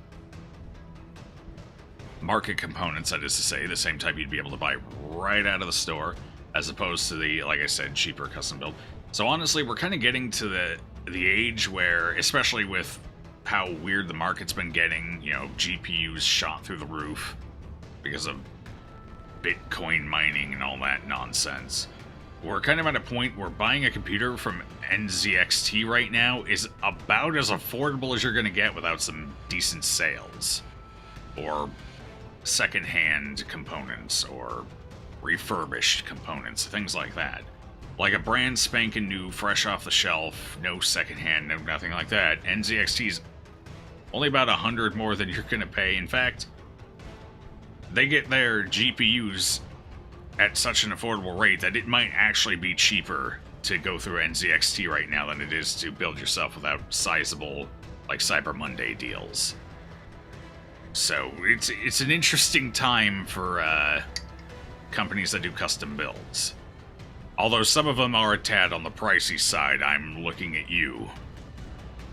Market components, that is to say, the same type you'd be able to buy right out of the store, as opposed to the, like I said, cheaper custom build. So honestly, we're kind of getting to the age where, especially with how weird the market's been getting, GPUs shot through the roof because of Bitcoin mining and all that nonsense. We're kind of at a point where buying a computer from NZXT right now is about as affordable as you're going to get without some decent sales, or second-hand components, or refurbished components, things like that. Like a brand spanking new, fresh off the shelf, no second-hand, no nothing like that. NZXT's only about 100 more than you're going to pay. In fact, they get their GPUs at such an affordable rate that it might actually be cheaper to go through NZXT right now than it is to build yourself without sizable, like, Cyber Monday deals. So, it's an interesting time for companies that do custom builds. Although some of them are a tad on the pricey side. I'm looking at you,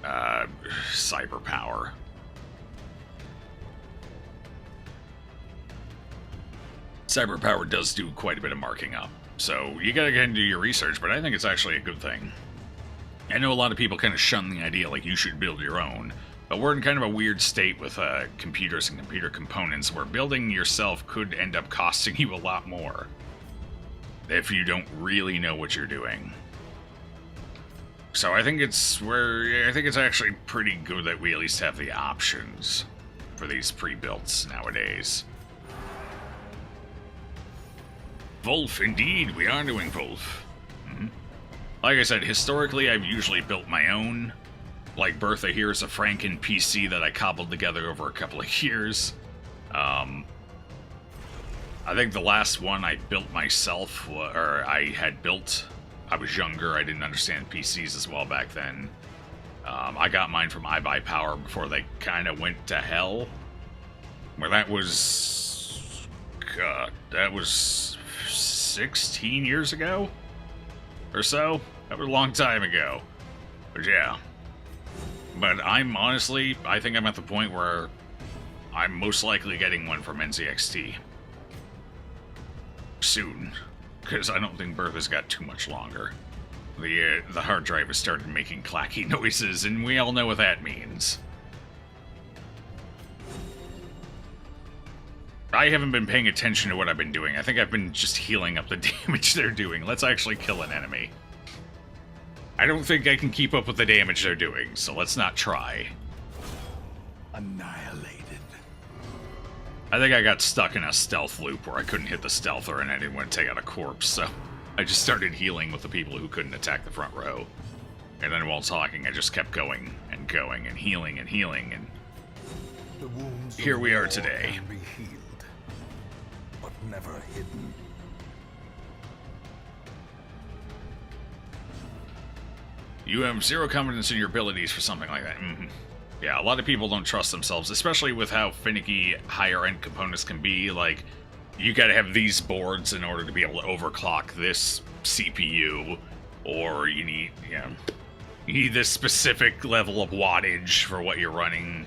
Cyber Power. Cyber Power does do quite a bit of marking up, so you gotta go and do your research, but I think it's actually a good thing. I know a lot of people kind of shun the idea like you should build your own, but we're in kind of a weird state with computers and computer components where building yourself could end up costing you a lot more if you don't really know what you're doing. So I think it's actually pretty good that we at least have the options for these pre-builts nowadays. Wolf, indeed, we are doing Wolf. Like I said, historically I've usually built my own. Like Bertha here is a Franken PC that I cobbled together over a couple of years. I think the last one I built myself, I was younger, I didn't understand PCs as well back then. I got mine from iBuyPower before they kind of went to hell. Where that was 16 years ago? Or so? That was a long time ago. But yeah. But I think I'm at the point where I'm most likely getting one from NZXT. Soon. Because I don't think Bertha's got too much longer. The hard drive has started making clacky noises, and we all know what that means. I haven't been paying attention to what I've been doing. I think I've been just healing up the damage they're doing. Let's actually kill an enemy. I don't think I can keep up with the damage they're doing, so let's not try. Annihilated. I think I got stuck in a stealth loop where I couldn't hit the stealther and I didn't want to take out a corpse, so I just started healing with the people who couldn't attack the front row. And then while talking, I just kept going and going and healing, and The wounds of here we are war today. can be healed, but never hidden. You have zero confidence in your abilities for something like that. Yeah, a lot of people don't trust themselves, especially with how finicky higher-end components can be. Like, you gotta have these boards in order to be able to overclock this CPU, or you need, you need this specific level of wattage for what you're running.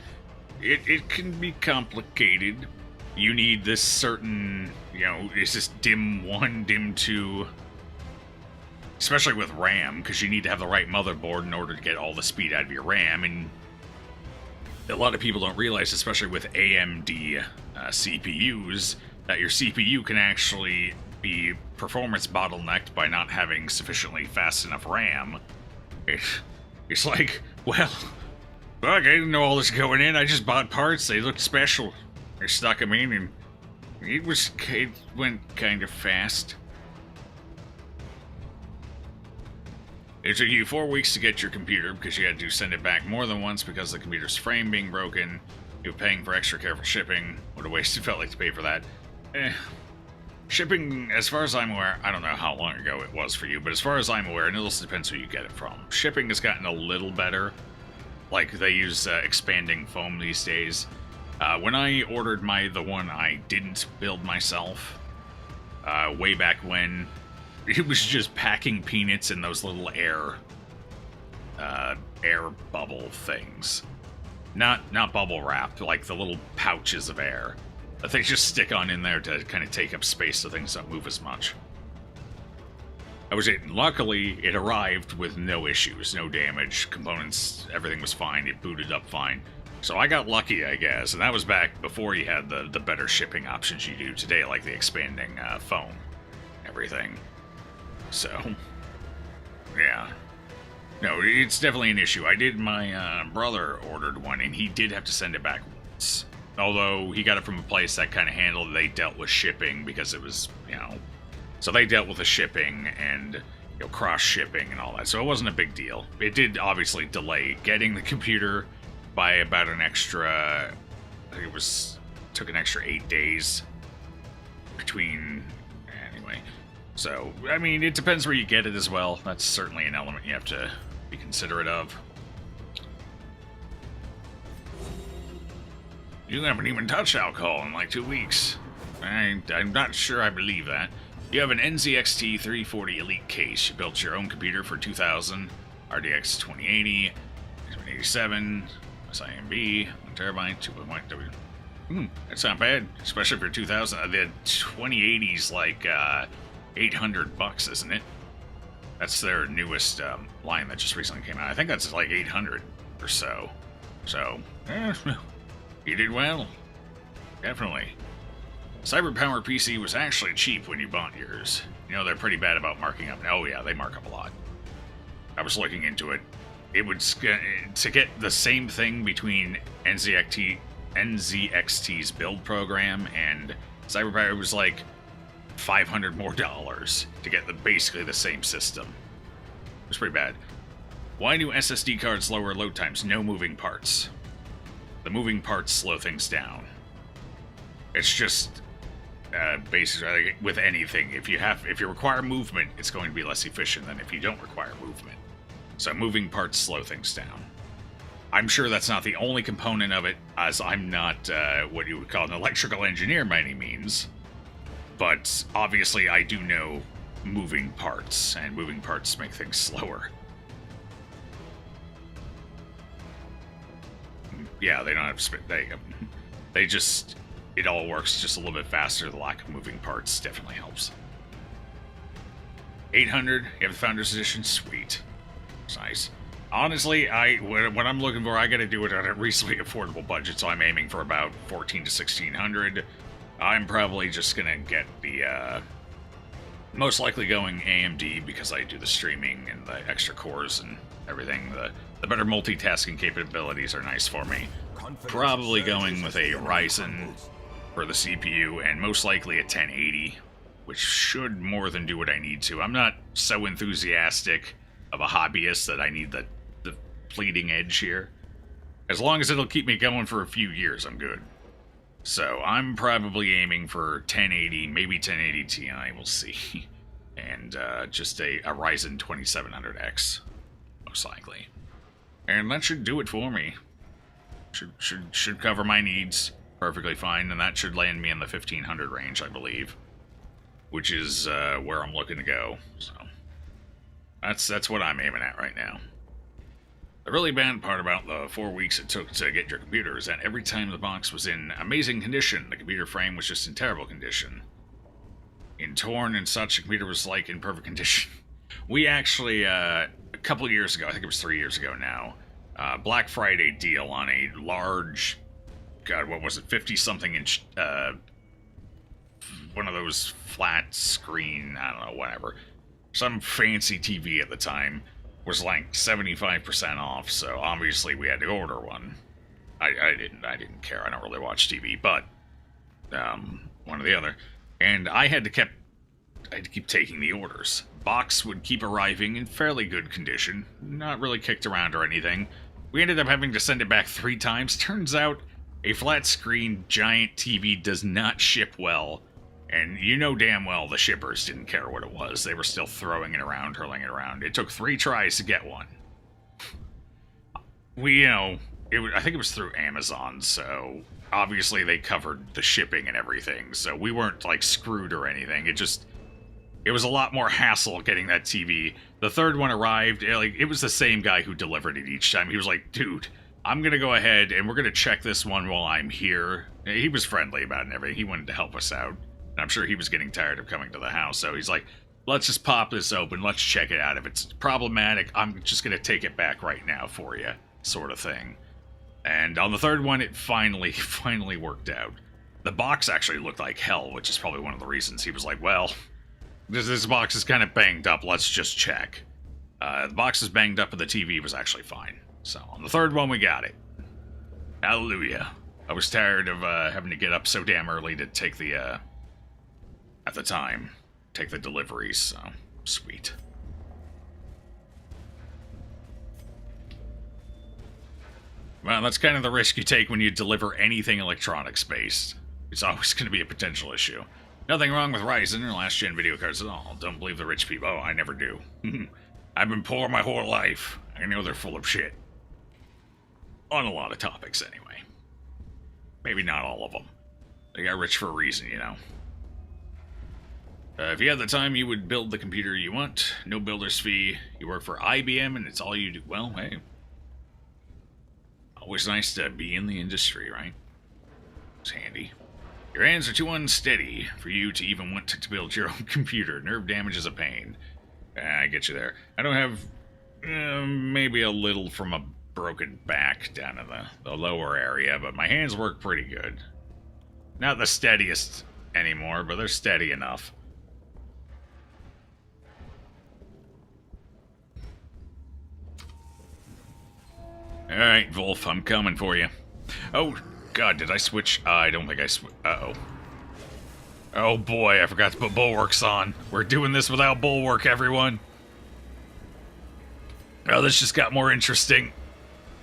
It can be complicated. You need this certain, is this DIMM 1, DIMM 2... Especially with RAM, because you need to have the right motherboard in order to get all the speed out of your RAM, and a lot of people don't realize, especially with AMD CPUs, that your CPU can actually be performance bottlenecked by not having sufficiently fast enough RAM. It's like, well, I didn't know all this going in, I just bought parts, they looked special. I stuck them in, and it went kind of fast. It took you 4 weeks to get your computer because you had to send it back more than once because of the computer's frame being broken. You were paying for extra careful shipping. What a waste it felt like to pay for that. Shipping, as far as I'm aware, I don't know how long ago it was for you, but as far as I'm aware, and it also depends who you get it from, shipping has gotten a little better. Like, they use expanding foam these days. When I ordered the one I didn't build myself, way back when, it was just packing peanuts in those little air bubble things. Not bubble wrap, like the little pouches of air that they just stick on in there to kind of take up space so things don't move as much. Luckily, it arrived with no issues, no damage, components, everything was fine, it booted up fine. So I got lucky, I guess, and that was back before you had the better shipping options you do today, like the expanding foam, everything. So, yeah. No, it's definitely an issue. My brother ordered one, and he did have to send it back once. Although, he got it from a place that kind of handled, they dealt with shipping, because it was, so they dealt with the shipping and, cross-shipping and all that, so it wasn't a big deal. It did, obviously, delay getting the computer by about an extra, I think took an extra 8 days between, anyway. So, I mean, it depends where you get it as well. That's certainly an element you have to be considerate of. You haven't even touched alcohol in like 2 weeks. I'm not sure I believe that. You have an NZXT 340 Elite case. You built your own computer for 2000, RDX 2080, 2087, SIMB, 1 terabyte, 2.1. That's not bad, especially for 2000. The 2080's like $800, isn't it? That's their newest line that just recently came out. I think that's like 800 or so. So, you did well. Definitely. CyberPower PC was actually cheap when you bought yours. They're pretty bad about marking up. Oh yeah, they mark up a lot. I was looking into it. It would, to get the same thing between NZXT's build program and CyberPower, it was like $500 more to get basically the same system. It was pretty bad. Why do SSD cards lower load times? No moving parts. The moving parts slow things down. It's just basically with anything. If you require movement, it's going to be less efficient than if you don't require movement. So moving parts slow things down. I'm sure that's not the only component of it, as I'm not what you would call an electrical engineer by any means. But obviously I do know moving parts, and moving parts make things slower. Yeah, they don't have they just, it all works just a little bit faster. The lack of moving parts definitely helps. 800, you have the Founders Edition, sweet. It's nice. Honestly, what I'm looking for, I gotta do it on a reasonably affordable budget, so I'm aiming for about 14 to 1600. I'm probably just gonna get the, most likely going AMD because I do the streaming and the extra cores and everything. The better multitasking capabilities are nice for me. Probably going with a Ryzen for the CPU and most likely a 1080, which should more than do what I need to. I'm not so enthusiastic of a hobbyist that I need the fleeting edge here. As long as it'll keep me going for a few years, I'm good. So I'm probably aiming for 1080, maybe 1080 Ti, we'll see. And just a Ryzen 2700X, most likely. And that should do it for me. Should cover my needs perfectly fine, and that should land me in the 1500 range, I believe. Which is where I'm looking to go. So that's what I'm aiming at right now. The really bad part about the 4 weeks it took to get your computer is that every time the box was in amazing condition, the computer frame was just in terrible condition. In torn and such, the computer was like in perfect condition. We actually, a couple of years ago, I think it was 3 years ago now, Black Friday deal on a large, God, what was it, 50-something inch, one of those flat screen, I don't know, whatever. Some fancy TV at the time was like 75% off, so obviously we had to order one. I didn't care, I don't really watch TV, but one or the other. And I had to keep taking the orders. Box would keep arriving in fairly good condition, not really kicked around or anything. We ended up having to send it back 3 times. Turns out a flat screen giant TV does not ship well. And you know damn well the shippers didn't care what it was. They were still throwing it around, hurling it around. It took 3 tries to get one. I think it was through Amazon, so obviously they covered the shipping and everything. So we weren't, like, screwed or anything. It was a lot more hassle getting that TV. The third one arrived, it was the same guy who delivered it each time. He was like, dude, I'm gonna go ahead and we're gonna check this one while I'm here. He was friendly about it and everything. He wanted to help us out. I'm sure he was getting tired of coming to the house, so he's like, let's just pop this open, let's check it out. If it's problematic, I'm just going to take it back right now for you, sort of thing. And on the third one, it finally worked out. The box actually looked like hell, which is probably one of the reasons he was like, well, this box is kind of banged up, let's just check. The box is banged up, but the TV was actually fine. So on the third one, we got it. Hallelujah. I was tired of having to get up so damn early to take the... at the time, take the deliveries, so sweet. Well, that's kind of the risk you take when you deliver anything electronics-based. It's always going to be a potential issue. Nothing wrong with Ryzen or last-gen video cards at all. Don't believe the rich people. Oh, I never do. I've been poor my whole life. I know they're full of shit. On a lot of topics, anyway. Maybe not all of them. They got rich for a reason, you know. If you had the time, you would build the computer you want. No builder's fee. You work for IBM, and it's all you do. Well, hey. Always nice to be in the industry, right? It's handy. Your hands are too unsteady for you to even want to build your own computer. Nerve damage is a pain. I get you there. I don't have... maybe a little from a broken back down in the lower area, but my hands work pretty good. Not the steadiest anymore, but they're steady enough. Alright, Wolf, I'm coming for you. Oh, God, did I switch? I don't think I switched. Uh-oh. Oh, boy, I forgot to put bulwarks on. We're doing this without bulwark, everyone. Oh, this just got more interesting.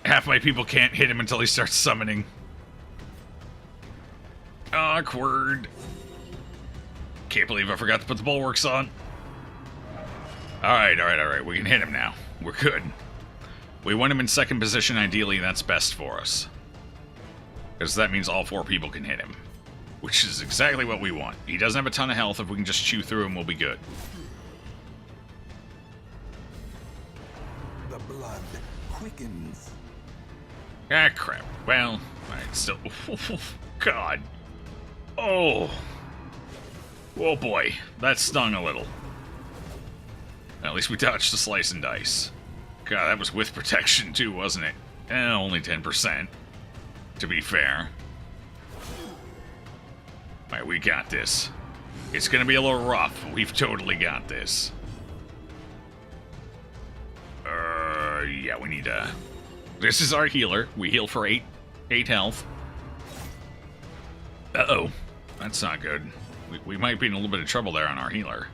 Half my people can't hit him until he starts summoning. Awkward. Can't believe I forgot to put the bulwarks on. Alright. We can hit him now. We're good. We want him in second position, ideally, that's best for us. Because that means all 4 people can hit him. Which is exactly what we want. He doesn't have a ton of health. If we can just chew through him, we'll be good. The blood quickens. Ah, crap. Well, alright, still... God. Oh. Oh, boy. That stung a little. At least we dodged the slice and dice. God, that was with protection, too, wasn't it? Only 10%. To be fair. Alright, we got this. It's gonna be a little rough, but we've totally got this. Yeah, we need this is our healer. We heal for 8 health. Uh-oh. That's not good. We might be in a little bit of trouble there on our healer.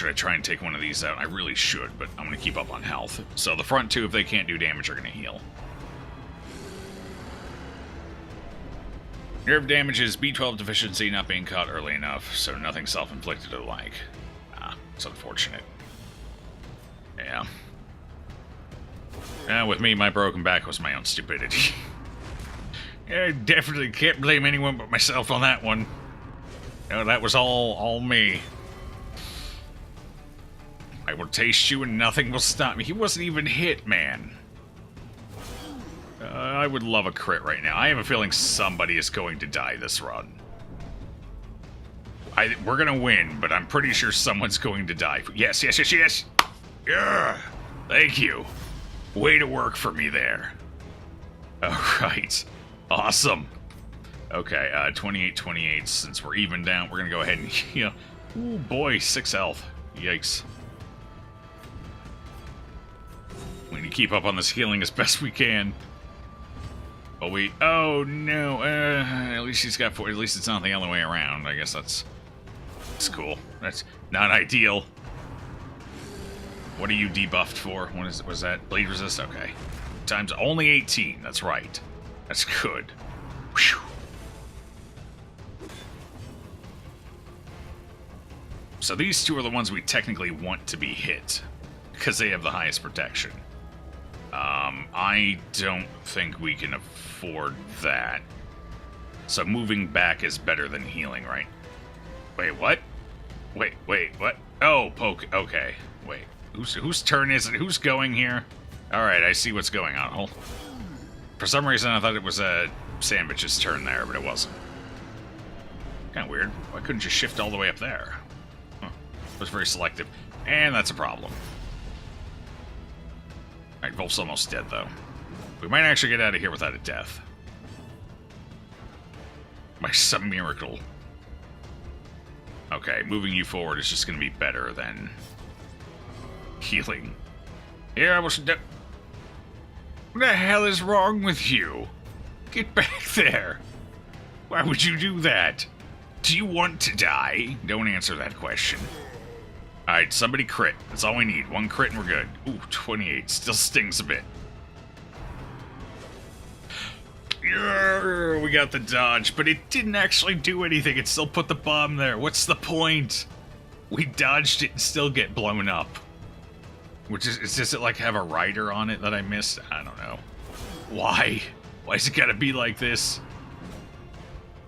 should I try and take one of these out? I really should, but I'm going to keep up on health. So the front two, if they can't do damage, are going to heal. Nerve damage is B12 deficiency, not being caught early enough, so nothing self-inflicted or like. Ah, it's unfortunate. Yeah. With me, my broken back was my own stupidity. Yeah, I definitely can't blame anyone but myself on that one. No, that was all me. I will taste you and nothing will stop me. He wasn't even hit, man. I would love a crit right now. I have a feeling somebody is going to die this run. We're going to win, but I'm pretty sure someone's going to die. Yes, yes, yes, yes! Yeah! Thank you. Way to work for me there. Alright. Awesome. Okay, 28-28. Since we're even down, we're going to go ahead and heal. Ooh, boy, 6 health. Yikes. We need to keep up on this healing as best we can. But oh no, at least he's got 4. At least it's not the other way around. I guess that's cool. That's not ideal. What are you debuffed for? What is it? Was that bleed resist? Okay. Times only 18. That's right. That's good. Whew. So these two are the ones we technically want to be hit because they have the highest protection. I don't think we can afford that. So moving back is better than healing, right? Wait, what? Wait, what? Oh, poke. Okay, wait. Whose turn is it? Who's going here? Alright, I see what's going on. For some reason, I thought it was Sandwich's turn there, but it wasn't. Kind of weird. Why couldn't you shift all the way up there? Huh. It was very selective. And that's a problem. Alright, Wolf's almost dead, though. We might actually get out of here without a death. By some miracle. Okay, moving you forward is just going to be better than healing. Here, I was... What the hell is wrong with you? Get back there. Why would you do that? Do you want to die? Don't answer that question. Alright, somebody crit. That's all we need. 1 crit and we're good. Ooh, 28. Still stings a bit. We got the dodge, but it didn't actually do anything. It still put the bomb there. What's the point? We dodged it and still get blown up. Does it like have a rider on it that I missed? I don't know. Why? Why's it gotta be like this?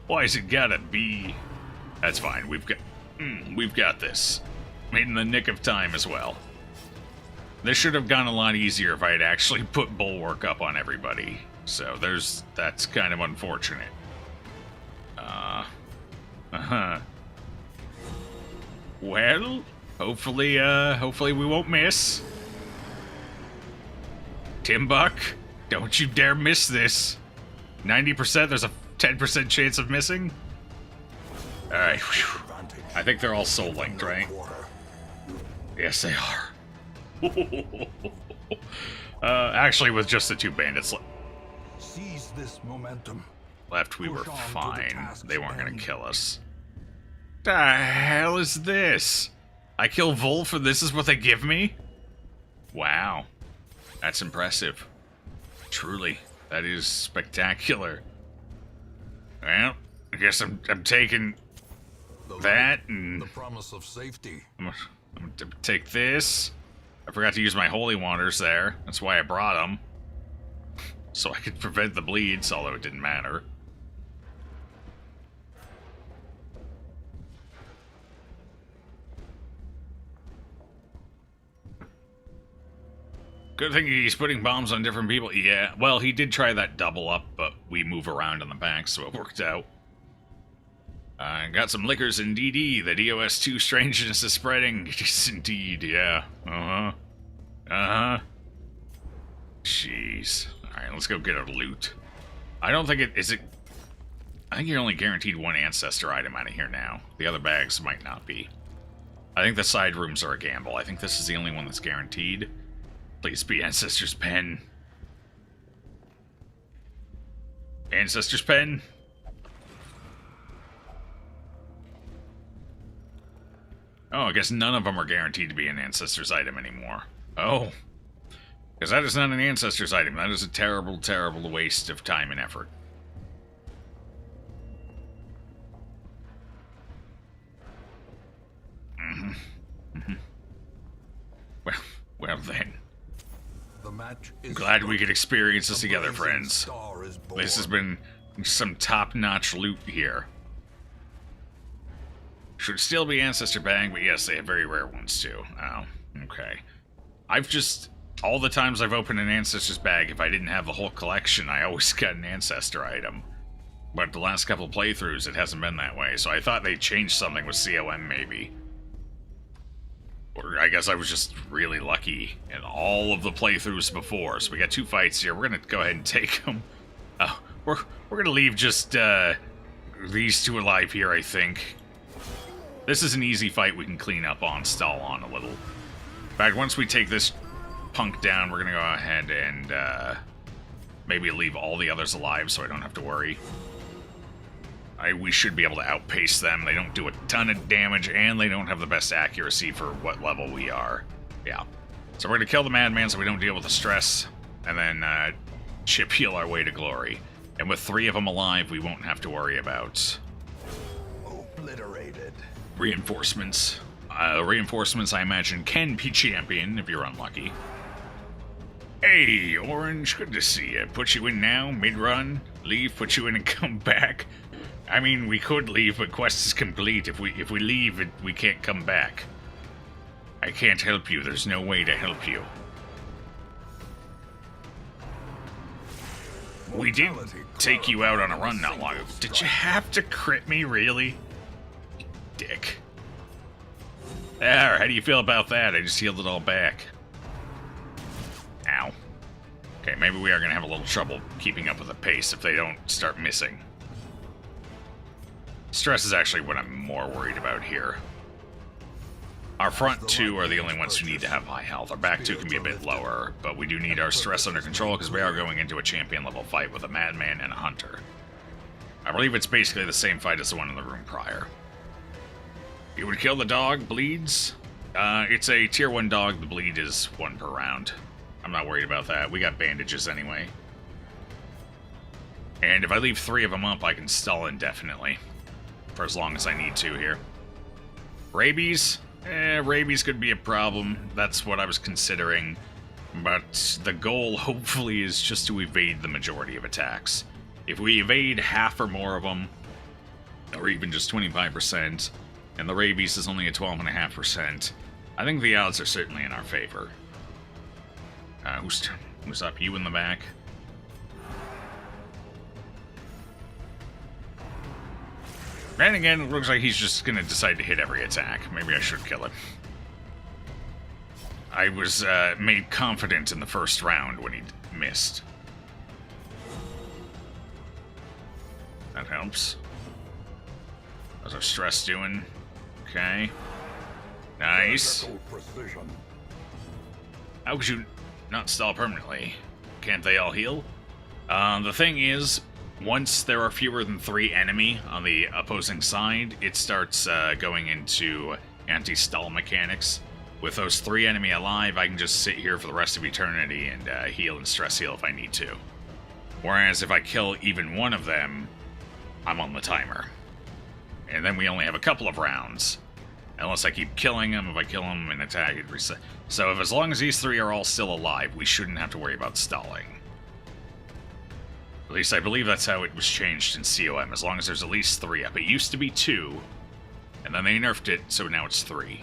Why's it gotta be? That's fine. We've got this. Made in the nick of time as well. This should have gone a lot easier if I had actually put Bulwark up on everybody. So that's kind of unfortunate. Well, hopefully we won't miss. Timbuck, don't you dare miss this. 90%, there's a 10% chance of missing. Alright, I think they're all soul linked, right? Yes, they are. Actually, with just the 2 bandits Seize this momentum. left, we were fine. They weren't going to kill us. The hell is this? I kill Wolf and this is what they give me? Wow. That's impressive. Truly. That is spectacular. Well, I guess I'm taking that and... The promise of safety. I'm gonna take this. I forgot to use my holy waters there. That's why I brought them. So I could prevent the bleeds, although it didn't matter. Good thing he's putting bombs on different people. Yeah, well, he did try that double up, but we move around in the back, so it worked out. Got some liquors in DD. The DOS2 strangeness is spreading. Yes, indeed, yeah. Jeez. Alright, let's go get our loot. I don't think it... Is it... I think you're only guaranteed 1 ancestor item out of here now. The other bags might not be. I think the side rooms are a gamble. I think this is the only one that's guaranteed. Please be Ancestor's Pen. Ancestor's Pen. Oh, I guess none of them are guaranteed to be an Ancestor's item anymore. Oh. Because that is not an Ancestor's item. That is a terrible, terrible waste of time and effort. Well then. The match is Glad we could experience this together, friends. This has been some top-notch loot here. Should still be Ancestor Bag, but yes, they have very rare ones too. Oh, okay. I've just... all the times I've opened an Ancestor's Bag, if I didn't have the whole collection, I always got an Ancestor item. But the last couple playthroughs, it hasn't been that way, so I thought they changed something with COM, maybe. Or I guess I was just really lucky in all of the playthroughs before. So we got 2 fights here. We're going to go ahead and take them. We're going to leave just these 2 alive here, I think. This is an easy fight we can clean up on, stall on a little. In fact, once we take this punk down, we're going to go ahead and maybe leave all the others alive so I don't have to worry. We should be able to outpace them. They don't do a ton of damage, and they don't have the best accuracy for what level we are. Yeah. So we're going to kill the Madman so we don't deal with the stress, and then chip heal our way to glory. And with 3 of them alive, we won't have to worry about... obliterated. Reinforcements. Reinforcements, I imagine, can be champion if you're unlucky. Hey, Orange, good to see you. Put you in now, mid-run, leave, put you in and come back. I mean, we could leave, but quest is complete. If we leave, we can't come back. I can't help you. There's no way to help you. We did take you out on a run not long ago. Did you have to crit me, really? You dick. There, how do you feel about that? I just healed it all back. Ow. Okay, maybe we are going to have a little trouble keeping up with the pace if they don't start missing. Stress is actually what I'm more worried about here. Our front 2 are the only ones who need to have high health. Our back 2 can be a bit lower, but we do need our stress under control because we are going into a champion level fight with a Madman and a Hunter. I believe it's basically the same fight as the one in the room prior. You would kill the dog, bleeds? It's a tier 1 dog, the bleed is 1 per round. I'm not worried about that. We got bandages anyway. And if I leave 3 of them up, I can stall indefinitely. For as long as I need to here. Rabies? Rabies could be a problem. That's what I was considering. But the goal, hopefully, is just to evade the majority of attacks. If we evade half or more of them, or even just 25%, and the rabies is only at 12.5%, I think the odds are certainly in our favor. Who's up? You in the back? And again, it looks like he's just going to decide to hit every attack. Maybe I should kill him. I was made confident in the first round when he missed. That helps. How's our stress doing? Okay. Nice. How could you not stall permanently? Can't they all heal? The thing is, once there are fewer than 3 enemy on the opposing side, it starts going into anti-stall mechanics. With those 3 enemy alive, I can just sit here for the rest of eternity and heal and stress heal if I need to. Whereas if I kill even one of them, I'm on the timer. And then we only have a couple of rounds. Unless I keep killing them, if I kill them and attack, it reset. So if as long as these 3 are all still alive, we shouldn't have to worry about stalling. At least I believe that's how it was changed in COM, as long as there's at least 3 up. It used to be 2, and then they nerfed it, so now it's 3.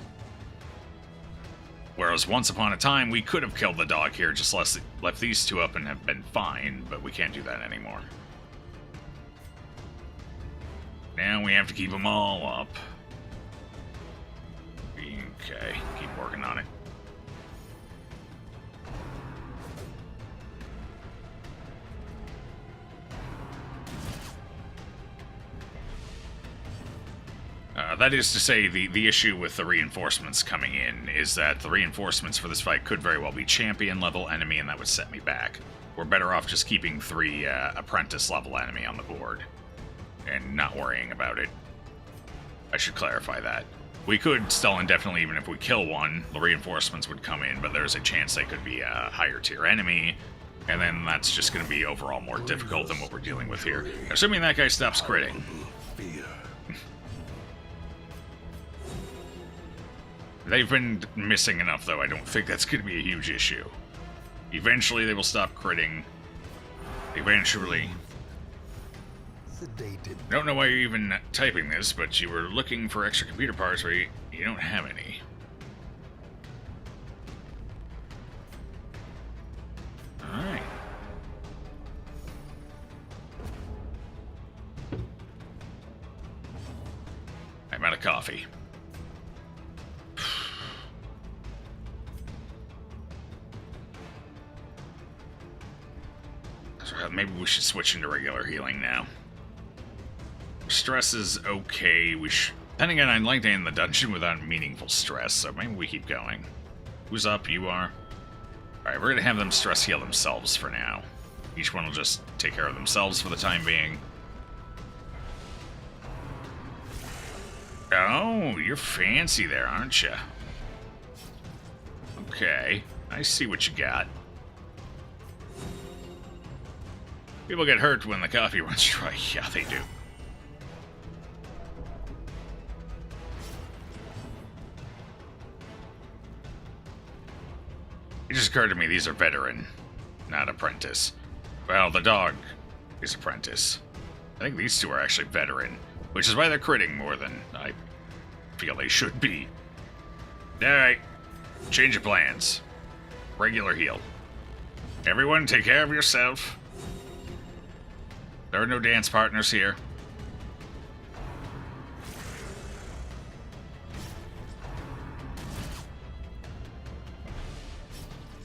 Whereas once upon a time, we could have killed the dog here, just left these 2 up and have been fine, but we can't do that anymore. Now we have to keep them all up. Okay, keep working on it. That is to say, the issue with the reinforcements coming in is that the reinforcements for this fight could very well be champion-level enemy, and that would set me back. We're better off just keeping 3 apprentice-level enemy on the board, and not worrying about it. I should clarify that. We could stall indefinitely even if we kill one. The reinforcements would come in, but there's a chance they could be a higher tier enemy. And then that's just going to be overall more difficult than what we're dealing with here. Assuming that guy stops critting. They've been missing enough, though. I don't think that's going to be a huge issue. Eventually, they will stop critting. Eventually. I don't know why you're even typing this, but you were looking for extra computer parts where you don't have any. Alright. I'm out of coffee. Maybe we should switch into regular healing now. Stress is okay. Depending on, I'd like to end the dungeon without meaningful stress, so maybe we keep going. Who's up? You are? Alright, we're gonna have them stress heal themselves for now. Each one will just take care of themselves for the time being. Oh, you're fancy there, aren't you? Okay, I see what you got. People get hurt when the coffee runs dry. Yeah, they do. It just occurred to me these are veteran, not apprentice. Well, the dog is apprentice. I think these two are actually veteran, which is why they're critting more than I feel they should be. Alright, change of plans. Regular heal. Everyone take care of yourself. There are no dance partners here.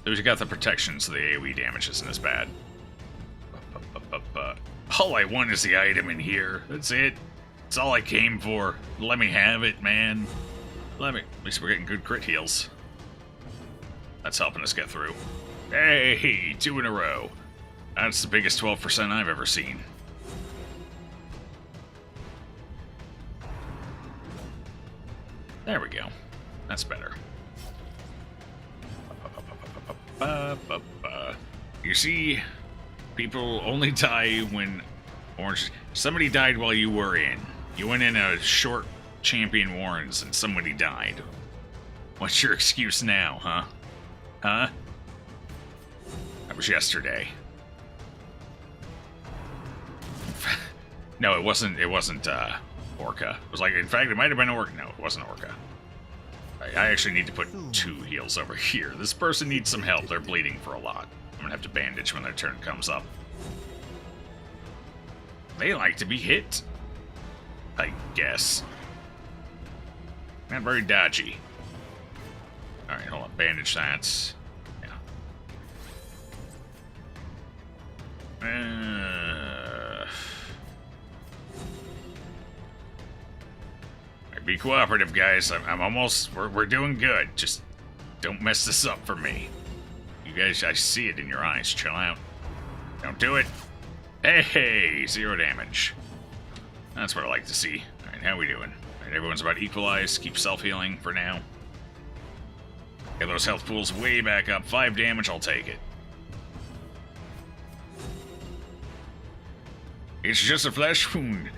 We got the protection, so the AoE damage isn't as bad. All I want is the item in here. That's it. That's all I came for. Let me have it, man. At least we're getting good crit heals. That's helping us get through. Hey, 2 in a row. That's the biggest 12% I've ever seen. There we go. That's better. You see, people only die when orange. Somebody died while you were in. You went in a short champion warrens and somebody died. What's your excuse now, huh? Huh? That was yesterday. No, it wasn't. It wasn't Orca. It was like, in fact, it might have been Orca. No, it wasn't Orca. I actually need to put 2 heals over here. This person needs some help. They're bleeding for a lot. I'm gonna have to bandage when their turn comes up. They like to be hit, I guess. Not very dodgy. Alright, hold on. Bandage that. Yeah. Be cooperative, guys. I'm almost... We're doing good. Just don't mess this up for me. You guys, I see it in your eyes. Chill out. Don't do it. Hey, 0 damage. That's what I like to see. Alright, how we doing? Alright, everyone's about equalized. Keep self-healing for now. Get those health pools way back up. 5 damage, I'll take it. It's just a flesh wound.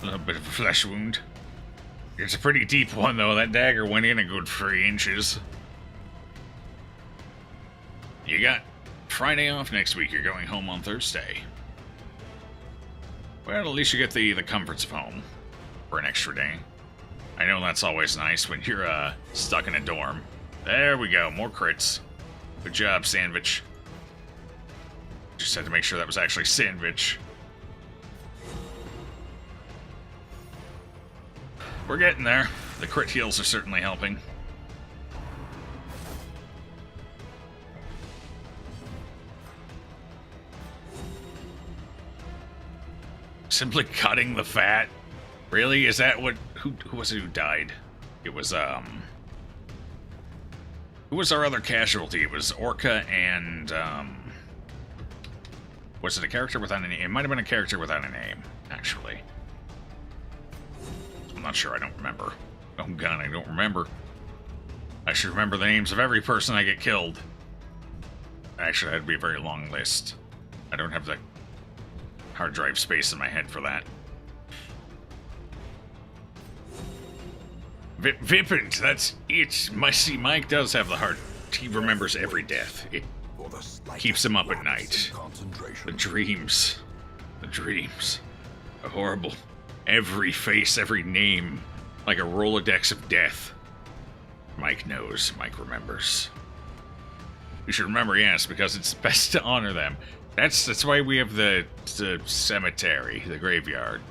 A little bit of a flesh wound. It's a pretty deep one, though. That dagger went in a good 3 inches. You got Friday off next week. You're going home on Thursday. Well, at least you get the comforts of home for an extra day. I know that's always nice when you're stuck in a dorm. There we go. More crits. Good job, Sandwich. Just had to make sure that was actually Sandwich. We're getting there. The crit heals are certainly helping. Simply cutting the fat? Really? Is that what... Who was it who died? It was, Who was our other casualty? It was Orca and, Was it a character without a name? It might have been a character without a name, actually. I'm not sure, I don't remember. Oh god, I don't remember. I should remember the names of every person I get killed. Actually, that'd be a very long list. I don't have the hard drive space in my head for that. Vipint, that's it. See, Mike does have the heart. He remembers every death. It keeps him up at night. The dreams. The dreams. The horrible. Every face, every name. Like a Rolodex of death. Mike knows. Mike remembers. We should remember, yes, because it's best to honor them. That's why we have the cemetery, the graveyard.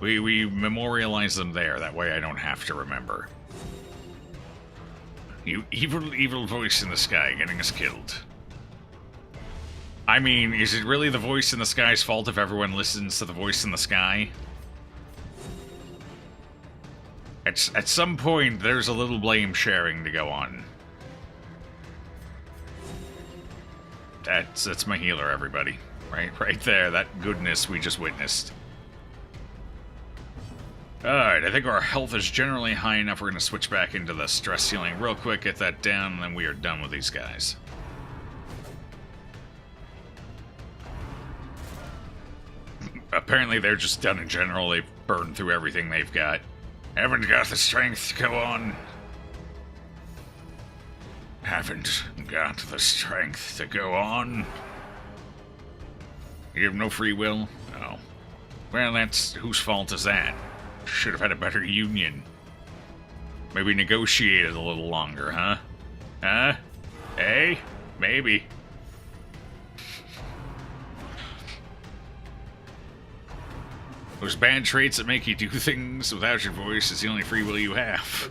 We memorialize them there. That way I don't have to remember. You evil voice in the sky getting us killed. I mean, is it really the voice in the sky's fault if everyone listens to the voice in the sky? At some point, there's a little blame sharing to go on. That's my healer, everybody. Right there, that goodness we just witnessed. Alright, I think our health is generally high enough. We're going to switch back into the stress healing real quick, get that down, and then we are done with these guys. Apparently they're just done in general. They've burned through everything they've got. Haven't got the strength to go on. Haven't got the strength to go on. You have no free will? Oh. Well, that's... whose fault is that? Should have had a better union. Maybe negotiated a little longer, huh? Huh? Hey? Maybe. Those bad traits that make you do things without your voice is the only free will you have.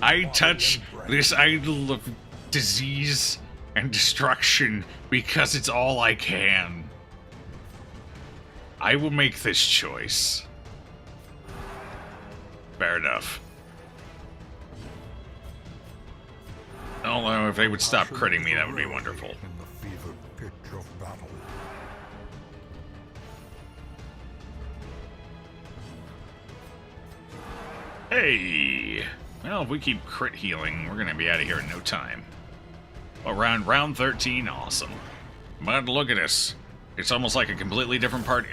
I touch this idol of disease and destruction because it's all I can. I will make this choice. Fair enough. Although, if they would stop critting me, that would be wonderful. Hey! Well, if we keep crit healing, we're gonna be out of here in no time. Around round 13, awesome. But look at us. It's almost like a completely different party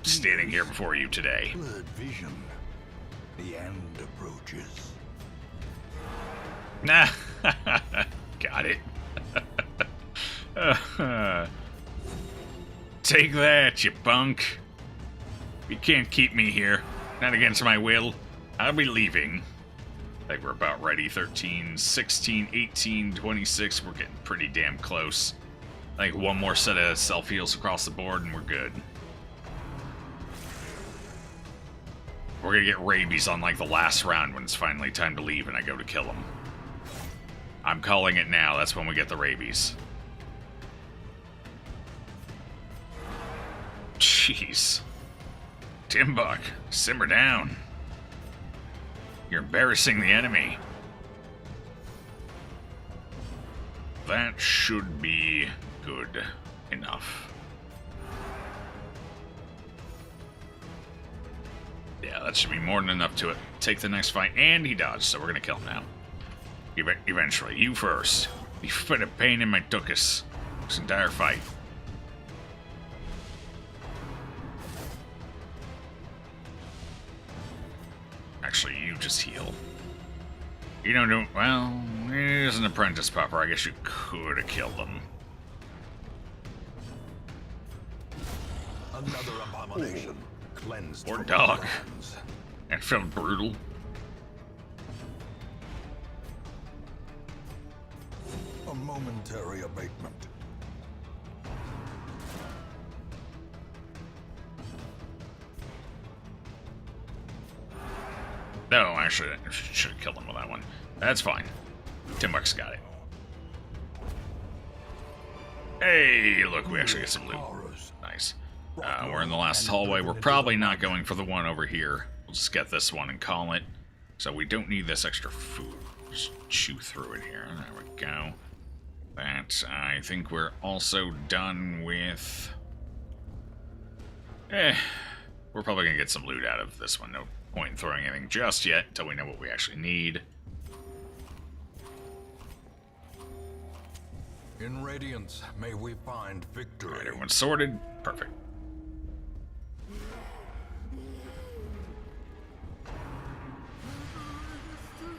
standing here before you today. Vision. The end approaches. Nah, got it. Take that, you bunk. You can't keep me here. Not against my will. I'll be leaving. I think we're about ready. 13, 16, 18, 26. We're getting pretty damn close. I think one more set of self-heals across the board and we're good. We're gonna get rabies on like the last round when it's finally time to leave and I go to kill him. I'm calling it now. That's when we get the rabies. Jeez. Timbuck, simmer down. You're embarrassing the enemy. That should be good enough. Yeah, that should be more than enough to take the next fight. And he dodged, so we're gonna kill him now. Eventually. You first. You've been a pain in my tuchus this entire fight. Actually, you just heal. You don't well, he's an apprentice pauper. I guess you could have killed him. Another abomination. Cleansed Or from dog. lands. That felt brutal. A momentary abatement. No, actually, I should have killed him with that one. That's fine. Timbuck's got it. Hey, look, we actually get some loot. Nice. We're in the last hallway. We're probably not going for the one over here. We'll just get this one and call it. So we don't need this extra food. Just chew through it here. There we go. That, I think we're also done with... we're probably gonna get some loot out of this one. point in throwing anything just yet until we know what we actually need. In Radiance, may we find victory. Alright, everyone's sorted. Perfect.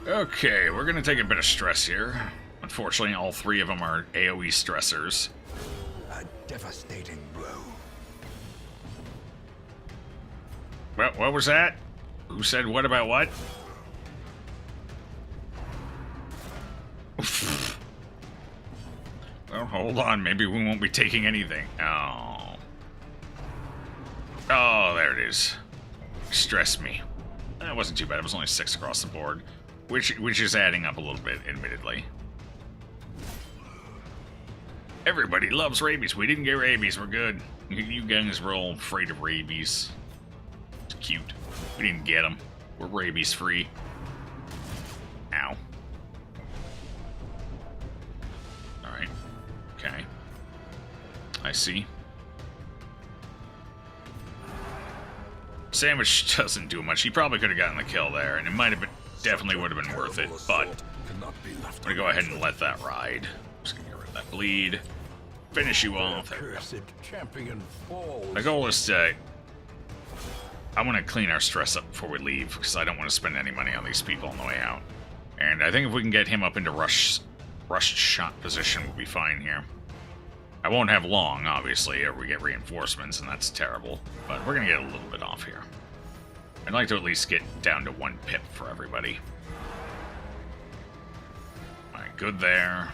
Okay, we're gonna take a bit of stress here. Unfortunately, all three of them are AoE stressors. A devastating blow. Well, what was that? Who said what about what? Well, hold on. Maybe we won't be taking anything. Oh. Oh, there it is. Stress me. That wasn't too bad. It was only 6 across the board. Which is adding up a little bit, admittedly. Everybody loves rabies. We didn't get rabies. We're good. You guys were all afraid of rabies. It's cute. We didn't get them. We're rabies free. Ow. Alright. Okay. I see. Sandwich doesn't do much. He probably could have gotten the kill there, and it might have been, definitely would have been worth it, but I'm gonna go ahead and let that ride. Just gonna get rid of that bleed. Finish you off. The goal is to... I want to clean our stress up before we leave, because I don't want to spend any money on these people on the way out. And I think if we can get him up into rushed shot position, we'll be fine here. I won't have long, obviously, or we get reinforcements, and that's terrible. But we're going to get a little bit off here. I'd like to at least get down to 1 pip for everybody. Alright, good there.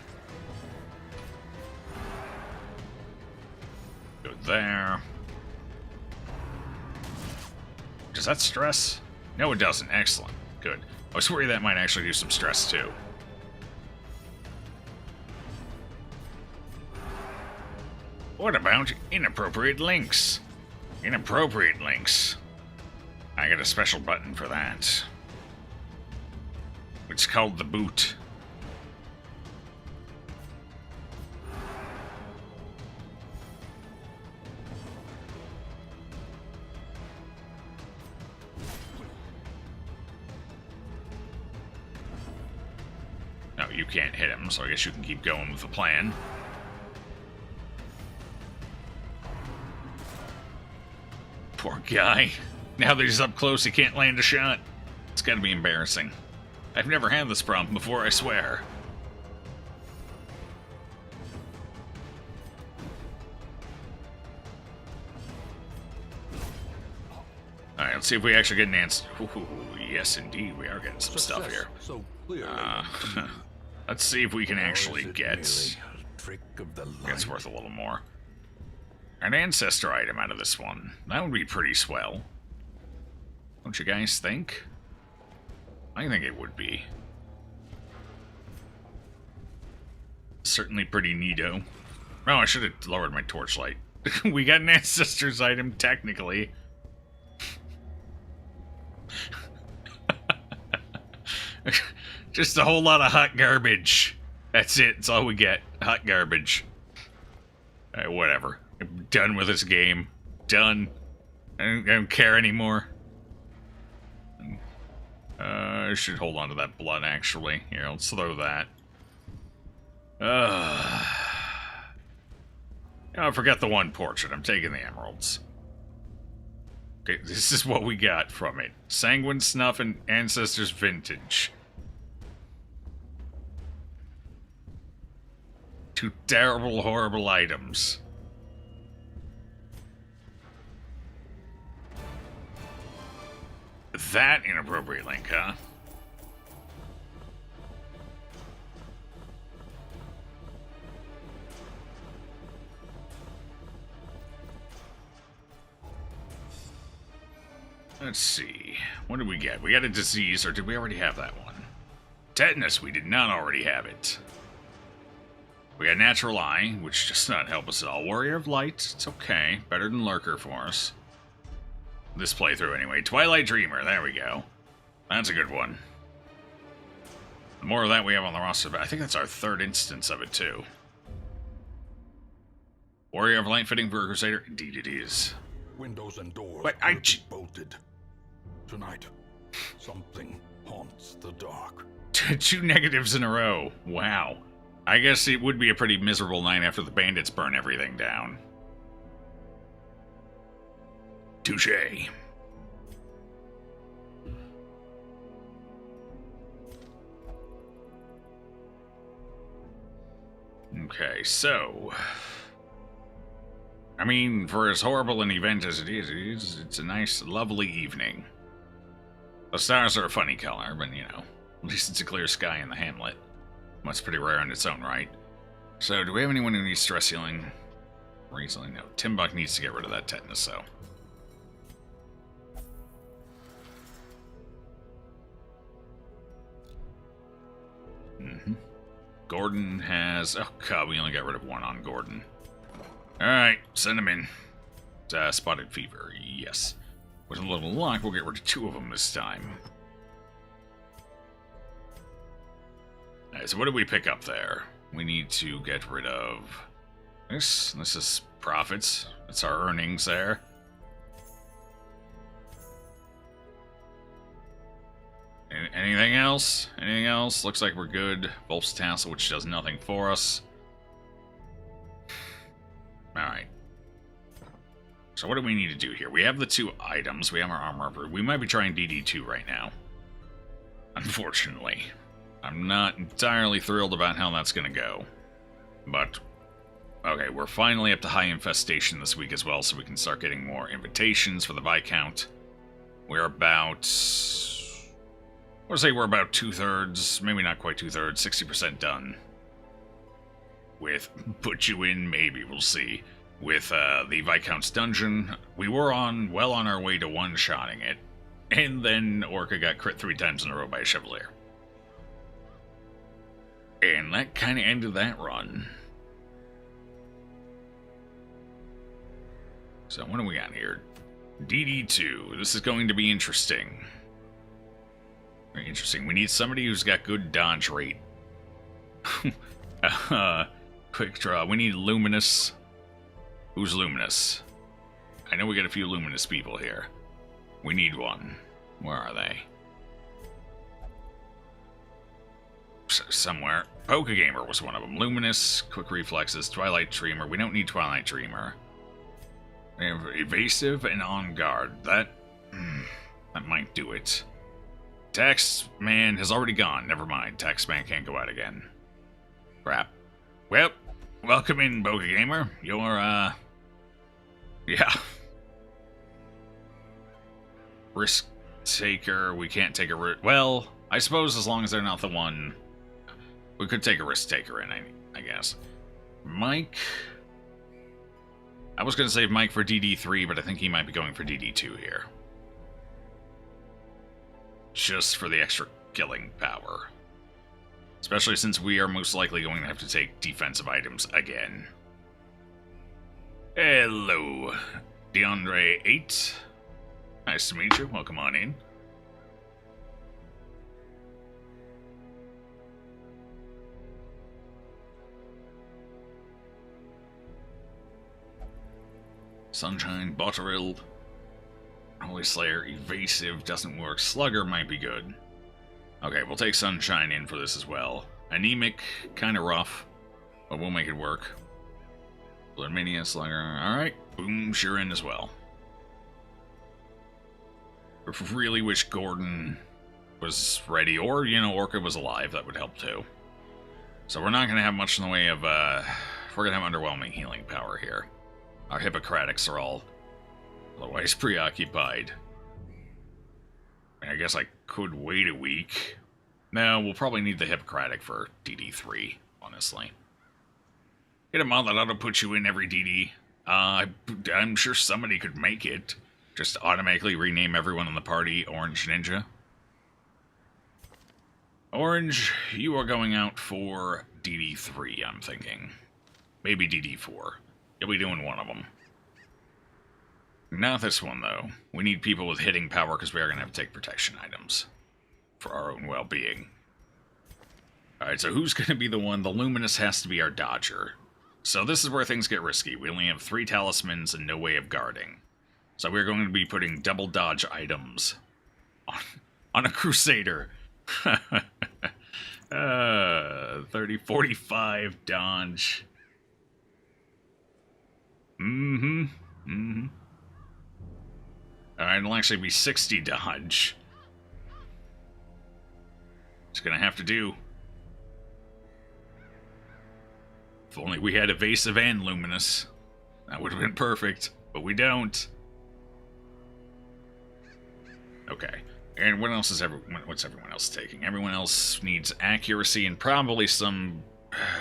Good there. Does that stress? No, it doesn't. Excellent. Good. I was worried that might actually do some stress, too. What about inappropriate links? Inappropriate links. I got a special button for that. It's called the boot. No, you can't hit him, so I guess you can keep going with the plan. Poor guy. Now that he's up close, he can't land a shot. It's gotta be embarrassing. I've never had this problem before, I swear. Alright, let's see if we actually get an answer. Ooh, yes, indeed, we are getting some stuff here. So clearly. Let's see if we can actually Or is it get... merely a trick of the It's light? worth a little more. An ancestor item out of this one. That would be pretty swell. Don't you guys think? I think it would be. Certainly pretty neato. Oh, I should have lowered my torchlight. We got an ancestor's item, technically. Just a whole lot of hot garbage. That's it. That's all we get. Hot garbage. Whatever. I'm done with this game. Done. I don't care anymore. I should hold on to that blood, actually. Here, let's throw that. Oh, I forgot the one portrait. I'm taking the emeralds. Okay, this is what we got from it. Sanguine Snuff and Ancestors Vintage. 2 terrible, horrible items. That inappropriate link, huh? Let's see. What did we get? We got a disease, or did we already have that one? Tetanus, we did not already have it. We got Natural Eye, which does not help us at all. Warrior of Light, it's okay. Better than Lurker for us. This playthrough, anyway. Twilight Dreamer, there we go. That's a good one. The more of that we have on the roster, but I think that's our 3rd instance of it, too. Warrior of Light fitting for a Crusader? Indeed it is. Windows and doors But will be bolted. Tonight, Something haunts the dark. 2 negatives in a row. Wow. I guess it would be a pretty miserable night after the bandits burn everything down. Touché. Okay, so... I mean, for as horrible an event as it is, it's a nice, lovely evening. The stars are a funny color, but, you know, at least it's a clear sky in the Hamlet. That's pretty rare in its own right. So, do we have anyone who needs stress healing? Recently, no. Timbuk needs to get rid of that tetanus, so... Gordon has... Oh, God, we only got rid of 1 on Gordon. Alright, send him in. Spotted fever, yes. With a little luck, we'll get rid of 2 of them this time. Alright, so what did we pick up there? We need to get rid of... This is profits. That's our earnings there. Anything else? Anything else? Looks like we're good. Volp's Tassel, which does nothing for us. Alright. So what do we need to do here? We have the 2 items. We have our armor. We might be trying DD2 right now. Unfortunately. I'm not entirely thrilled about how that's going to go. But, okay, we're finally up to high infestation this week as well, so we can start getting more invitations for the Viscount. We're about... I would say we're about 2/3, maybe not quite 2/3, 60% done. With Put You In, maybe, we'll see. With the Viscount's Dungeon, we were well on our way to one-shotting it. And then Orca got crit 3 times in a row by a Chevalier. And that kind of ended that run. So what do we got here? DD2. This is going to be interesting. Very interesting. We need somebody who's got good dodge rate. Quick draw. We need Luminous. Who's Luminous? I know we got a few Luminous people here. We need one. Where are they? Somewhere. Poke Gamer was one of them. Luminous, Quick Reflexes, Twilight Dreamer. We don't need Twilight Dreamer. We have Evasive and On Guard. That might do it. Taxman has already gone. Never mind. Taxman can't go out again. Crap. Well, welcome in, Poke Gamer. You're, yeah. Risk Taker. We can't take a risk. Well, I suppose as long as they're not the one... We could take a Risk Taker in, I guess. Mike... I was going to save Mike for DD3, but I think he might be going for DD2 here. Just for the extra killing power. Especially since we are most likely going to have to take defensive items again. Hello, DeAndre 8. Nice to meet you. Welcome on in. Sunshine, Botterill, Holy Slayer, Evasive doesn't work. Slugger might be good. Okay, we'll take Sunshine in for this as well. Anemic, kind of rough, but we'll make it work. Blurmania, Slugger, alright. Boom, sure in as well. Really wish Gordon was ready, or, you know, Orca was alive. That would help too. So we're not going to have much in the way of, we're going to have underwhelming healing power here. Our Hippocratics are all otherwise preoccupied. I guess I could wait a week. No, we'll probably need the Hippocratic for DD3, honestly. Get a mod that ought to put you in every DD. I'm sure somebody could make it. Just automatically rename everyone in the party Orange Ninja. Orange, you are going out for DD3, I'm thinking. Maybe DD4. You'll be doing one of them. Not this one, though. We need people with hitting power because we are going to have to take protection items. For our own well-being. Alright, so who's going to be the one? The Luminous has to be our dodger. So this is where things get risky. We only have 3 talismans and no way of guarding. So we're going to be putting double dodge items on a Crusader. 30, 45 dodge. Alright, it'll actually be 60 dodge. It's gonna have to do. If only we had evasive and luminous. That would have been perfect, but we don't. Okay. And what else is what's everyone else taking? Everyone else needs accuracy and probably some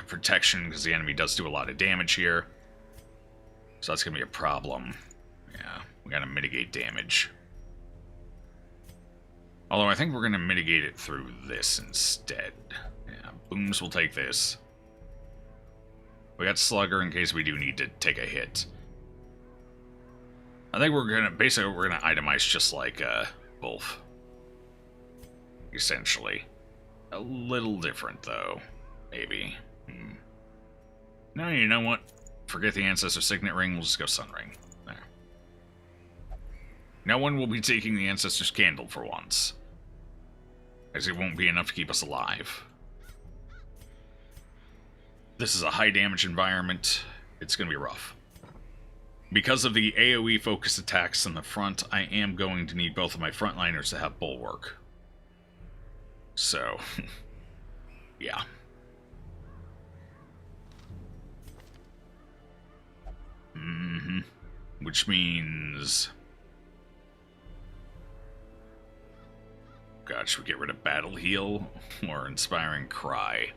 protection, because the enemy does do a lot of damage here. So that's going to be a problem. Yeah, we got to mitigate damage. Although I think we're going to mitigate it through this instead. Yeah, booms will take this. We got Slugger in case we do need to take a hit. I think we're going to, basically we're going to itemize just like Wolf. Essentially. A little different though. Maybe. No, you know what? Forget the Ancestor Signet Ring, we'll just go Sun Ring. There. No one will be taking the Ancestor's Candle for once. As it won't be enough to keep us alive. This is a high damage environment. It's gonna be rough. Because of the AoE focused attacks in the front, I am going to need both of my frontliners to have Bulwark. So, yeah. Which means... God, should we get rid of Battle Heal or Inspiring Cry?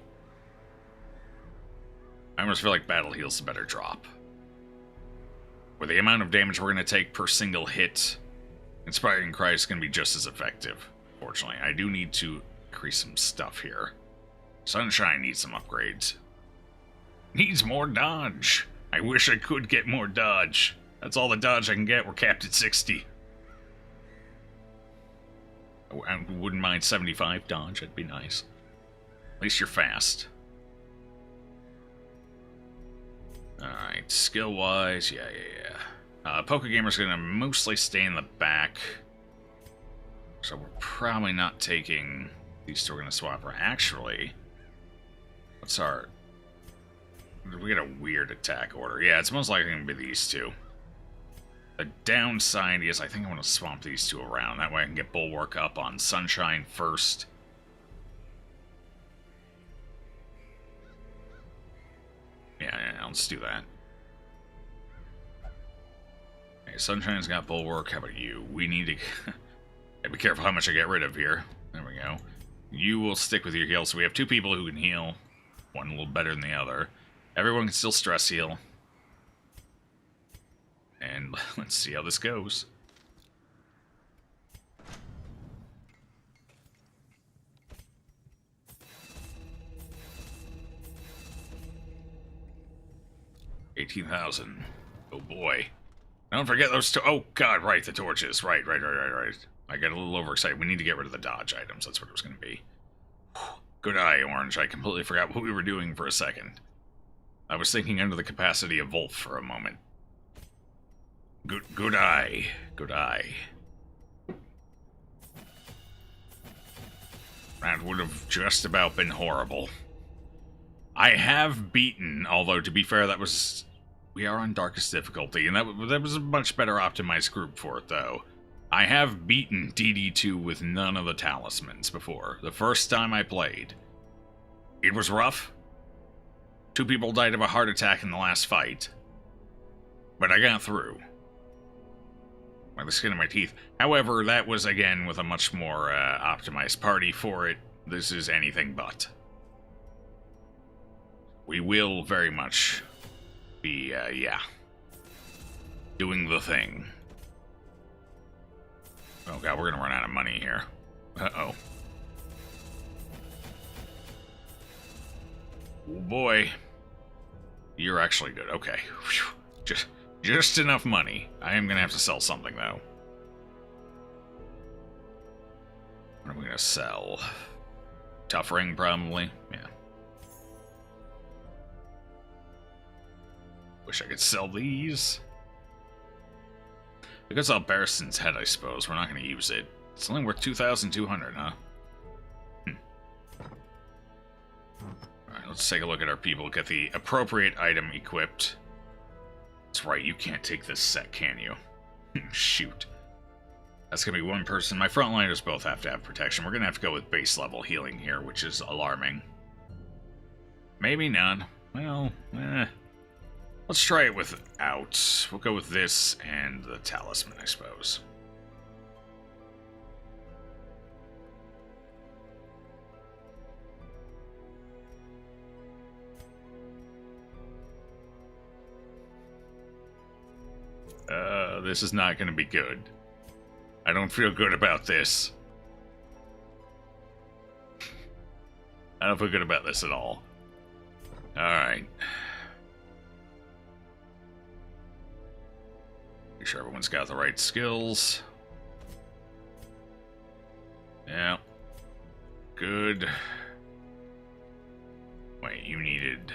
I almost feel like Battle Heal's a better drop. With the amount of damage we're going to take per single hit, Inspiring Cry is going to be just as effective. Fortunately, I do need to increase some stuff here. Sunshine needs some upgrades. Needs more dodge. I wish I could get more dodge. That's all the dodge I can get. We're capped at 60. I wouldn't mind 75 dodge. That'd be nice. At least you're fast. Alright, skill-wise, yeah. Pokegamer's gonna mostly stay in the back. So we're probably not taking... These two are gonna swap. Or actually... What's our... We get a weird attack order. Yeah, it's most likely gonna be these two. The downside is I think I want to swap these two around. That way I can get Bulwark up on Sunshine first. Yeah, let's do that. Okay, Sunshine's got Bulwark. How about you? We need to... be careful how much I get rid of here. There we go. You will stick with your heal. So we have two people who can heal. One a little better than the other. Everyone can still stress heal. And let's see how this goes. $18,000. Oh boy. Don't forget those oh god, right, the torches. Right. I got a little overexcited. We need to get rid of the dodge items. That's what it was going to be. Good eye, Orange. I completely forgot what we were doing for a second. I was thinking under the capacity of Wolf for a moment. Good eye. That would have just about been horrible. I have beaten, although to be fair, we are on Darkest Difficulty, and that was a much better optimized group for it, though. I have beaten DD2 with none of the talismans before. The first time I played. It was rough. 2 people died of a heart attack in the last fight. But I got through. By the skin of my teeth. However, that was, again, with a much more optimized party for it. This is anything but. We will very much be, doing the thing. Oh god, we're gonna run out of money here. Uh-oh. Oh boy. You're actually good. Okay. Whew. Just enough money. I am gonna have to sell something, though. What are we gonna sell? Tough ring, probably? Yeah. Wish I could sell these. Because I'll Barrison's head, I suppose. We're not gonna use it. It's only worth 2,200, huh? Alright, let's take a look at our people. Get the appropriate item equipped. That's right, you can't take this set, can you? Shoot. That's gonna be one person. My frontliners both have to have protection. We're gonna have to go with base level healing here, which is alarming. Maybe not. Well, let's try it without. We'll go with this and the talisman, I suppose. This is not going to be good. I don't feel good about this. I don't feel good about this at all. Alright. Make sure everyone's got the right skills. Yeah. Good. Wait, you needed...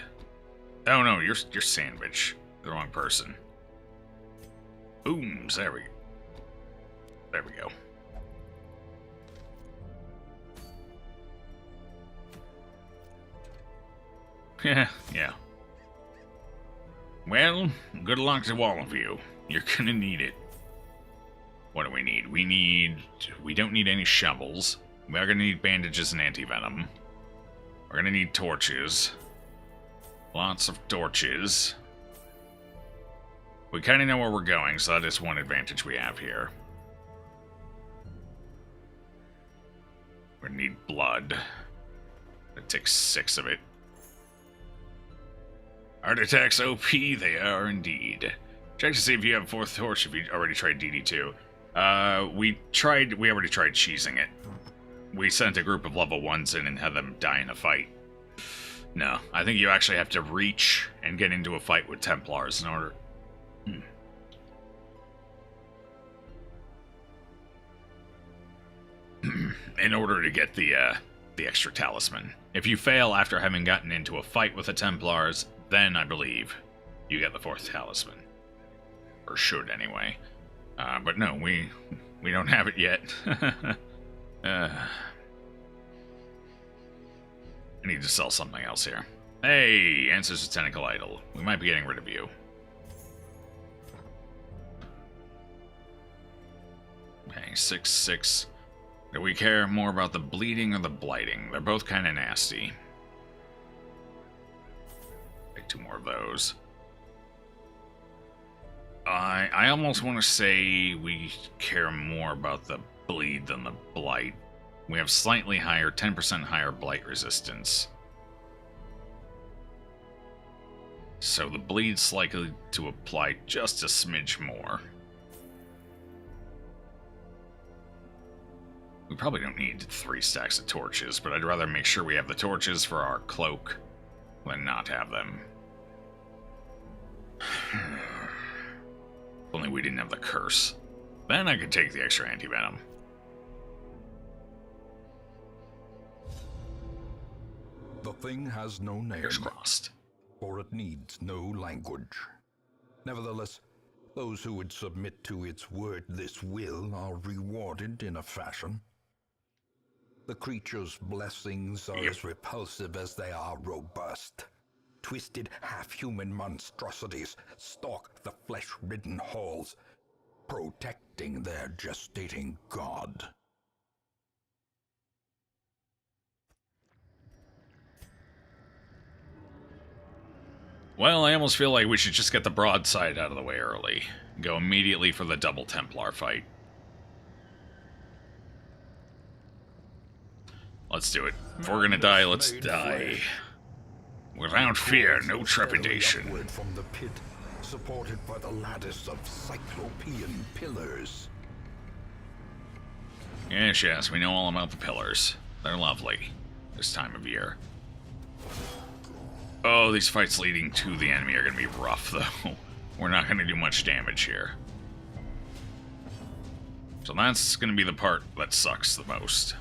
Oh no, you're sandwich. The wrong person. Booms, there we go. Yeah. Well, good luck to all of you. You're gonna need it. What do we need? We don't need any shovels. We are gonna need bandages and anti-venom. We're gonna need torches. Lots of torches. We kind of know where we're going, so that is one advantage we have here. We're gonna need blood. It takes 6 of it. Art attacks OP, they are indeed. Check to see if you have 4th torch if you already tried DD2. We already tried cheesing it. We sent a group of level 1s in and had them die in a fight. No, I think you actually have to reach and get into a fight with Templars in order... in order to get the extra talisman. If you fail after having gotten into a fight with the Templars, then I believe you get the 4th talisman. Or should, anyway. But no, we don't have it yet. I need to sell something else here. Hey, Answers to Tentacle Idol. We might be getting rid of you. Okay, 6/6. Do we care more about the bleeding or the blighting? They're both kind of nasty. Take 2 more of those. I almost want to say we care more about the bleed than the blight. We have slightly higher, 10% higher blight resistance. So the bleed's likely to apply just a smidge more. We probably don't need 3 stacks of torches, but I'd rather make sure we have the torches for our cloak than not have them. If only we didn't have the curse. Then I could take the extra anti-venom. The thing has no name. Fingers crossed. For it needs no language. Nevertheless, those who would submit to its wordless will are rewarded in a fashion. The creature's blessings are as repulsive as they are robust. Twisted, half-human monstrosities stalk the flesh-ridden halls, protecting their gestating god. Well, I almost feel like we should just get the broadside out of the way early. Go immediately for the double Templar fight. Let's do it. If we're gonna die, let's die. Without fear, no trepidation. From the pit, supported by the lattice of cyclopean pillars. Yes, we know all about the pillars. They're lovely this time of year. Oh, these fights leading to the enemy are gonna be rough, though. We're not gonna do much damage here. So that's gonna be the part that sucks the most.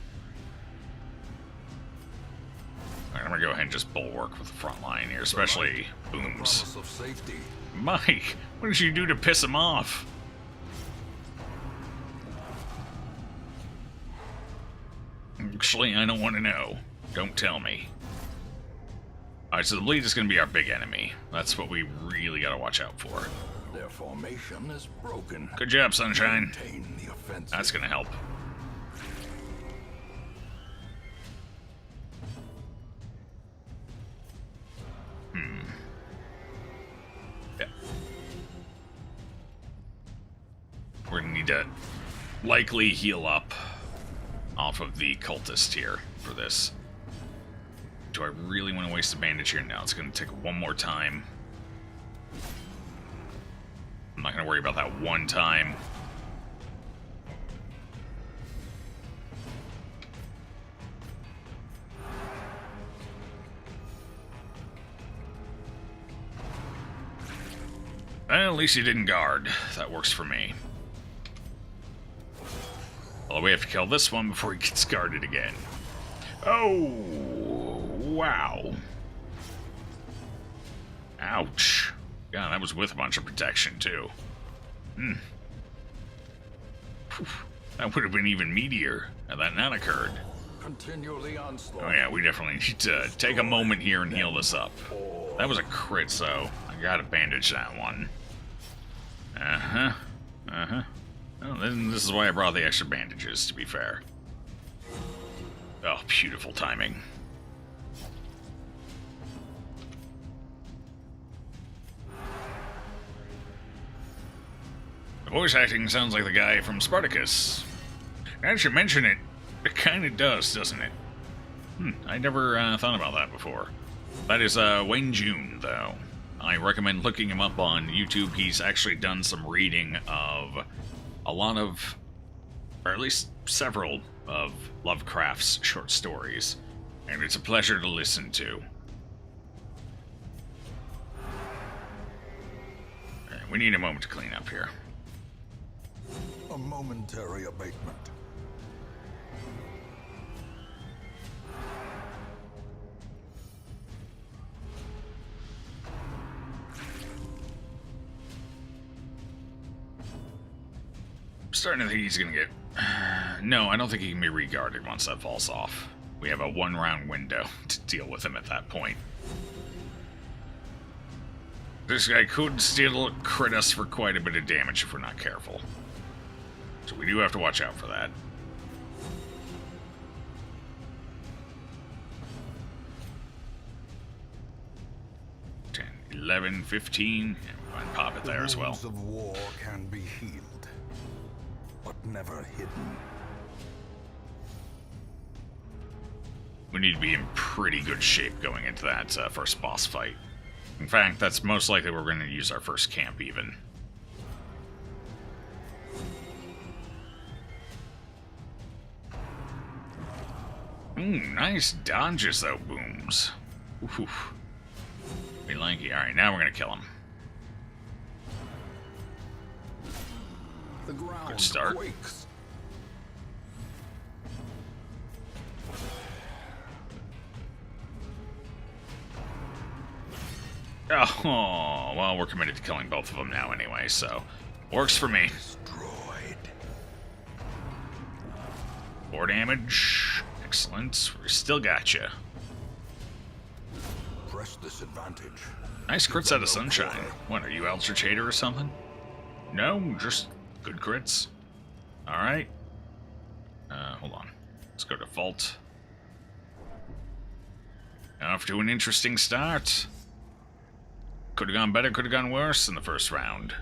Alright, I'm gonna go ahead and just bulwark with the front line here, especially Booms. Mike, what did you do to piss him off? Actually, I don't want to know. Don't tell me. Alright, so the bleed is going to be our big enemy. That's what we really got to watch out for. Their formation is broken. Good job, Sunshine. Maintain the offensive. That's going to help. Yeah. We're going to need to likely heal up off of the cultist here for this. Do I really want to waste a bandage here? No, it's going to take one more time. I'm not going to worry about that one time. Well, at least he didn't guard. That works for me. Although we have to kill this one before he gets guarded again. Oh, wow. Ouch. God, that was with a bunch of protection, too. That would have been even meatier had that not occurred. Continually onslaught. Oh yeah, we definitely need to take a moment here and heal this up. That was a crit, so I gotta bandage that one. Well, then this is why I brought the extra bandages, to be fair. Oh, beautiful timing. The voice acting sounds like the guy from Spartacus. As you mention it, it kind of does, doesn't it? I never thought about that before. That is Wayne June, though. I recommend looking him up on YouTube. He's actually done some reading of a lot of, or at least several of Lovecraft's short stories, and it's a pleasure to listen to. Alright, we need a moment to clean up here. A momentary abatement. I'm starting to think he's gonna get... No, I don't think he can be regarded once that falls off. We have a one-round window to deal with him at that point. This guy could still crit us for quite a bit of damage if we're not careful. So we do have to watch out for that. 10, 11, 15. And we might pop it there as well. The wounds of war can be healed, but never hidden. We need to be in pretty good shape going into that first boss fight. In fact, that's most likely where we're going to use our first camp even. Nice dodges though, Booms. Oof. Be lanky. Alright, now we're going to kill him. The ground Good start. quakes. Oh, well, we're committed to killing both of them now anyway, so works for me. Destroyed. 4 damage. Excellent. We still got you. Press this advantage. Nice crits out of Sunshine. What, are you Eldritch Hater or something? No, just good crits. Alright. Hold on. Let's go to Vault. Off to an interesting start. Could have gone better, could have gone worse in the first round.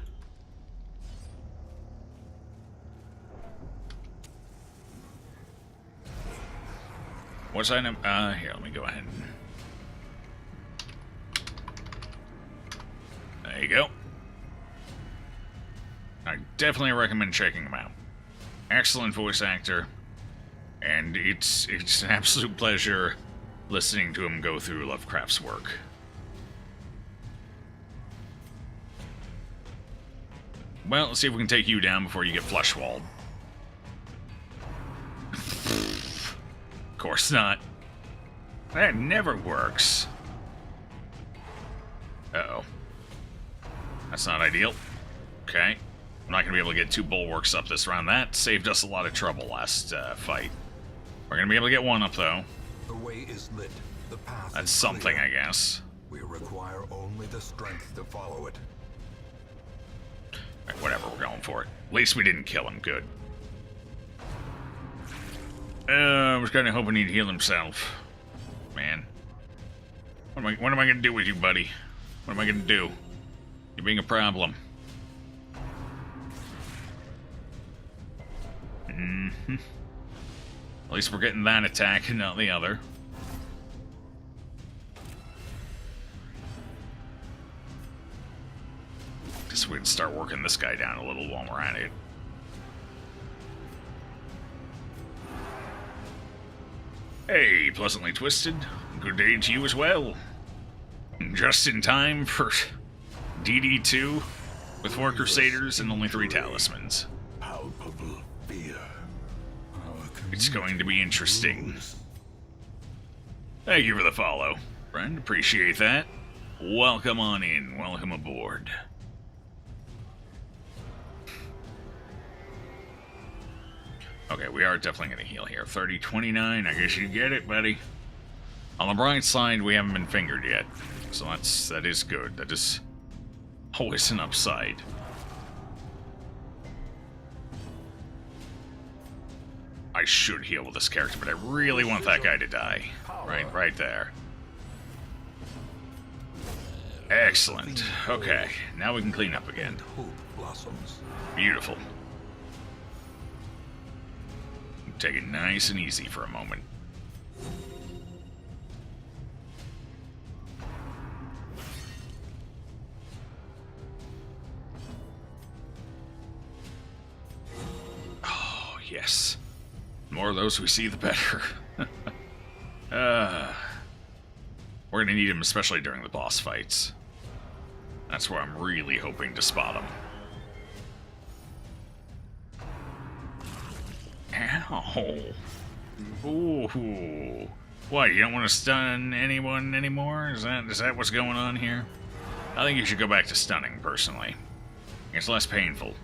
What's item? Here, let me go ahead. There you go. I definitely recommend checking him out. Excellent voice actor, and it's an absolute pleasure listening to him go through Lovecraft's work. Well, let's see if we can take you down before you get flush-walled. Of course not. That never works. Uh-oh. That's not ideal. Okay. I'm not going to be able to get 2 bulwarks up this round. That saved us a lot of trouble last fight. We're gonna be able to get one up, though. The way is lit. The path That's is something, clear. I guess. We require only the strength to follow it. Alright, whatever, we're going for it. At least we didn't kill him, good. I was kinda hoping he'd heal himself. Man. What am I gonna do with you, buddy? What am I gonna do? You're being a problem. Mm-hmm. At least we're getting that attack and not the other. Guess we'd start working this guy down a little while we're at it. Hey, pleasantly twisted. Good day to you as well. Just in time for DD2 with 4 Crusaders and only 3 talismans. Palpable fear. It's going to be interesting. Thank you for the follow, friend. Appreciate that. Welcome on in. Welcome aboard. Okay, we are definitely going to heal here. 30-29, I guess you get it, buddy. On the bright side, we haven't been fingered yet. So that is good. That is always an upside. I should heal with this character, but I really want that guy to die. Right there. Excellent. Okay, now we can clean up again. Hope blossoms. Beautiful. Take it nice and easy for a moment. Oh, yes. The more of those we see, the better. We're gonna need him, especially during the boss fights. That's where I'm really hoping to spot him. Ow. Ooh. What, you don't want to stun anyone anymore? Is that what's going on here? I think you should go back to stunning, personally. It's less painful.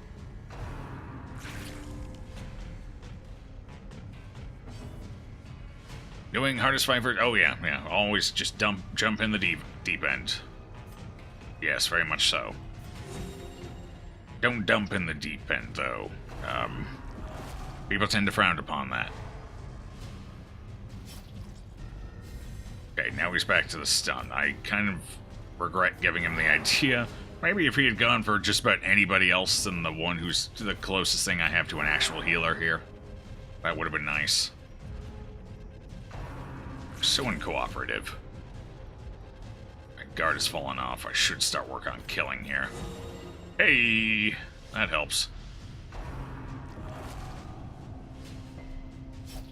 Doing hardest fight for... Oh, yeah. Always just jump in the deep end. Yes, very much so. Don't dump in the deep end, though. People tend to frown upon that. Okay, now he's back to the stun. I kind of regret giving him the idea. Maybe if he had gone for just about anybody else than the one who's the closest thing I have to an actual healer here. That would have been nice. So uncooperative. My guard has fallen off. I should start working on killing here. Hey! That helps.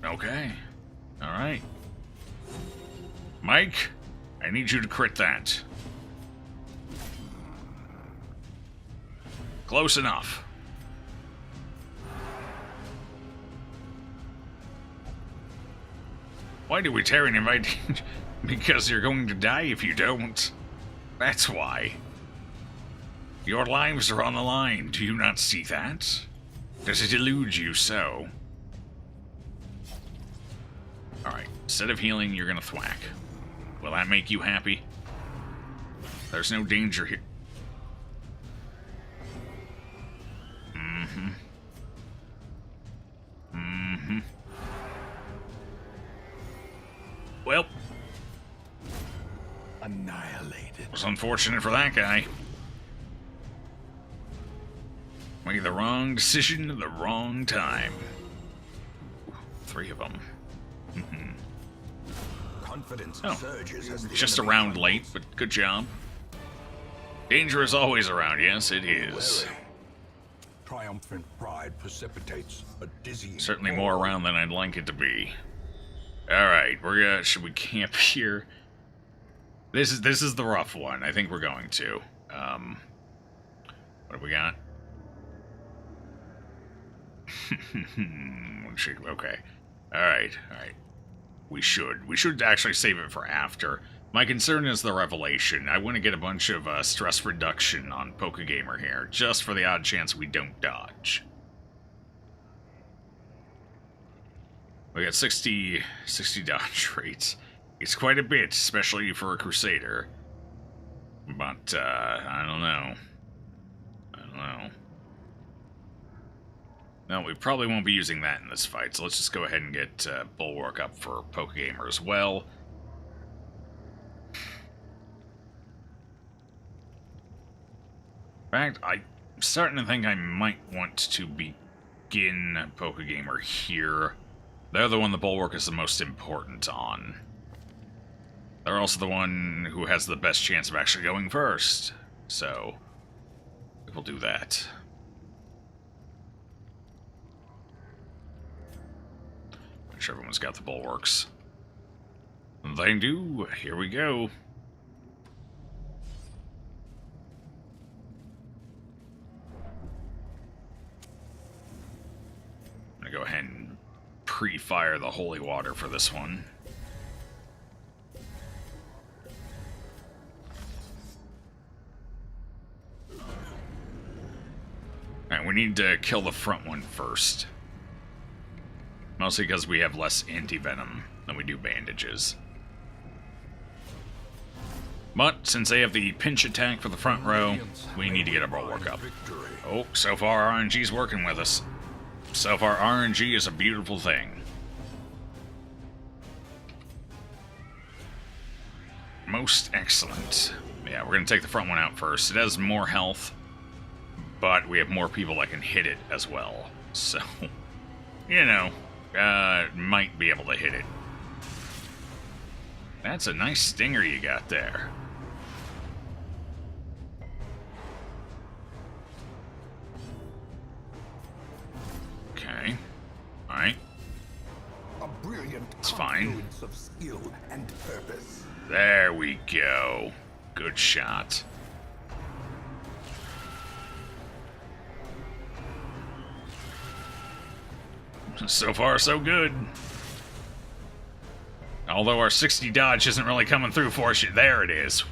Okay. Alright. Mike, I need you to crit that. Close enough. Why do we tear an invite? Because you're going to die if you don't. That's why. Your lives are on the line. Do you not see that? Does it elude you so? Alright, instead of healing, you're gonna thwack. Will that make you happy? There's no danger here. Well, Annihilated. it was unfortunate for that guy. Made the wrong decision at the wrong time. 3 of them. Confidence Oh, surges as the just enemy around late, but good job. Danger is always around, yes, it is. wary. Triumphant pride precipitates a dizzying Certainly fall. more around than I'd like it to be. Alright, should we camp here? This is the rough one. I think we're going to. What do we got? Okay. Alright. We should actually save it for after. My concern is the revelation. I want to get a bunch of stress reduction on Pokegamer here, just for the odd chance we don't dodge. We got 60 dodge rates. It's quite a bit, especially for a Crusader. But, I don't know. No, we probably won't be using that in this fight, so let's just go ahead and get Bulwark up for Pokegamer as well. In fact, I'm starting to think I might want to begin Pokegamer here. They're the one the Bulwark is the most important on. They're also the one who has the best chance of actually going first. So, we'll do that. Make sure everyone's got the Bulwarks. They do. Here we go. I'm gonna go ahead and pre-fire the holy water for this one. Alright, we need to kill the front one first. Mostly because we have less anti-venom than we do bandages. But, since they have the pinch attack for the front row, we need to get a Bulwark up. Oh, so far RNG's working with us. So far RNG is a beautiful thing. Most excellent. Yeah, we're going to take the front one out first. It has more health, but we have more people that can hit it as well. So, you know, might be able to hit it. That's a nice stinger you got there. Okay. Alright. It's fine. Of skill and purpose. There we go. Good shot. So far, so good. Although our 60 dodge isn't really coming through for us. There it is.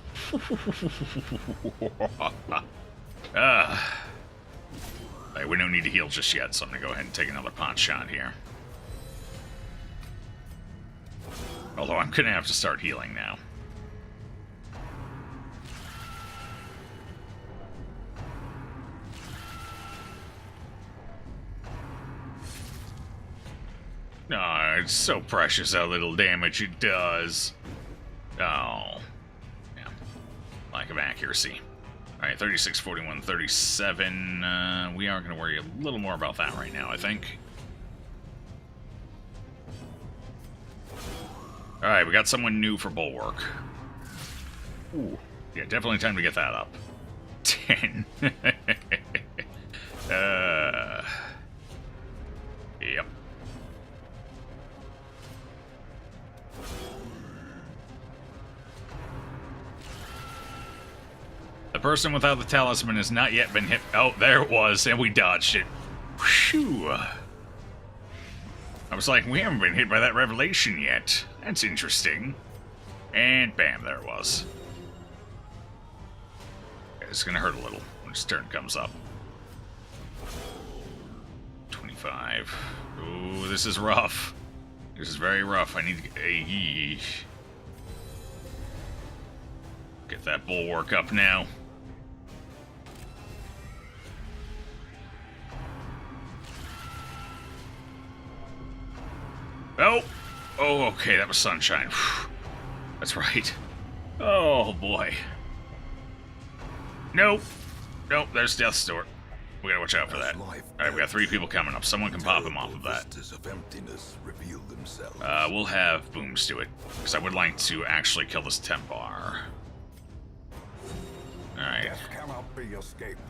Hey, we don't need to heal just yet, so I'm going to go ahead and take another pot shot here. Although I'm going to have to start healing now. Oh, it's so precious how little damage it does. Oh. Yeah. Lack of accuracy. Alright, 36, 41, 37. We are going to worry a little more about that right now, I think. Alright, we got someone new for Bulwark. Ooh. Yeah, definitely time to get that up. 10. Yep. The person without the talisman has not yet been hit. Oh, there it was, and we dodged it. Phew. I was like, we haven't been hit by that revelation yet. That's interesting. And bam, there it was. It's gonna hurt a little when his turn comes up. 25. Ooh, this is rough. This is very rough. I need to get that Bulwark up now. Oh! Oh, okay, that was sunshine. That's right. Oh, boy. Nope. Nope, there's Death's Door. We gotta watch out for that. Alright, we got 3 people coming up. Someone can pop him off of that. We'll have Booms do it, because I would like to actually kill this Templar. Alright. Death cannot be escaped.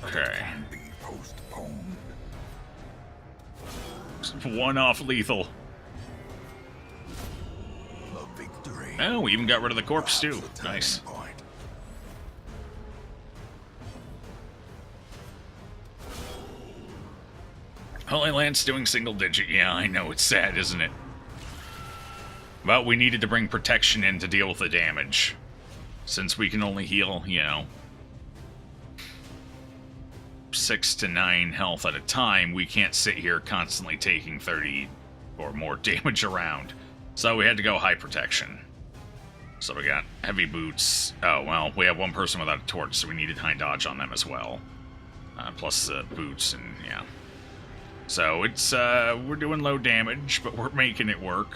Okay. It can be postponed. One-off lethal. The victory. Oh, we even got rid of the corpse, too. Nice. Holy Lance doing single digit. Yeah, I know. It's sad, isn't it? But we needed to bring protection in to deal with the damage. Since we can only heal, you know, 6 to 9 health at a time, we can't sit here constantly taking 30 or more damage around. So we had to go high protection. So we got heavy boots. Oh, well, we have one person without a torch, so we needed high dodge on them as well. Plus boots and, yeah. So it's, we're doing low damage, but we're making it work.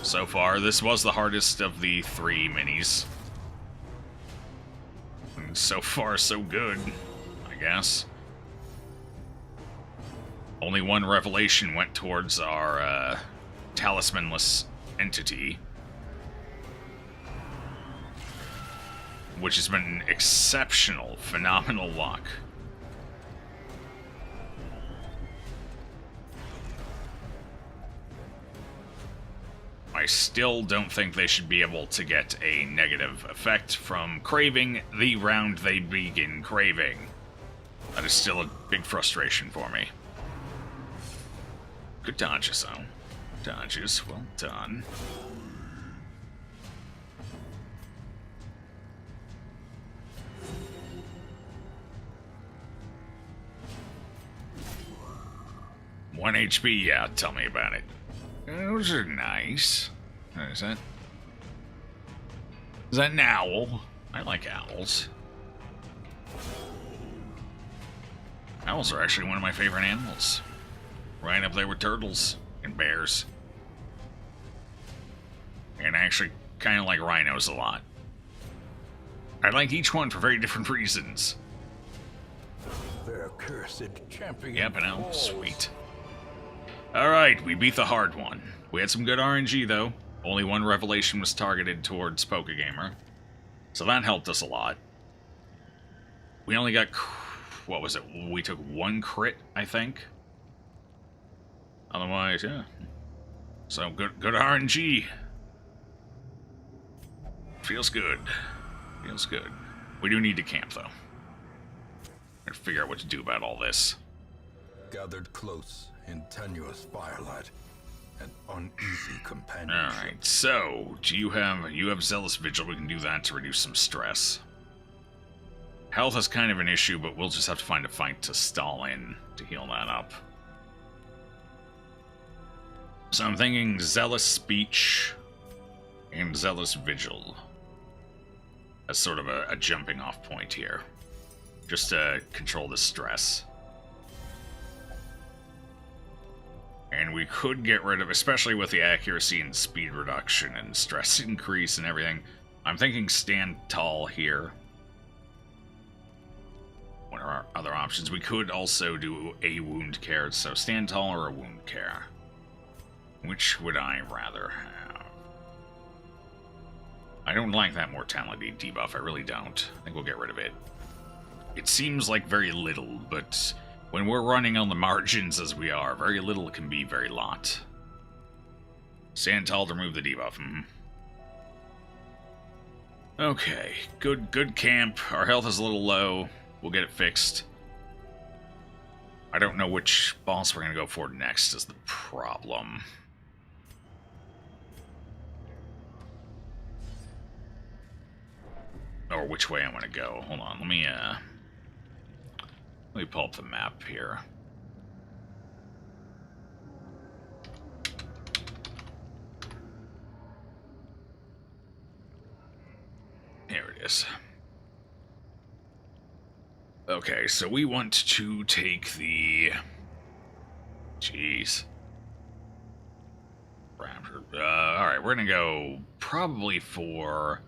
So far, this was the hardest of the 3 minis. And so far, so good, I guess. Only one revelation went towards our, talismanless entity. Which has been exceptional, phenomenal luck. I still don't think they should be able to get a negative effect from craving the round they begin craving. That is still a big frustration for me. Good dodges, though. Dodges, well done. One HP, yeah, tell me about it. Those are nice. What is that? Is that an owl? I like owls. Owls are actually one of my favorite animals. Right up there with turtles and bears. And I actually kind of like rhinos a lot. I like each one for very different reasons. Their cursed champion. Yep, an owl. Sweet. Alright, we beat the hard one. We had some good RNG, though. Only one revelation was targeted towards Pokegamer. So that helped us a lot. We only got... what was it? We took 1 crit, I think. Otherwise, yeah. So, good RNG. Feels good. Feels good. We do need to camp, though. Gotta figure out what to do about all this. Gathered close in tenuous firelight, an uneasy companionship. Alright, so, you have Zealous Vigil, we can do that to reduce some stress. Health is kind of an issue, but we'll just have to find a fight to stall in to heal that up. So I'm thinking Zealous Speech and Zealous Vigil as sort of a jumping off point here. Just to control the stress. And we could get rid of, especially with the accuracy and speed reduction and stress increase and everything, I'm thinking Stand Tall here. What are our other options? We could also do a wound care, so Stand Tall or a wound care. Which would I rather have? I don't like that mortality debuff, I really don't. I think we'll get rid of it. It seems like very little, but when we're running on the margins as we are, very little can be very lot. Stand Tall to remove the debuff. Okay, good camp. Our health is a little low. We'll get it fixed. I don't know which boss we're going to go for next is the problem. Or which way I want to go. Hold on, let me pull up the map here. Here it is. Okay, so we want to take the... Jeez. Alright, we're gonna go probably for...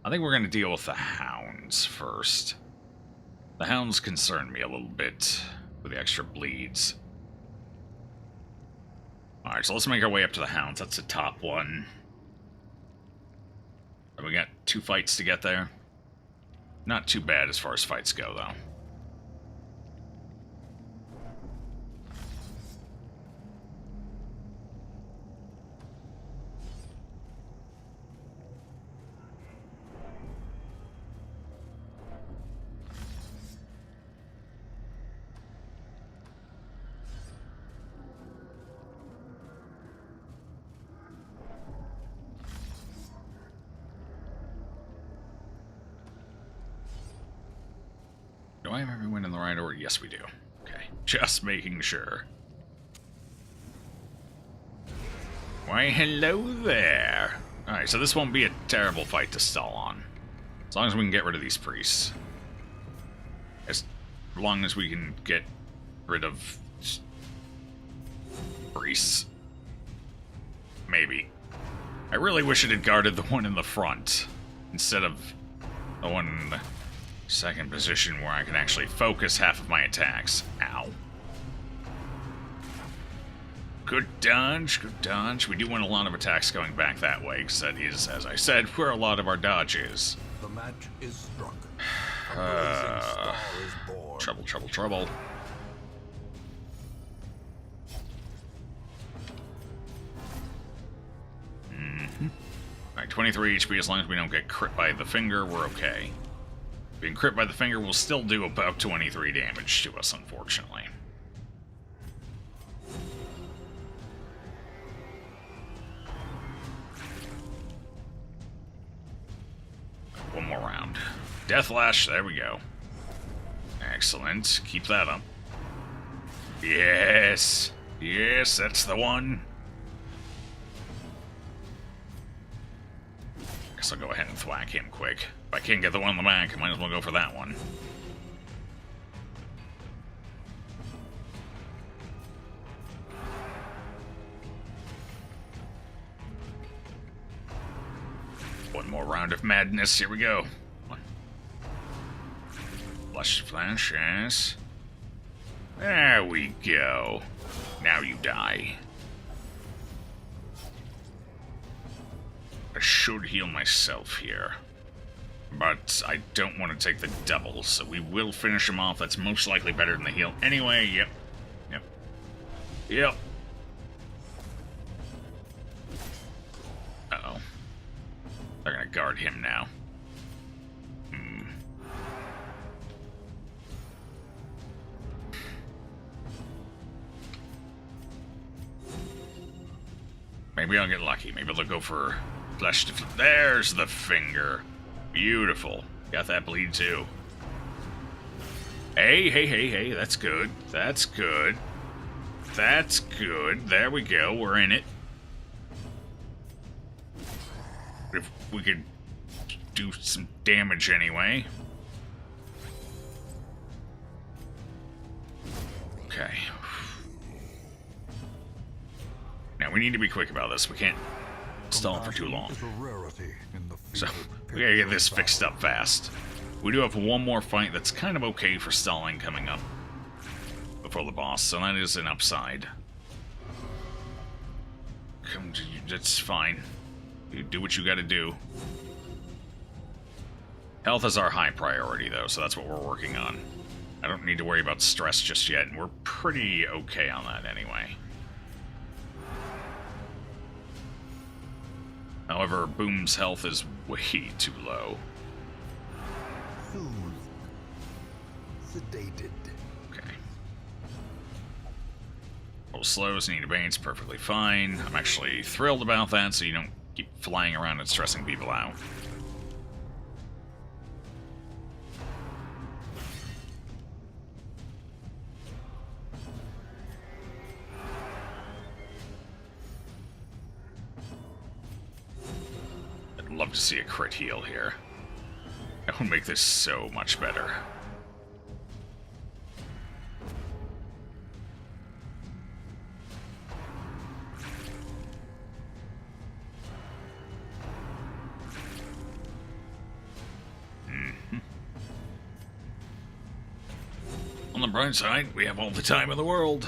I think we're gonna deal with the hounds first. The hounds concern me a little bit with the extra bleeds. Alright, so let's make our way up to the hounds. That's the top one. And we got 2 fights to get there. Not too bad as far as fights go, though. Do I have everyone in the right order? Yes, we do. Okay, just making sure. Why, hello there. Alright, so this won't be a terrible fight to stall on. As long as we can get rid of these priests. As long as we can get rid of priests. Maybe. I really wish it had guarded the one in the front, instead of the one in the second position where I can actually focus half of my attacks. Ow. Good dodge, good dodge. We do want a lot of attacks going back that way, because that is, as I said, where a lot of our dodge is. The match is struck. A blazing star is born. Trouble, trouble, trouble. Alright, 23 HP. As long as we don't get crit by the finger, we're okay. Being crit by the finger will still do about 23 damage to us, unfortunately. One more round. Deathlash, there we go. Excellent. Keep that up. Yes! Yes, that's the one. Guess I'll go ahead and thwack him quick. If I can't get the one on the back, I might as well go for that one. One more round of madness. Here we go. Flash, flash, yes. There we go. Now you die. I should heal myself here. But I don't want to take the double, so we will finish him off. That's most likely better than the heal. Anyway, yep. Yep. Yep. Uh-oh. They're gonna guard him now. Maybe I'll get lucky. Maybe they'll go for flesh defeat. There's the finger. Beautiful. Got that bleed too. Hey, hey, hey, hey. That's good. That's good. That's good. There we go. We're in it. If we could do some damage anyway. Okay. Now, we need to be quick about this. We can't stall for too long. So, we gotta get this fixed up fast. We do have one more fight that's kind of okay for stalling coming up before the boss, so that is an upside. That's fine. You do what you gotta do. Health is our high priority, though, so that's what we're working on. I don't need to worry about stress just yet, and we're pretty okay on that anyway. However, Boom's health is way too low. Soothed. Sedated. Okay. Roll slows, need abates, perfectly fine. I'm actually thrilled about that, so you don't keep flying around and stressing people out. Love to see a crit heal here. That would make this so much better. On the bright side, we have all the time in the world.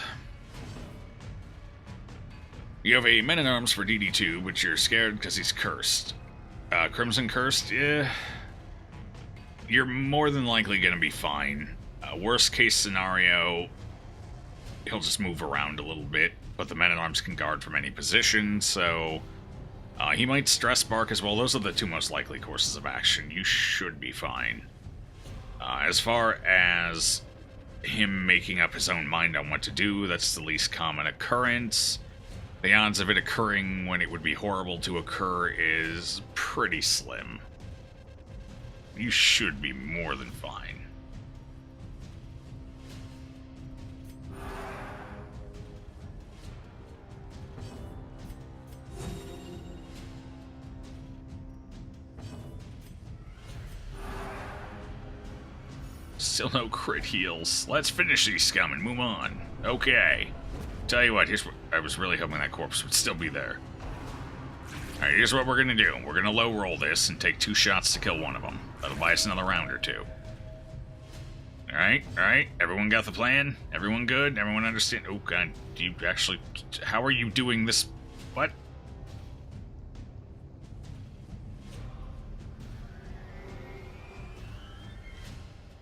You have a men-at-arms for DD2, but you're scared because he's cursed. Crimson Cursed, yeah. You're more than likely going to be fine. Worst case scenario, he'll just move around a little bit, but the men-at-arms can guard from any position, so he might stress bark as well. Those are the two most likely courses of action. You should be fine. As far as him making up his own mind on what to do, that's the least common occurrence. The odds of it occurring when it would be horrible to occur is pretty slim. You should be more than fine. Still no crit heals. Let's finish these scum and move on. Okay. Tell you what, here's what I was really hoping that corpse would still be there. Alright, here's what we're gonna do. We're gonna low roll this and take 2 shots to kill one of them. That'll buy us another round or 2. Alright, alright. Everyone got the plan? Everyone good? Everyone understand? Oh god, do you actually... How are you doing this? What?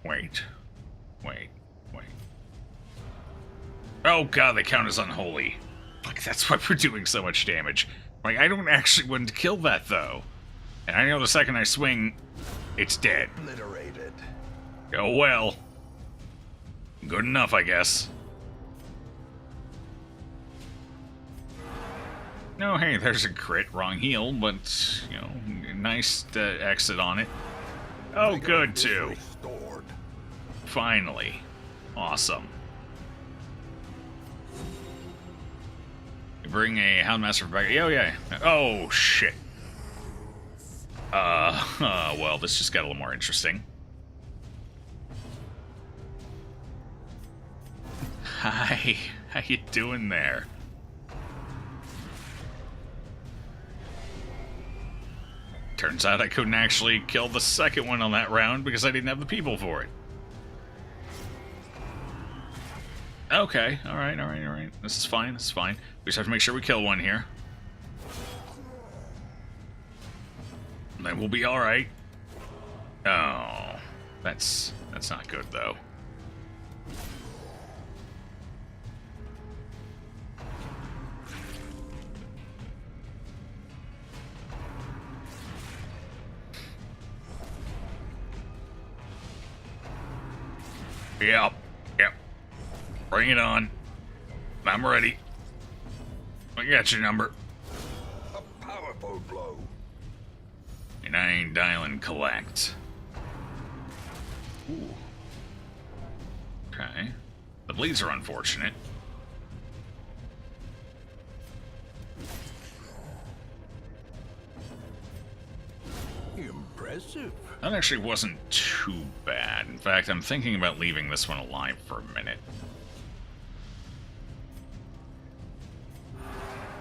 Wait. Wait. Wait. Oh god, they count as unholy. Like, that's why we're doing so much damage. Like, I don't actually want to kill that, though. And I know the second I swing, it's dead. Obliterated. Oh well. Good enough, I guess. No, hey, there's a crit. Wrong heal, but, you know, nice exit on it. Oh, good, too. Restored. Finally. Awesome. Bring a Houndmaster back. Oh, yeah. Oh, shit. Well, this just got a little more interesting. Hi. How you doing there? Turns out I couldn't actually kill the second one on that round because I didn't have the people for it. Okay, alright, alright, alright. This is fine, this is fine. We just have to make sure we kill one here. Then we'll be alright. Oh, that's not good, though. Yep, yep. Bring it on. I'm ready. I got your number. A powerful blow. And I ain't dialing collect. Ooh. Okay. The bleeds are unfortunate. Impressive. That actually wasn't too bad. In fact, I'm thinking about leaving this one alive for a minute.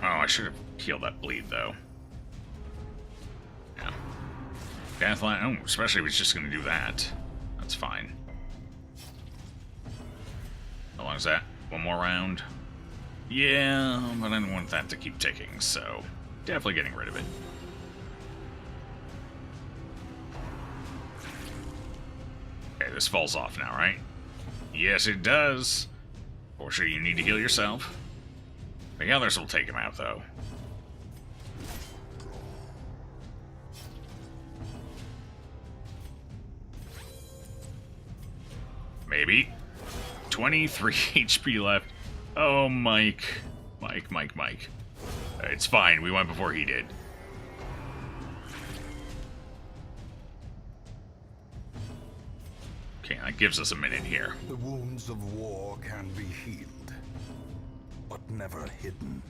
Oh, I should have healed that bleed, though. Yeah. Deathline. Oh, especially if he's just going to do that. That's fine. How long is that? One more round? Yeah, but I don't want that to keep ticking, so definitely getting rid of it. Okay, this falls off now, right? Yes, it does. For sure, you need to heal yourself. The others will take him out, though. Maybe. 23 HP left. Oh, Mike. Mike. It's fine. We went before he did. Okay, that gives us a minute here. The wounds of war can be healed, but never hidden.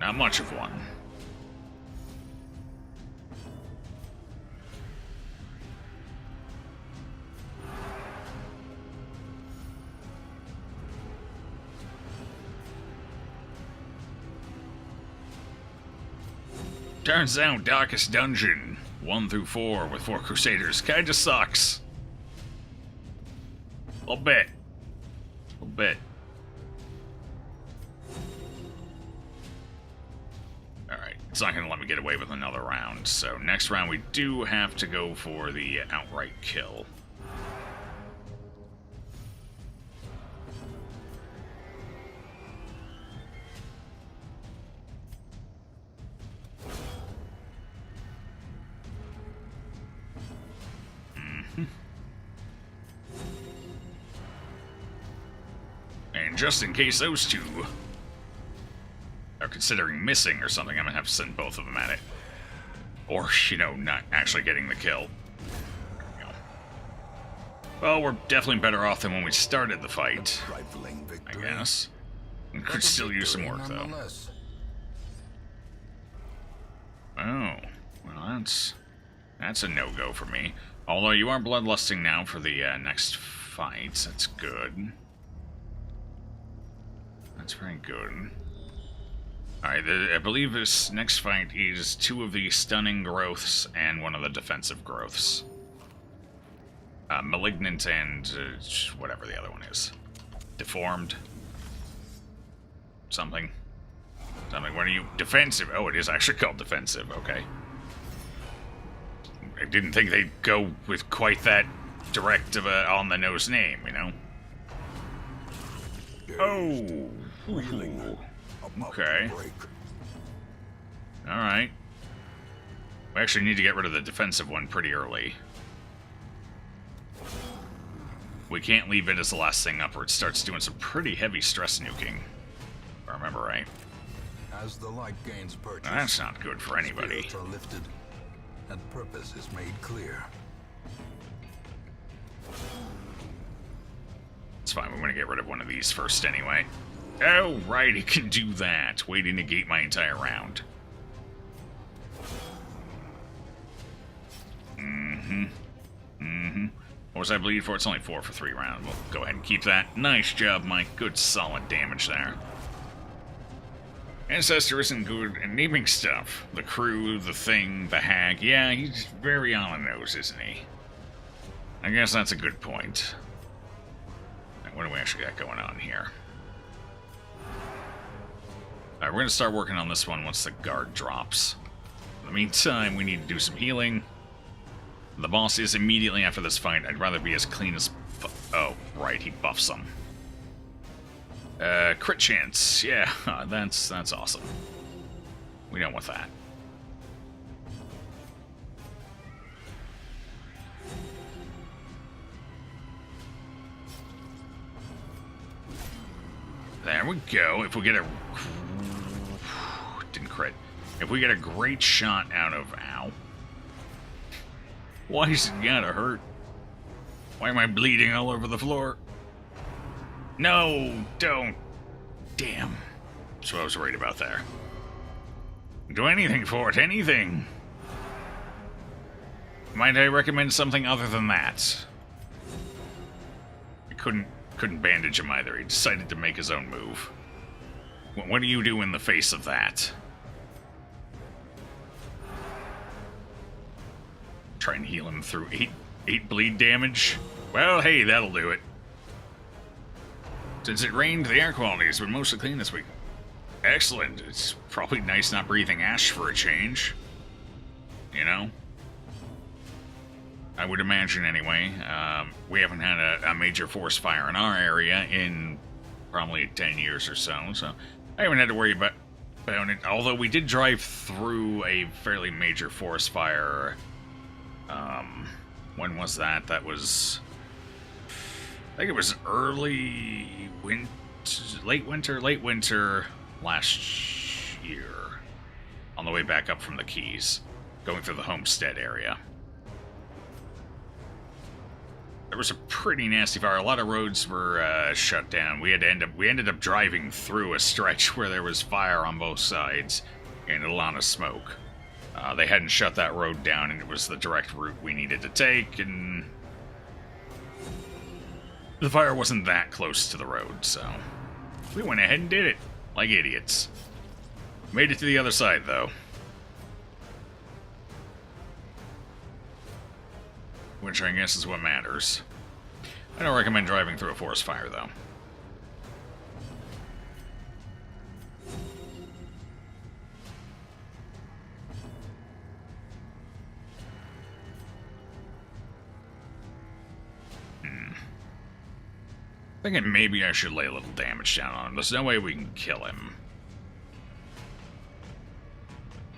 Not much of one. Turns out Darkest Dungeon 1 through 4 with 4 Crusaders kinda sucks. A little bit. Alright, it's not gonna let me get away with another round, so next round we do have to go for the outright kill. And just in case those two are considering missing or something, I'm gonna have to send both of them at it. Or, you know, not actually getting the kill. You know. Well, we're definitely better off than when we started the fight, I guess. We could still use some work, though. Oh, well, that's a no-go for me. Although you are bloodlusting now for the next fight. That's good. That's very good. Alright, I believe this next fight is 2 of the stunning growths and 1 of the defensive growths. Malignant and whatever the other one is. Deformed. Something. Something. What are you? Defensive. Oh, it is actually called defensive. Okay. I didn't think they'd go with quite that direct of a on-the-nose name, you know? Oh! Okay. Alright. We actually need to get rid of the defensive one pretty early. We can't leave it as the last thing up or it starts doing some pretty heavy stress nuking. If I remember right. As the light gains purchase, that's not good for anybody. Spirits are lifted, and purpose is made clear. It's fine, we're gonna get rid of one of these first anyway. Oh, right, it can do that. Way to negate my entire round. What was I bleed for? It's only 4 for 3 rounds. We'll go ahead and keep that. Nice job, Mike. Good, solid damage there. Ancestor isn't good at naming stuff. The crew, the thing, the hag. Yeah, he's very on the nose, isn't he? I guess that's a good point. What do we actually got going on here? Alright, we're going to start working on this one once the guard drops. In the meantime, we need to do some healing. The boss is immediately after this fight. I'd rather be as clean as... Oh, right, he buffs them. Crit chance. Yeah, that's awesome. We don't want that. There we go. If we get a... Didn't crit. If we get a great shot out of... Ow. Why is it gotta hurt? Why am I bleeding all over the floor? No, don't. Damn. That's what I was worried about there. Do anything for it, anything. Might I recommend something other than that? I couldn't bandage him either. He decided to make his own move. What do you do in the face of that? Try and heal him through 8 bleed damage? Well, hey, that'll do it. Since it rained, the air quality has been mostly clean this week. Excellent. It's probably nice not breathing ash for a change. You know? I would imagine anyway. We haven't had a major forest fire in our area in probably 10 years or so I haven't had to worry about it. Although we did drive through a fairly major forest fire. When was that? That was... I think it was late winter last year. On the way back up from the Keys. Going through the Homestead area. There was a pretty nasty fire. A lot of roads were shut down. We ended up driving through a stretch where there was fire on both sides and a lot of smoke. They hadn't shut that road down, and it was the direct route we needed to take, and the fire wasn't that close to the road, so we went ahead and did it, like idiots. Made it to the other side, though. Which I guess is what matters. I don't recommend driving through a forest fire, though. Thinking maybe I should lay a little damage down on him. There's no way we can kill him.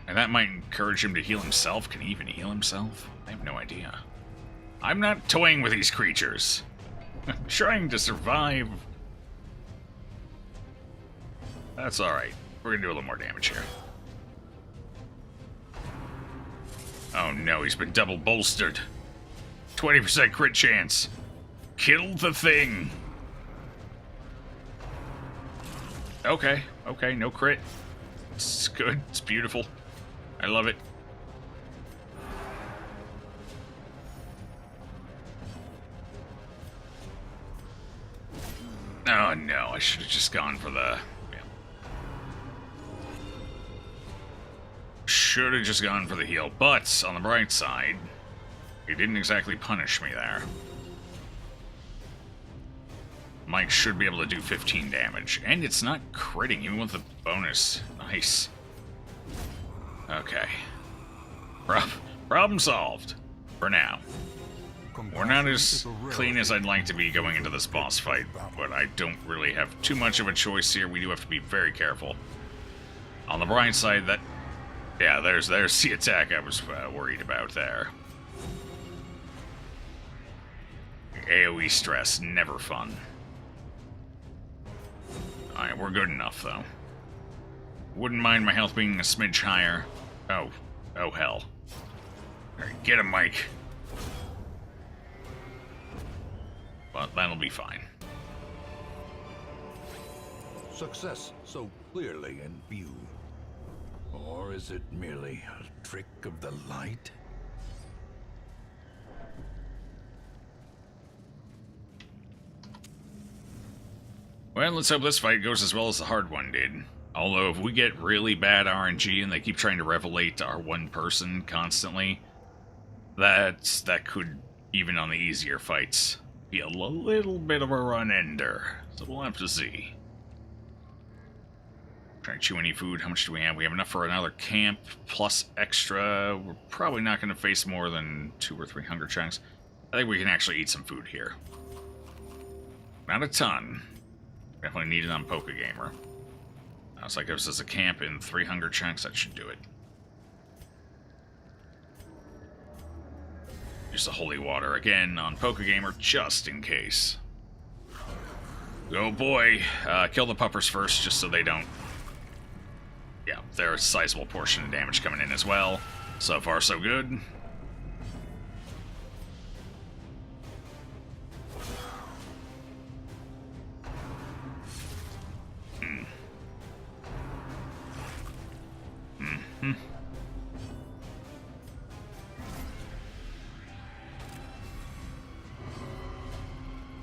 And that might encourage him to heal himself. Can he even heal himself? I have no idea. I'm not toying with these creatures. I'm trying to survive. That's alright. We're gonna do a little more damage here. Oh no, he's been double bolstered. 20% crit chance. Kill the thing. Okay, no crit. It's good, it's beautiful. I love it. Oh no, I should have just gone for the... Yeah. Should have just gone for the heal, but on the bright side, he didn't exactly punish me there. Mike should be able to do 15 damage, and it's not critting even with the bonus. Nice. Okay. Problem solved. For now. We're not as clean as I'd like to be going into this boss fight, but I don't really have too much of a choice here. We do have to be very careful. On the bright side, that... Yeah, there's the attack I was worried about there. AoE stress, never fun. Alright, we're good enough, though. Wouldn't mind my health being a smidge higher. Oh hell. Alright, get him, Mike. But that'll be fine. Success so clearly in view. Or is it merely a trick of the light? Well, let's hope this fight goes as well as the hard one did. Although, if we get really bad RNG and they keep trying to revelate our one person constantly, that could, even on the easier fights, be a little bit of a run-ender. So we'll have to see. Trying to chew any food. How much do we have? We have enough for another camp, plus extra. We're probably not going to face more than 2 or 3 hunger chunks. I think we can actually eat some food here. Not a ton. Definitely need it on PokeGamer. It's like this is a camp in 3 hunger chunks. That should do it. Use the holy water again on PokeGamer, just in case. Oh boy. Kill the puppers first, just so they don't... Yeah, there's a sizable portion of damage coming in as well. So far, so good.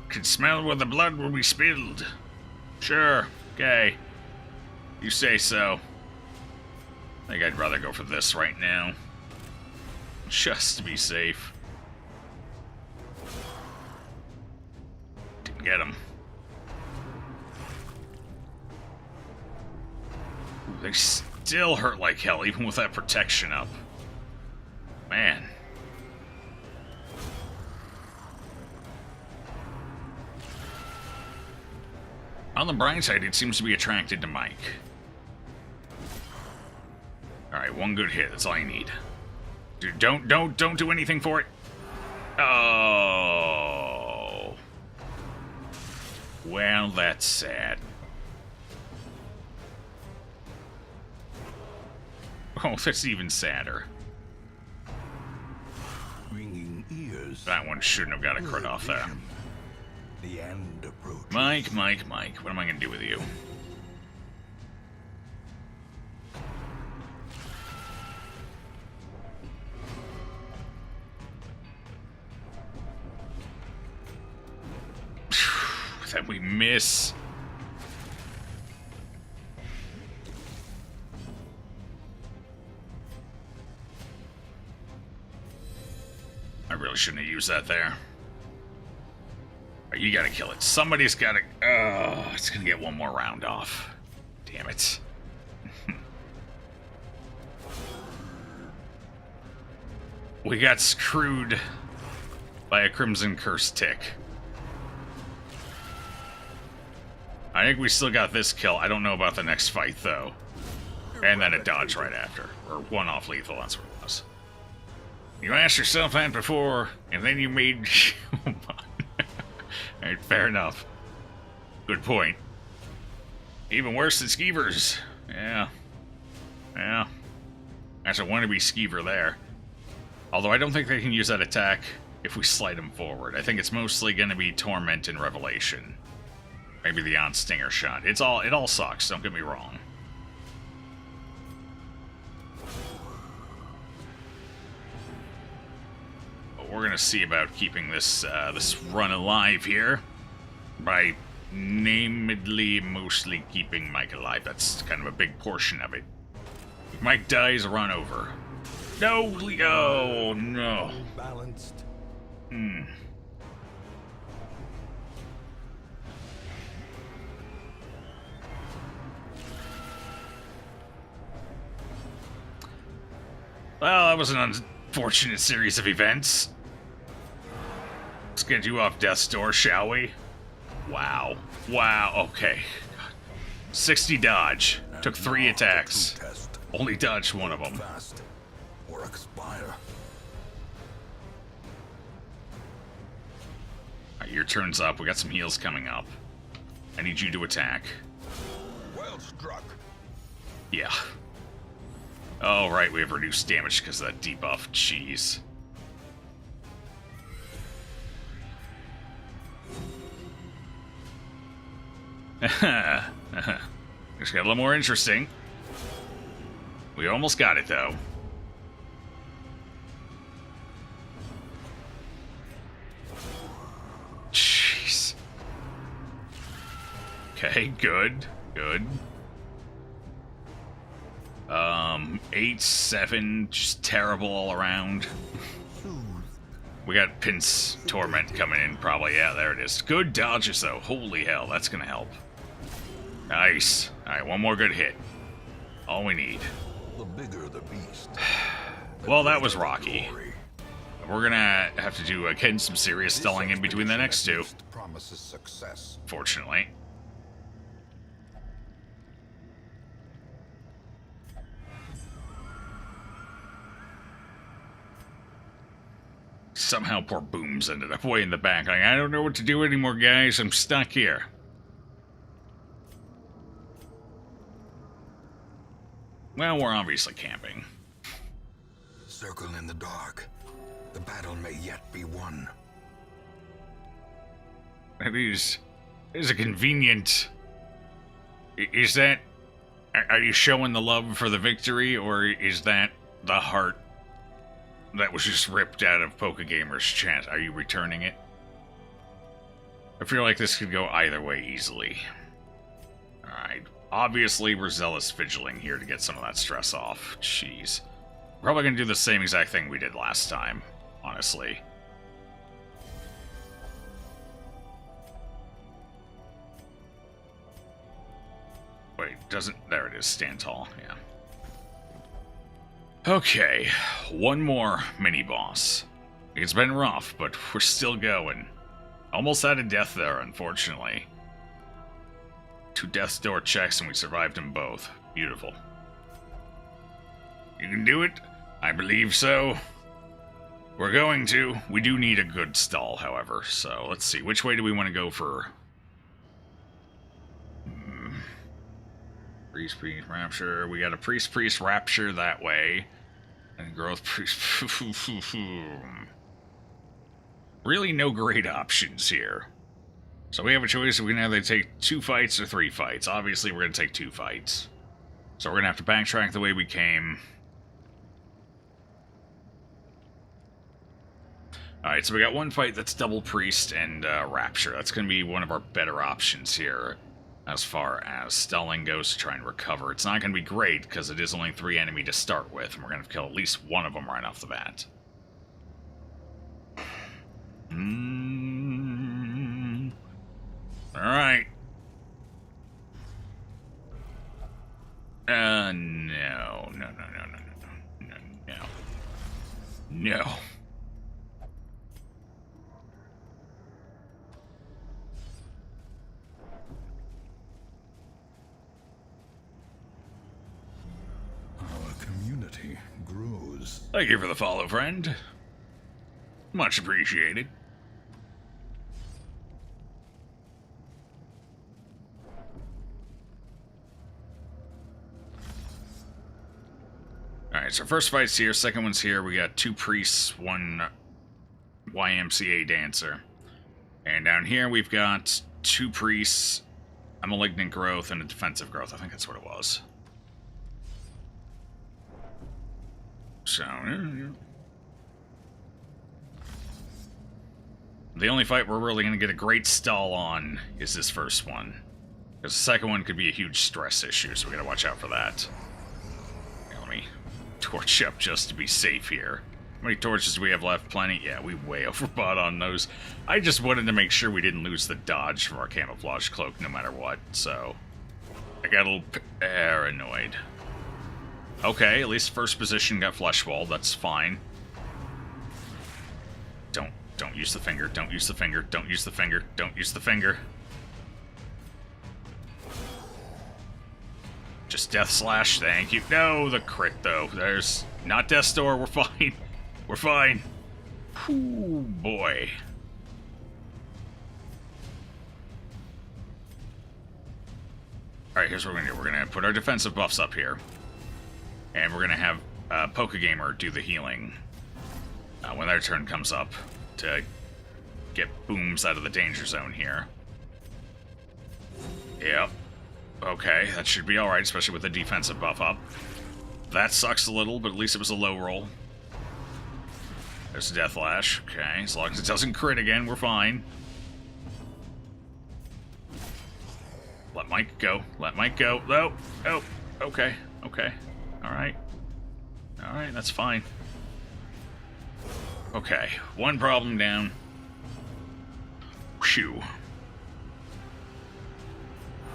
Could smell where the blood will be spilled. Sure, okay. You say so. I think I'd rather go for this right now. Just to be safe. Didn't get him. Ooh, they still hurt like hell, even with that protection up. Man. On the bright side, it seems to be attracted to Mike. Alright, one good hit. That's all you need. Dude, don't do anything for it. Oh. Well, that's sad. Oh, that's even sadder. Ringing ears. That one shouldn't have got a crit off there. The end approaches. Mike, what am I gonna do with you? That we miss. I really shouldn't have used that there. You gotta kill it. Somebody's gotta... Oh, it's gonna get one more round off. Damn it. We got screwed by a Crimson Curse tick. I think we still got this kill. I don't know about the next fight, though. And then a dodge right after. Or one off lethal, that's what it was. You asked yourself that before, and then you made... Alright, fair enough. Good point. Even worse than skeevers. Yeah. Yeah. That's a wannabe skeever there. Although I don't think they can use that attack if we slide them forward. I think it's mostly going to be Torment and Revelation. Maybe the on-stinger shot. It all sucks, don't get me wrong. But we're going to see about keeping this this run alive here by namedly mostly keeping Mike alive. That's kind of a big portion of it. If Mike dies, run over. No, Leo, no. Balanced. Well, that was an unfortunate series of events. Let's get you off death's door, shall we? Wow. Wow, okay. 60 dodge. Took 3 attacks. Only dodged one of them. Fast or expire. Alright, your turn's up. We got some heals coming up. I need you to attack. Well struck. Yeah. Oh, right, we have reduced damage because of that debuff. Jeez. Just got a little more interesting. We almost got it, though. Jeez. Okay, good. Good. 8, 7, just terrible all around. We got Pin's Torment coming in, probably. Yeah, there it is. Good dodges, though. Holy hell, that's gonna help. Nice. Alright, one more good hit. All we need. The bigger the beast. Well, that was rocky. We're gonna have to do, again, some serious stalling in between the next two. Promises success. Fortunately. Somehow poor Booms ended up way in the back. Like, I don't know what to do anymore, guys. I'm stuck here. Well, we're obviously camping. Circle in the dark. The battle may yet be won. That is a convenient... Is that... Are you showing the love for the victory, or is that the heart that was just ripped out of PokeGamer's chat? Are you returning it? I feel like this could go either way easily. Alright. Obviously, we're zealous vigiling here to get some of that stress off. Jeez. Probably gonna do the same exact thing we did last time, honestly. Wait, doesn't... There it is, stand tall, yeah. Okay, one more mini-boss. It's been rough, but we're still going. Almost had a death there, unfortunately. 2 death's door checks and we survived them both. Beautiful. You can do it? I believe so. We're going to. We do need a good stall, however, so let's see. Which way do we want to go for... Priest, Rapture. We got a Priest, Rapture that way. And Growth Priest... Really no great options here. So we have a choice. We can either take 2 fights or 3 fights. Obviously, we're going to take 2 fights. So we're going to have to backtrack the way we came. Alright, so we got 1 fight that's double Priest and Rapture. That's going to be one of our better options here as far as stalling goes to try and recover. It's not going to be great because it is only 3 enemy to start with, and we're going to have to kill at least one of them right off the bat. Alright. No. No. Our community grows. Thank you for the follow, friend. Much appreciated. Alright, so first fight's here, second one's here. We got 2 priests, 1 YMCA dancer. And down here we've got 2 priests, a malignant growth, and a defensive growth. I think that's what it was. The the only fight we're really going to get a great stall on is this first one. Because the second one could be a huge stress issue, so we gotta watch out for that. Okay, let me torch up just to be safe here. How many torches do we have left? Plenty? Yeah, we way overbought on those. I just wanted to make sure we didn't lose the dodge from our camouflage cloak no matter what, so... I got a little paranoid. Okay, at least first position got flesh walled, that's fine. Don't use the finger, don't use the finger, don't use the finger, don't use the finger. Just death slash, thank you. No, the crit though. There's not death store, we're fine. We're fine. Whew, boy. Alright, here's what we're gonna do. We're gonna put our defensive buffs up here. And we're gonna have Pokegamer do the healing when their turn comes up to get booms out of the danger zone here. Yep. Okay, that should be alright, especially with the defensive buff up. That sucks a little, but at least it was a low roll. There's a Death Lash. Okay, as long as it doesn't crit again, we're fine. Let Mike go. Let Mike go. Oh, oh, okay, okay. Alright. Alright, that's fine. Okay, one problem down. Phew.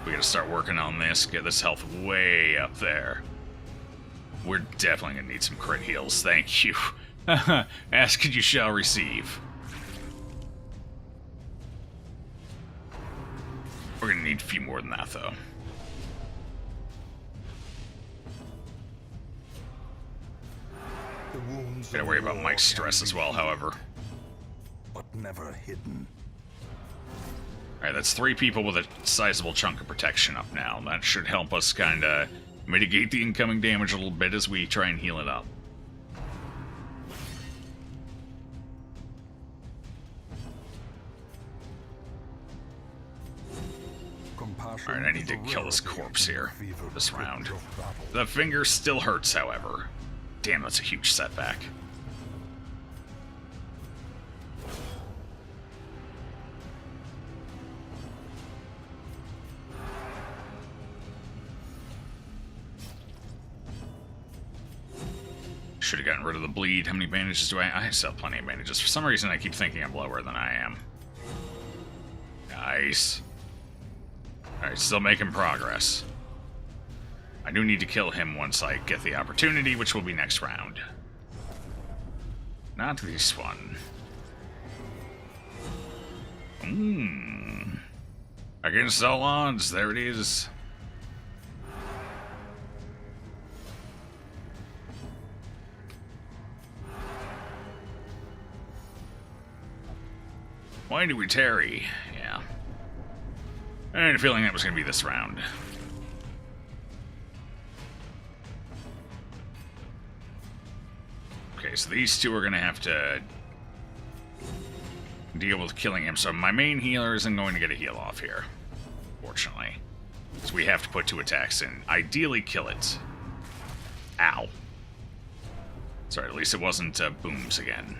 We gotta start working on this, get this health way up there. We're definitely gonna need some crit heals, thank you. Ask and you shall receive. We're gonna need a few more than that, though. Gotta worry about Mike's stress as well, however. But never hidden. Alright, that's 3 people with a sizable chunk of protection up now. That should help us kinda mitigate the incoming damage a little bit as we try and heal it up. Alright, I need to kill this corpse here, this round. The finger still hurts, however. Damn, that's a huge setback. Should have gotten rid of the bleed. How many bandages do I still have plenty of bandages. For some reason, I keep thinking I'm lower than I am. Nice. Alright, still making progress. I do need to kill him once I get the opportunity, which will be next round. Not this one. Against all odds, there it is. Why do we tarry? Yeah. I had a feeling that was going to be this round. Okay, so these two are going to have to deal with killing him. So my main healer isn't going to get a heal off here, fortunately. So we have to put 2 attacks in. Ideally, kill it. Ow. Sorry, at least it wasn't booms again.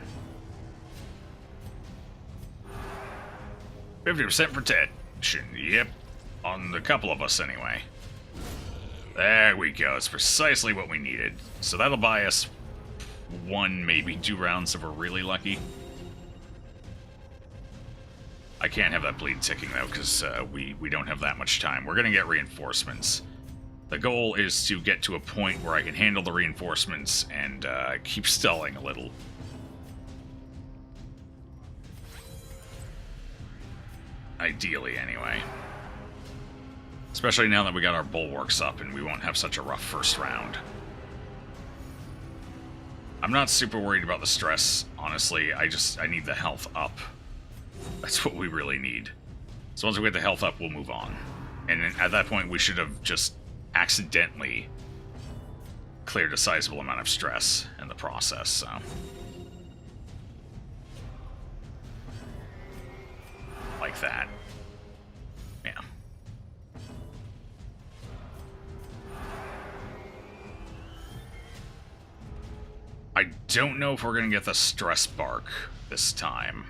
50% protection. Yep. On a couple of us, anyway. There we go. It's precisely what we needed. So that'll buy us 1, maybe 2 rounds if we're really lucky. I can't have that bleed ticking, though, because we don't have that much time. We're going to get reinforcements. The goal is to get to a point where I can handle the reinforcements and keep stalling a little. Ideally, anyway. Especially now that we got our bulwarks up and we won't have such a rough first round. I'm not super worried about the stress, honestly. I need the health up. That's what we really need. So once we get the health up, we'll move on. And at that point, we should have just accidentally cleared a sizable amount of stress in the process, so... like that. Yeah. I don't know if we're going to get the stress bark this time.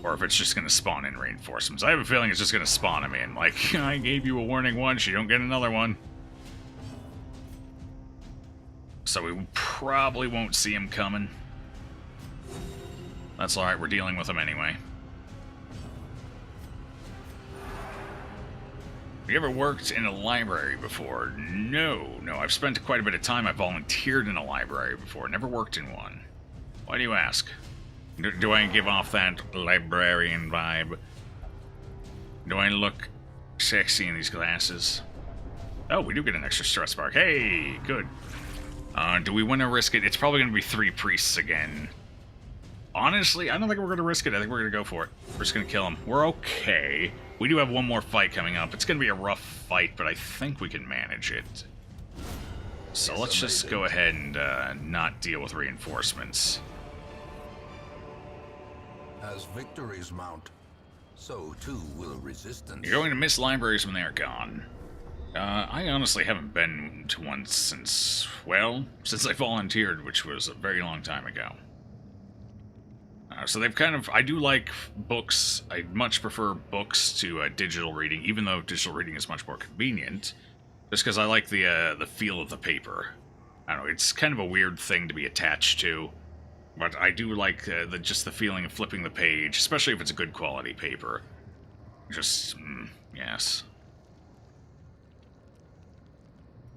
Or if it's just going to spawn in reinforcements. I have a feeling it's just going to spawn them in. Like, I gave you a warning once, you don't get another one. So we probably won't see him coming. That's alright, we're dealing with him anyway. Have you ever worked in a library before? No. I've spent quite a bit of time. I volunteered in a library before. Never worked in one. Why do you ask? Do I give off that librarian vibe? Do I look sexy in these glasses? Oh, we do get an extra stress bar. Hey, good. Do we want to risk it? It's probably going to be 3 priests again. Honestly, I don't think we're going to risk it. I think we're going to go for it. We're just going to kill him. We're okay. We do have one more fight coming up. It's going to be a rough fight, but I think we can manage it. So let's just go ahead and not deal with reinforcements. As victories mount, so too will resistance. You're going to miss libraries when they are gone. I honestly haven't been to one since I volunteered, which was a very long time ago. So they've kind of... I do like books. I much prefer books to digital reading, even though digital reading is much more convenient. Just because I like the feel of the paper. I don't know, it's kind of a weird thing to be attached to. But I do like just the feeling of flipping the page, especially if it's a good quality paper. Just, yes.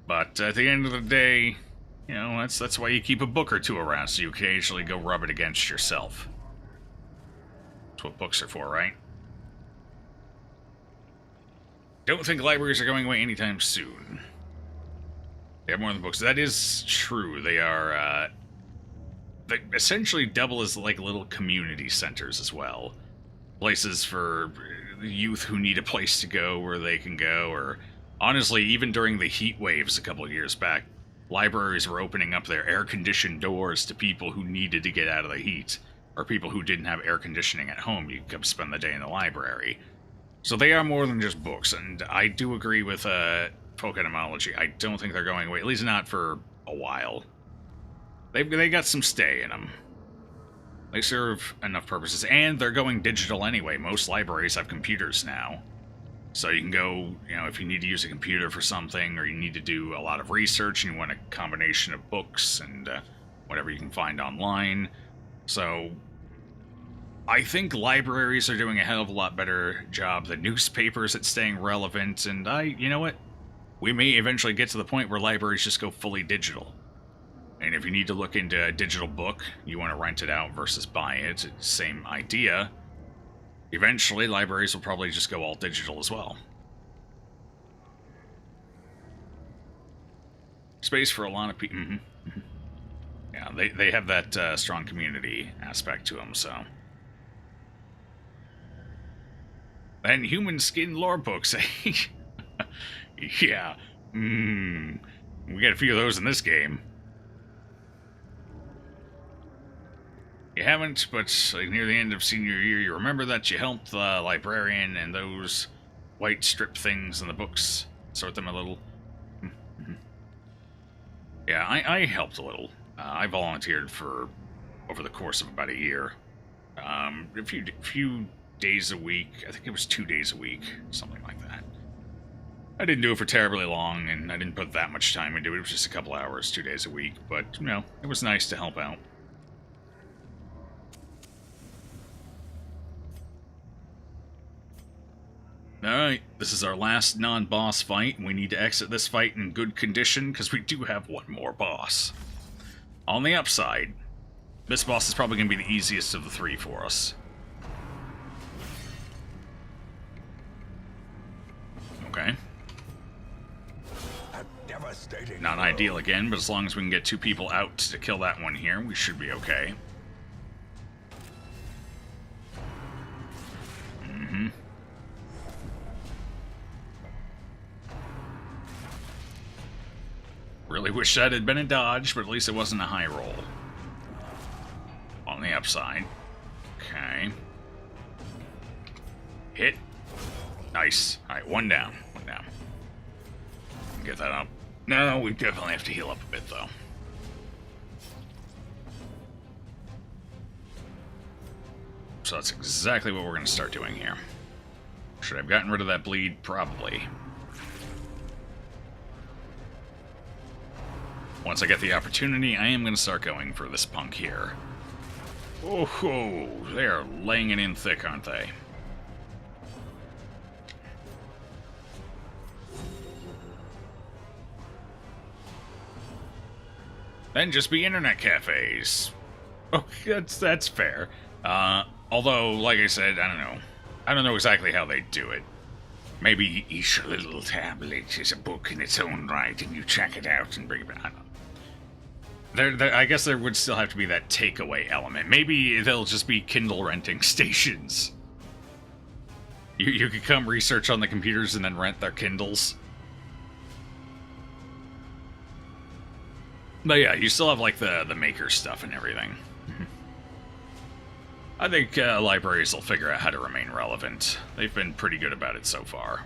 But at the end of the day, you know, that's why you keep a book or two around, so you occasionally go rub it against yourself. That's what books are for, right? Don't think libraries are going away anytime soon. They have more than books. That is true. They are, they essentially double as, like, little community centers as well. Places for youth who need a place to go where they can go, or... Honestly, even during the heat waves a couple of years back, libraries were opening up their air-conditioned doors to people who needed to get out of the heat, or people who didn't have air conditioning at home. You could come spend the day in the library. So they are more than just books, and I do agree with folk etymology. I don't think they're going away, at least not for a while. They got some stay in them. They serve enough purposes, and they're going digital anyway. Most libraries have computers now. So you can go, you know, if you need to use a computer for something, or you need to do a lot of research, and you want a combination of books and whatever you can find online. So I think libraries are doing a hell of a lot better job than newspapers at staying relevant, and you know what? We may eventually get to the point where libraries just go fully digital. And if you need to look into a digital book, you want to rent it out versus buy it, same idea. Eventually, libraries will probably just go all digital as well. Space for a lot of people. Yeah, they have that strong community aspect to them, so. And human skin lore books, eh? Yeah. We got a few of those in this game. You haven't, but like, near the end of senior year, you remember that you helped the librarian and those white strip things in the books, sort them a little. Yeah, I helped a little. I volunteered for over the course of about a year. A few days a week. I think it was 2 days a week, something like that. I didn't do it for terribly long, and I didn't put that much time into it. It was just a couple hours, 2 days a week. But, you know, it was nice to help out. Alright, this is our last non-boss fight, and we need to exit this fight in good condition, because we do have one more boss. On the upside, this boss is probably going to be the easiest of the 3 for us. Okay. Not ideal again, but as long as we can get 2 people out to kill that one here, we should be okay. Really wish that had been a dodge, but at least it wasn't a high roll. On the upside. Okay. Hit. Nice. Alright, one down. One down. Get that up. No, we definitely have to heal up a bit, though. So that's exactly what we're going to start doing here. Should I have gotten rid of that bleed? Probably. Once I get the opportunity, I am going to start going for this punk here. Oh, they are laying it in thick, aren't they? Then just be internet cafes. Oh, that's fair. Although, like I said, I don't know. I don't know exactly how they do it. Maybe each little tablet is a book in its own right, and you check it out and bring it back. I guess there would still have to be that takeaway element. Maybe they'll just be Kindle renting stations. You could come research on the computers and then rent their Kindles. But yeah, you still have like the maker stuff and everything. I think libraries will figure out how to remain relevant. They've been pretty good about it so far.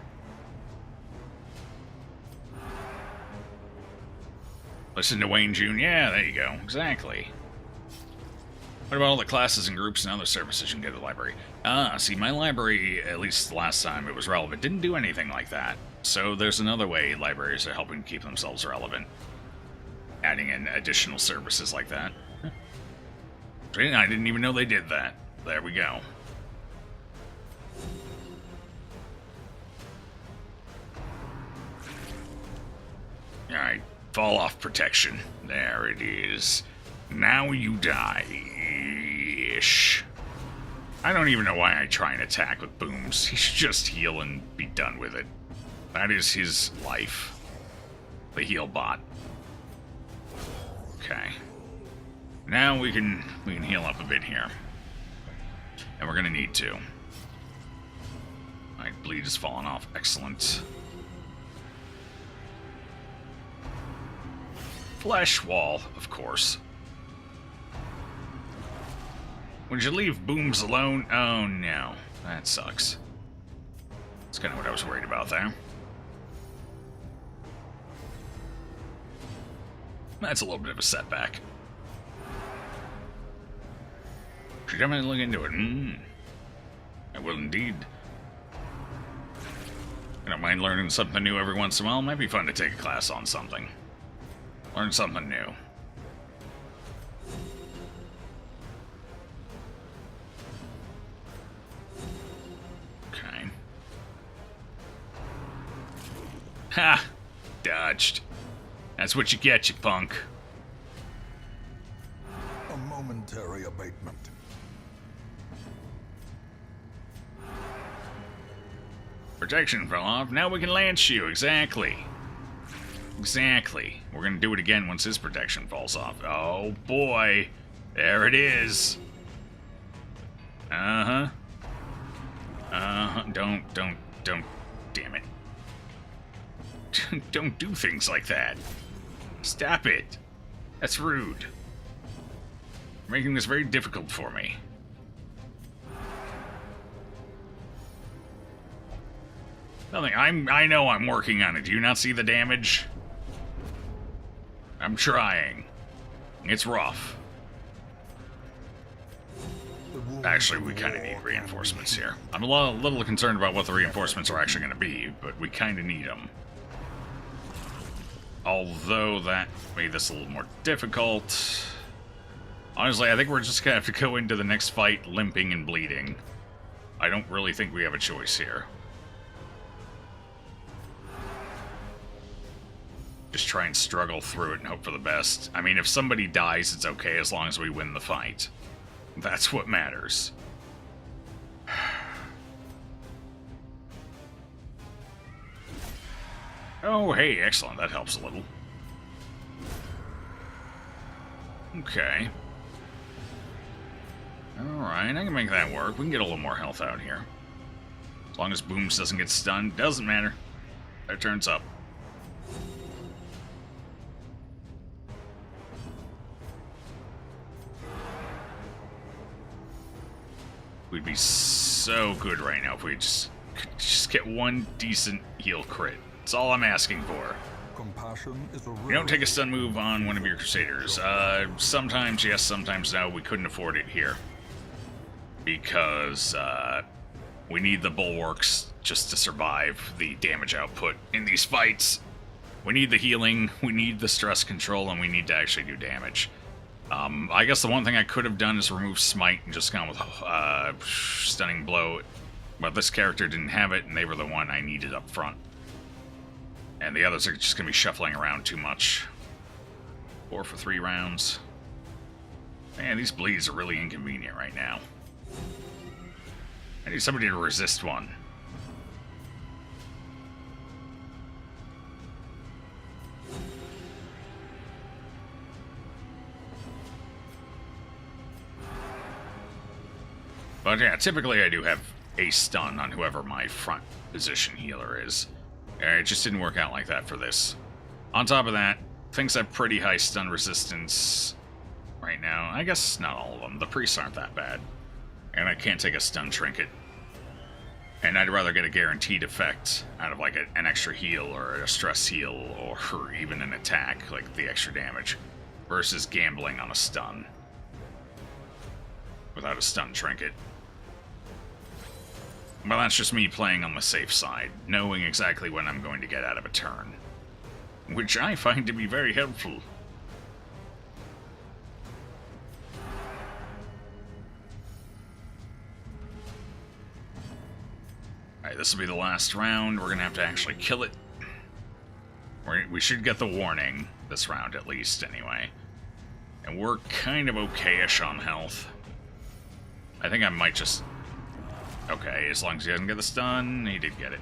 Listen to Wayne June. Yeah, there you go. Exactly. What about all the classes and groups and other services you can get at the library? See, my library, at least last time it was relevant, didn't do anything like that. So there's another way libraries are helping keep themselves relevant. Adding in additional services like that. I didn't even know they did that. There we go. Alright, fall off protection. There it is. Now you die-ish. I don't even know why I try and attack with booms. He should just heal and be done with it. That is his life. The heal bot. Okay. Now we can heal up a bit here. And we're gonna need to. Alright, bleed has fallen off. Excellent. Flesh wall, of course. Would you leave booms alone? Oh no. That sucks. That's kind of what I was worried about there. That's a little bit of a setback. Should definitely look into it. I will indeed. I don't mind learning something new every once in a while. It might be fun to take a class on something. Learn something new. Okay. Ha! Dodged. That's what you get, you punk. A momentary abatement. Protection fell off. Now we can lance you. Exactly. Exactly. We're gonna do it again once his protection falls off. Oh boy. There it is. Uh-huh. Uh-huh. Don't. Damn it. Don't do things like that. Stop it. That's rude. You're making this very difficult for me. Nothing. I know I'm working on it. Do you not see the damage? I'm trying. It's rough. Actually, we kind of need reinforcements here. I'm a little concerned about what the reinforcements are actually going to be, but we kind of need them. Although that made this a little more difficult. Honestly, I think we're just going to have to go into the next fight limping and bleeding. I don't really think we have a choice here. Just try and struggle through it and hope for the best. I mean, if somebody dies, it's okay as long as we win the fight. That's what matters. Oh, hey, excellent. That helps a little. Okay. Alright, I can make that work. We can get a little more health out here. As long as Booms doesn't get stunned, doesn't matter. Their turn's up. We'd be so good right now if we could just get one decent heal crit. That's all I'm asking for. Compassion is a You don't take a stun move on one of your Crusaders. Sometimes yes, sometimes no. We couldn't afford it here. because we need the bulwarks just to survive the damage output in these fights. We need the healing, we need the stress control, and we need to actually do damage. I guess the one thing I could have done is remove Smite and just gone with Stunning Blow, but this character didn't have it, and they were the one I needed up front. And the others are just going to be shuffling around too much. 4 for 3 rounds. Man, these bleeds are really inconvenient right now. I need somebody to resist one. But yeah, typically I do have a stun on whoever my front position healer is. It just didn't work out like that for this. On top of that, things have pretty high stun resistance right now. I guess not all of them. The priests aren't that bad. And I can't take a stun trinket. And I'd rather get a guaranteed effect out of like an extra heal or a stress heal or even an attack, like the extra damage, versus gambling on a stun without a stun trinket. Well, that's just me playing on the safe side, knowing exactly when I'm going to get out of a turn, which I find to be very helpful. Alright, this will be the last round. We're going to have to actually kill it. We should get the warning this round, at least, anyway. And we're kind of okay-ish on health. I think I might just... Okay, as long as he doesn't get the stun, he did get it.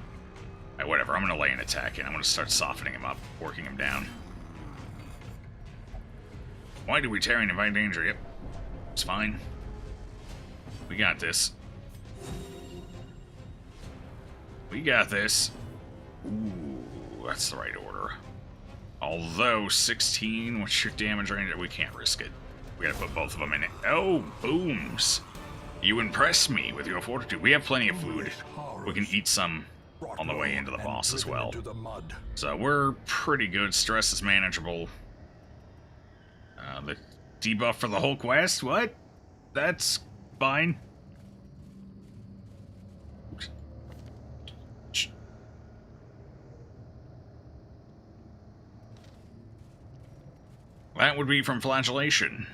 Alright, whatever, I'm going to lay an attack in. I'm going to start softening him up, working him down. Why do we tear and invite danger? Yep, it's fine. We got this. We got this. Ooh, that's the right order. Although, 16, what's your damage range? We can't risk it. We gotta put both of them in it. Oh, booms. You impress me with your fortitude. We have plenty of food. We can eat some on the way into the boss as well. So we're pretty good. Stress is manageable. The debuff for the whole quest? What? That's fine. That would be from flagellation.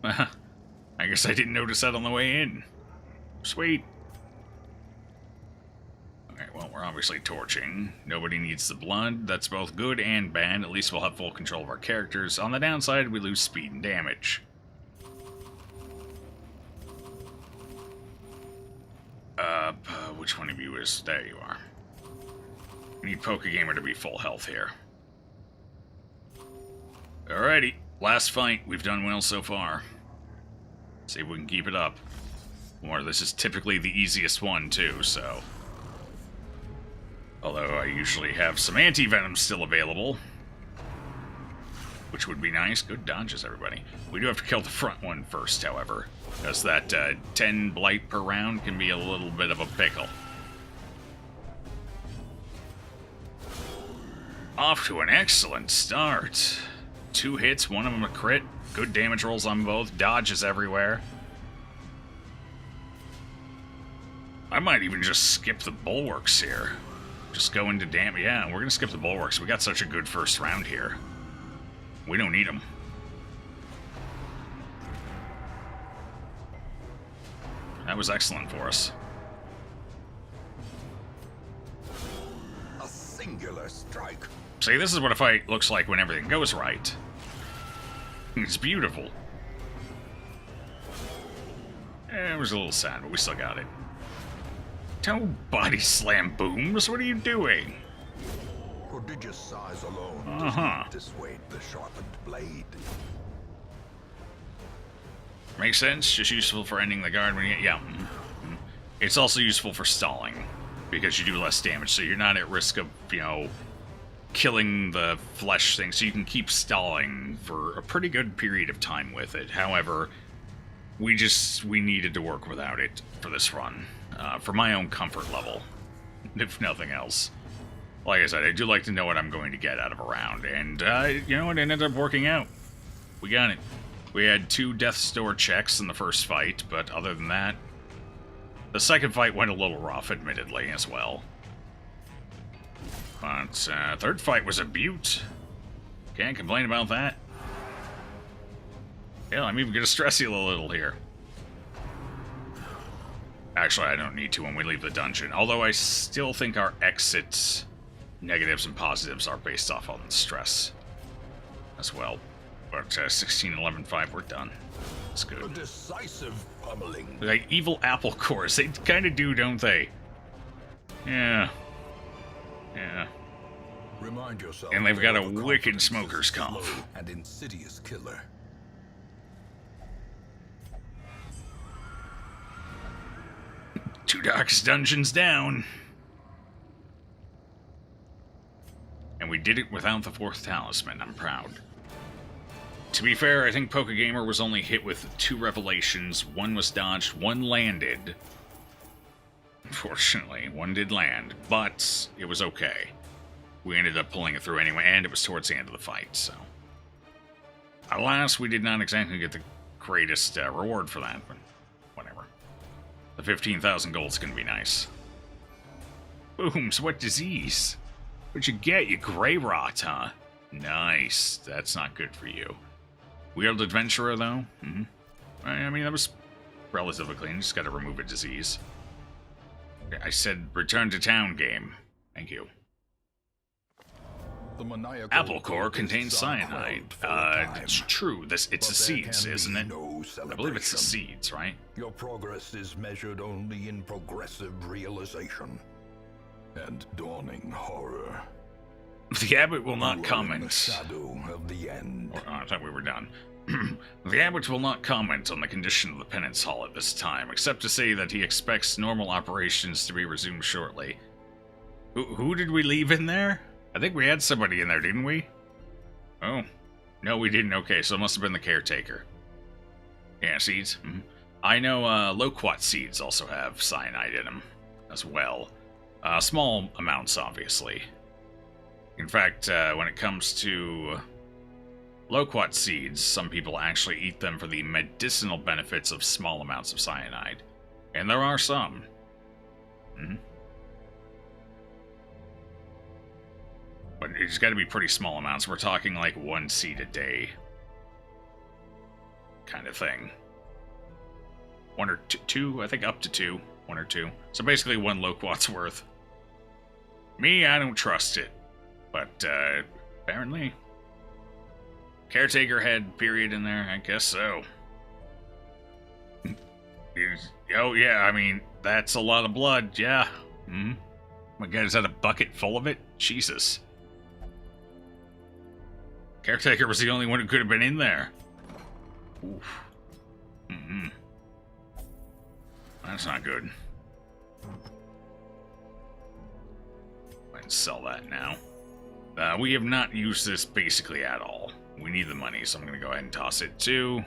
I guess I didn't notice that on the way in. Sweet. Alright, well, we're obviously torching. Nobody needs the blood. That's both good and bad. At least we'll have full control of our characters. On the downside, we lose speed and damage. Which one of you is... There you are. We need Pokegamer to be full health here. Alrighty, last fight. We've done well so far. See if we can keep it up. Or this is typically the easiest one, too, so... Although I usually have some anti-venom still available. Which would be nice. Good dodges, everybody. We do have to kill the front one first, however. Because that 10 blight per round can be a little bit of a pickle. Off to an excellent start. 2 hits, one of them a crit. Good damage rolls on both. Dodges everywhere. I might even just skip the bulwarks here. Just go into damage. Yeah, we're going to skip the bulwarks. We got such a good first round here. We don't need them. That was excellent for us. A singular strike. See, this is what a fight looks like when everything goes right. It's beautiful. It was a little sad, but we still got it. Don't body slam booms. What are you doing? Prodigious size alone does not dissuade the sharpened blade. Makes sense. Just useful for ending the guard when you get... Yeah. It's also useful for stalling, because you do less damage, so you're not at risk of, you know, killing the flesh thing, so you can keep stalling for a pretty good period of time with it. However, we needed to work without it for this run, for my own comfort level, if nothing else. Like I said, I do like to know what I'm going to get out of a round, and, you know, it ended up working out. We got it. We had 2 Death's Door checks in the first fight, but other than that, The second fight went a little rough, admittedly, as well. But third fight was a beaut. Can't complain about that. Hell, I'm even gonna stress you a little here. Actually, I don't need to when we leave the dungeon. Although I still think our exit negatives and positives are based off on stress as well. But 16, 11, 5, we're done. That's good. A decisive pummeling. Like evil apple cores, they kind of do, don't they? Yeah. Yeah. Remind yourself. And they've got a that wicked overconfidence smoker's is a cough. slow and insidious killer. Two darkest dungeons down. And we did it without the fourth talisman. I'm proud. To be fair, I think PokeGamer was only hit with 2 revelations. One was dodged, one landed. Unfortunately, one did land, but it was okay. We ended up pulling it through anyway, and it was towards the end of the fight, so. Alas, we did not exactly get the greatest reward for that, but whatever. The 15,000 gold's gonna be nice. Booms, what disease? What'd you get, you gray rot, huh? Nice. That's not good for you. Weird adventurer, though? Mm-hmm. I mean, that was relatively clean. Just gotta remove a disease. I said return to town game. Thank you. The maniacal Apple core contains cultists are cyanide. quelled for a time, It's true. It's but the there seeds, can isn't be it? no I believe it's the celebration. seeds, right? Your progress is measured only in progressive realization and dawning horror. The abbot will You not are in the comment. shadow of the end. Oh, I thought we were done. The abbot will not comment on the condition of the penance hall at this time, except to say that he expects normal operations to be resumed shortly. Who did we leave in there? I think we had somebody in there, didn't we? Oh. No, we didn't. Okay, so it must have been the caretaker. Yeah, seeds. Mm-hmm. I know loquat seeds also have cyanide in them as well. Small amounts, obviously. In fact, when it comes to loquat seeds, some people actually eat them for the medicinal benefits of small amounts of cyanide. And there are some. Mm-hmm. But it's got to be pretty small amounts. We're talking like 1 seed a day. Kind of thing. 1 or 2, I think up to 2. 1 or 2. So basically 1 loquat's worth. Me, I don't trust it. But, apparently... Caretaker had period in there, I guess so. Oh, yeah, I mean, that's a lot of blood, yeah. Hmm. My God, is that a bucket full of it? Jesus. Caretaker was the only one who could have been in there. Oof. Mm-hmm. That's not good. I can sell that now. We have not used this basically at all. We need the money, so I'm going to go ahead and toss it too.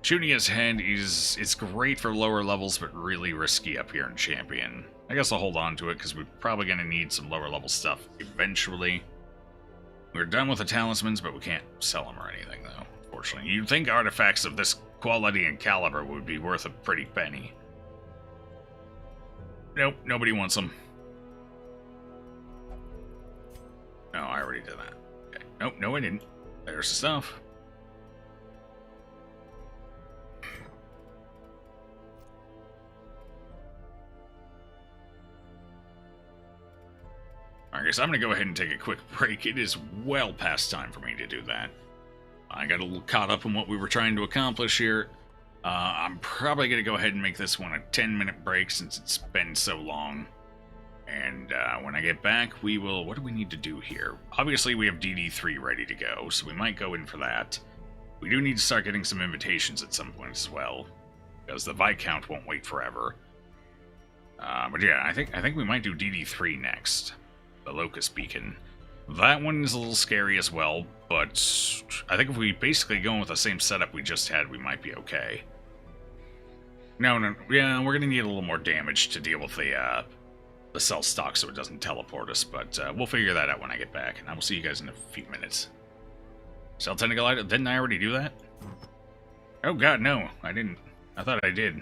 Shooting his head it's great for lower levels, but really risky up here in Champion. I guess I'll hold on to it, because we're probably going to need some lower level stuff eventually. We're done with the talismans, but we can't sell them or anything, though, unfortunately. You'd think artifacts of this quality and caliber would be worth a pretty penny. Nope, nobody wants them. No, I already did that. Okay. Nope, no I didn't. There's the stuff. Alright guys, I'm going to go ahead and take a quick break. It is well past time for me to do that. I got a little caught up in what we were trying to accomplish here. I'm probably going to go ahead and make this one a 10-minute break since it's been so long. And when I get back, we will... What do we need to do here? Obviously, we have DD3 ready to go, so we might go in for that. We do need to start getting some invitations at some point as well, because the Viscount won't wait forever. But yeah, I think we might do DD3 next. The Locust Beacon. That one is a little scary as well, but I think if we basically go with the same setup we just had, we might be okay. No, yeah, we're gonna need a little more damage to deal with the cell stock so it doesn't teleport us, but we'll figure that out when I get back, and I will see you guys in a few minutes. Cell tentacle item, didn't I already do that? Oh god, no, I didn't. I thought I did.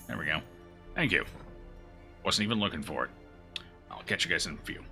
There we go. Thank you. Wasn't even looking for it. I'll catch you guys in a few.